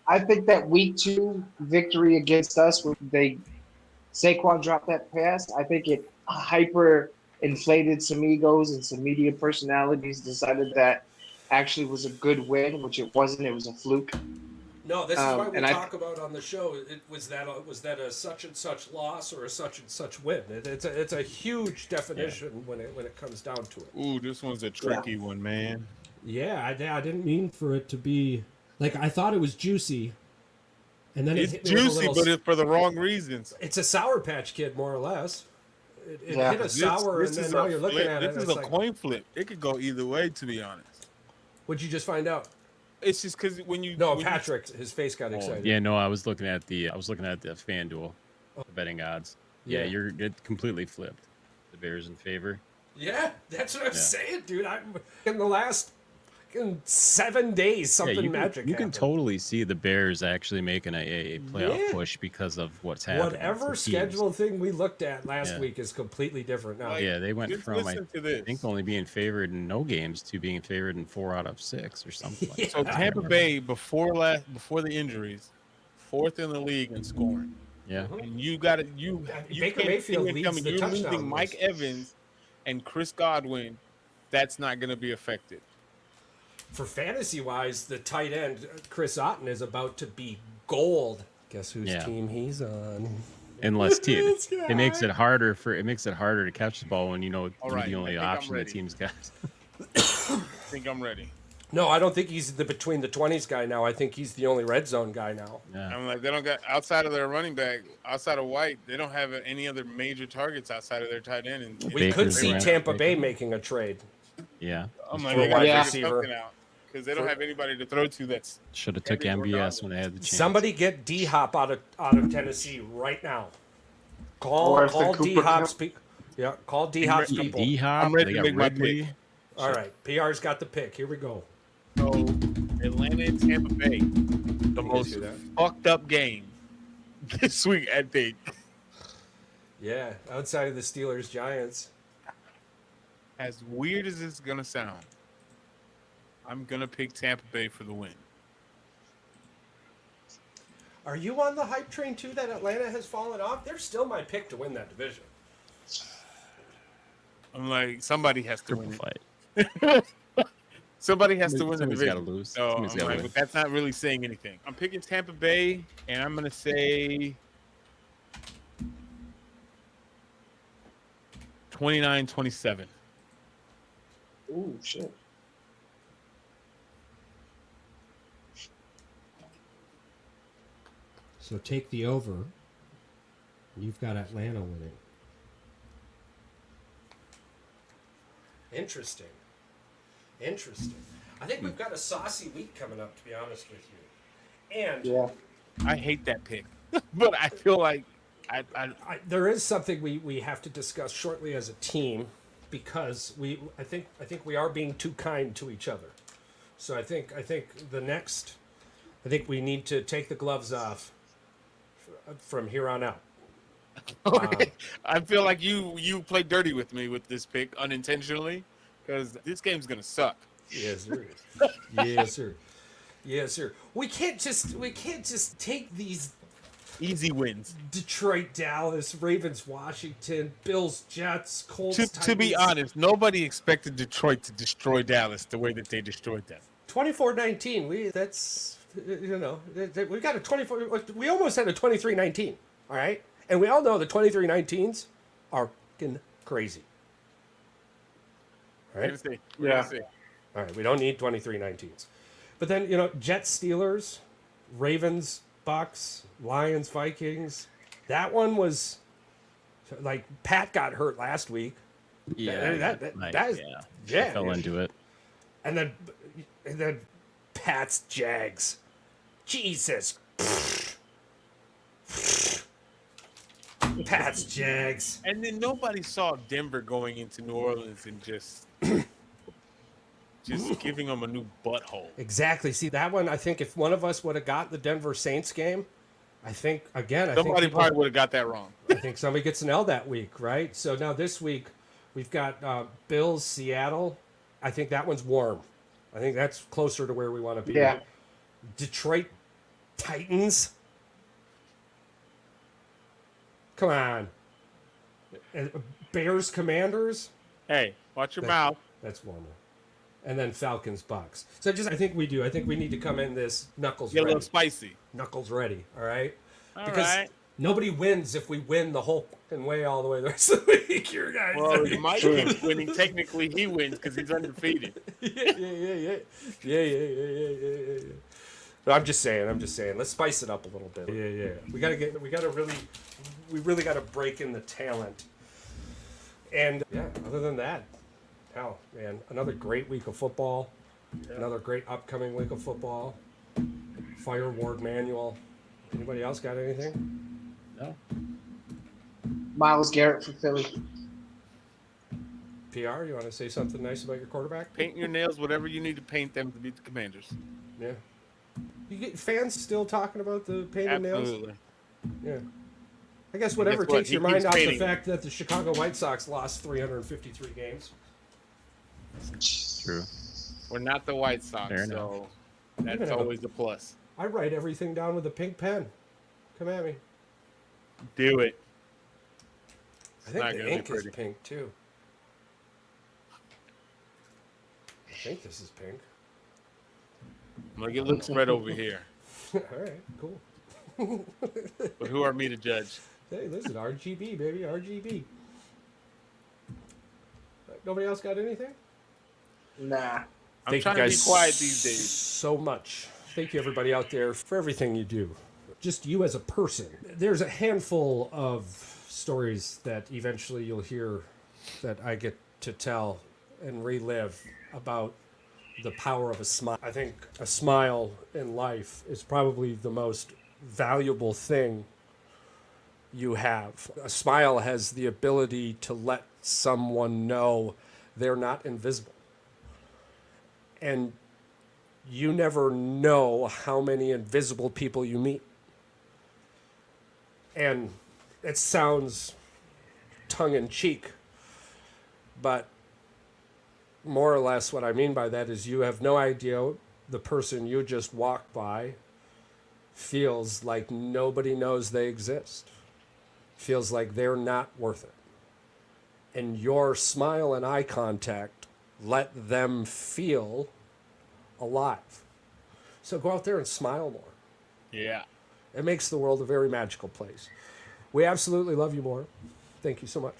I think that week 2 victory against us, when Saquon dropped that pass, I think it hyper inflated some egos and some media personalities. Decided that actually was a good win, which it wasn't. It was a fluke. No, this is why we and I- talk about on the show. It was that a such and such loss or a such and such win. It's a huge definition when it comes down to it. Ooh, this one's a tricky one, man. Yeah, I didn't mean for it to be like I thought it was juicy, and then It's it hit me with a juicy, little, but it's for the wrong reasons. it's a Sour Patch Kid more or less. It Yeah. hit a sour, and then now you're looking at it. This is It's a like, coin flip. It could go either way, to be honest. what'd you just find out? It's just because when you No, when you- Patrick, his face got excited. Yeah, no, I was looking at the FanDuel betting odds. Yeah, Yeah. it completely flipped. The Bears in favor. Yeah, that's what I'm Yeah. saying, dude. I'm in the last fucking 7 days, something yeah, magic you can happened. totally see the Bears actually making a playoff Yeah. push because of what's happening. Whatever to teams. schedule thing we looked at last Yeah. week is completely different now. Like, Yeah, they went just from listen to this. I think only being favored in no games to being favored in 4 out of 6 or something. Like Yeah. So Tampa Bay before the injuries, 4th in the league in scoring. Yeah, And you got to you Baker can't Mayfield sit here and tell leads me the you're touchdown losing Mike list. Evans and Chris Godwin. That's not going to be affected. For fantasy wise, the tight end Chris Otten is about to be gold. Guess whose Yeah. team he's on? unless This it makes guy. it harder to catch the ball when you're right, the only I think I'm option the ready. team's got. I think I'm ready. No, I don't think he's the between the 20s guy now. I think he's the only red zone guy now. Yeah. I'm like, they don't got outside of their running back, outside of White, they don't have any other major targets outside of their tight end. And We Baker's could see around. Tampa Baker. Bay making a trade. Yeah. I'm like, For a they got to wide figure receiver. something out because they don't have anybody to throw to. That's Should have took Heavy MBS regardless. when they had the chance. Somebody get D Hop out of Tennessee right now. Or if the Call Cooper D Hop's Cup- people. Yeah, call D Hop's people. D-Hop, I'm ready they to got make my Ridley. pick. All right, PR's got the pick. Here we go. so Atlanta and Tampa Bay, the most hear that? fucked up game this week, I think. Yeah, outside of the Steelers Giants. As weird as it's gonna sound, I'm gonna pick Tampa Bay for the win. Are you on the hype train too that Atlanta has fallen off? They're still my pick to win that division. I'm like, somebody has to Triple win. fight. Somebody has to win the Somebody's division. gotta lose. So Somebody's I'm gotta like, win. but that's not really saying anything. I'm picking Tampa Bay, and I'm gonna say 29-27. Ooh, shit. So take the over. You've got Atlanta winning. Interesting. I think we've got a saucy week coming up, to be honest with you. And Yeah. I hate that pick, but I feel like I there is something we have to discuss shortly as a team, because I think we are being too kind to each other. So I think we need to take the gloves off from here on out. I feel like you played dirty with me with this pick unintentionally, because this game's gonna suck. Yes, sir. Yes, sir. Yes, sir. We can't just take these Easy wins. Detroit, Dallas, Ravens, Washington, Bills, Jets, Colts, To be Titans. honest, nobody expected Detroit to destroy Dallas the way that they destroyed them. 24-19. We got a 24. We almost had a 23-19. All right, and we all know the 23-19s are fucking crazy. All We're right. gonna see. Yeah. Gonna see. All right, we don't need 23-19s. But then, Jets, Steelers, Ravens, Bucks, Lions, Vikings. That one was like Pat got hurt last week. Yeah, that is- I fell into it. And then Pat's Jags. Jesus. Pat's Jags. And then nobody saw Denver going into New Orleans and just just giving them a new butthole. Exactly. See, that one, I think if one of us would have got the Denver Saints game, I think Somebody people, probably would have got that wrong. I think somebody gets an L that week, right? So now this week, we've got Bills, Seattle. I think that one's warm. I think that's closer to where we want to be. Yeah. Detroit Titans. Come on. Bears Commanders. Hey, watch your mouth. That's warmer. And then Falcons Bucks. So I think we do. I think we need to come in this knuckles Get a ready. little spicy. Knuckles ready. All right. All Because right. nobody wins if we win the whole fucking way all the way the rest of the week. Your guys. Well, he might be winning. Technically, he wins because he's undefeated. Yeah. No, I'm just saying. Let's spice it up a little bit. Yeah. We really got to break in the talent. And yeah, other than that, hell, man, another great week of football. Yeah. Another great upcoming week of football. Fire Ward Manual. Anybody else got anything? No. Myles Garrett for Philly. PR, you want to say something nice about your quarterback? Paint your nails, whatever you need to paint them to beat the Commanders. Yeah. You get fans still talking about the painted nails? Absolutely. Yeah. I guess whatever Guess what? takes He your mind keeps off the painting. fact that the Chicago White Sox lost 353 games. True. We're not the White Sox, Fair so Even that's have a- always a plus. I write everything down with a pink pen. Come at me. Do it. I think not the gonna be ink is pretty. pink too. I think this is pink. I'm gonna get looks red over here. All right, cool. But who are me to judge? Hey, listen, RGB, baby, RGB. Nobody else got anything? Nah. I'm Thank trying you to guys be quiet these days. so much. Thank you, everybody out there, for everything you do. Just you as a person. There's a handful of stories that eventually you'll hear that I get to tell and relive about the power of a smile. I think a smile in life is probably the most valuable thing you have. A smile has the ability to let someone know they're not invisible. And you never know how many invisible people you meet. And it sounds tongue-in-cheek, but more or less what I mean by that is you have no idea the person you just walked by feels like nobody knows they exist, feels like they're not worth it. And your smile and eye contact let them feel alive. So go out there and smile more. Yeah. It makes the world a very magical place. We absolutely love you more. Thank you so much.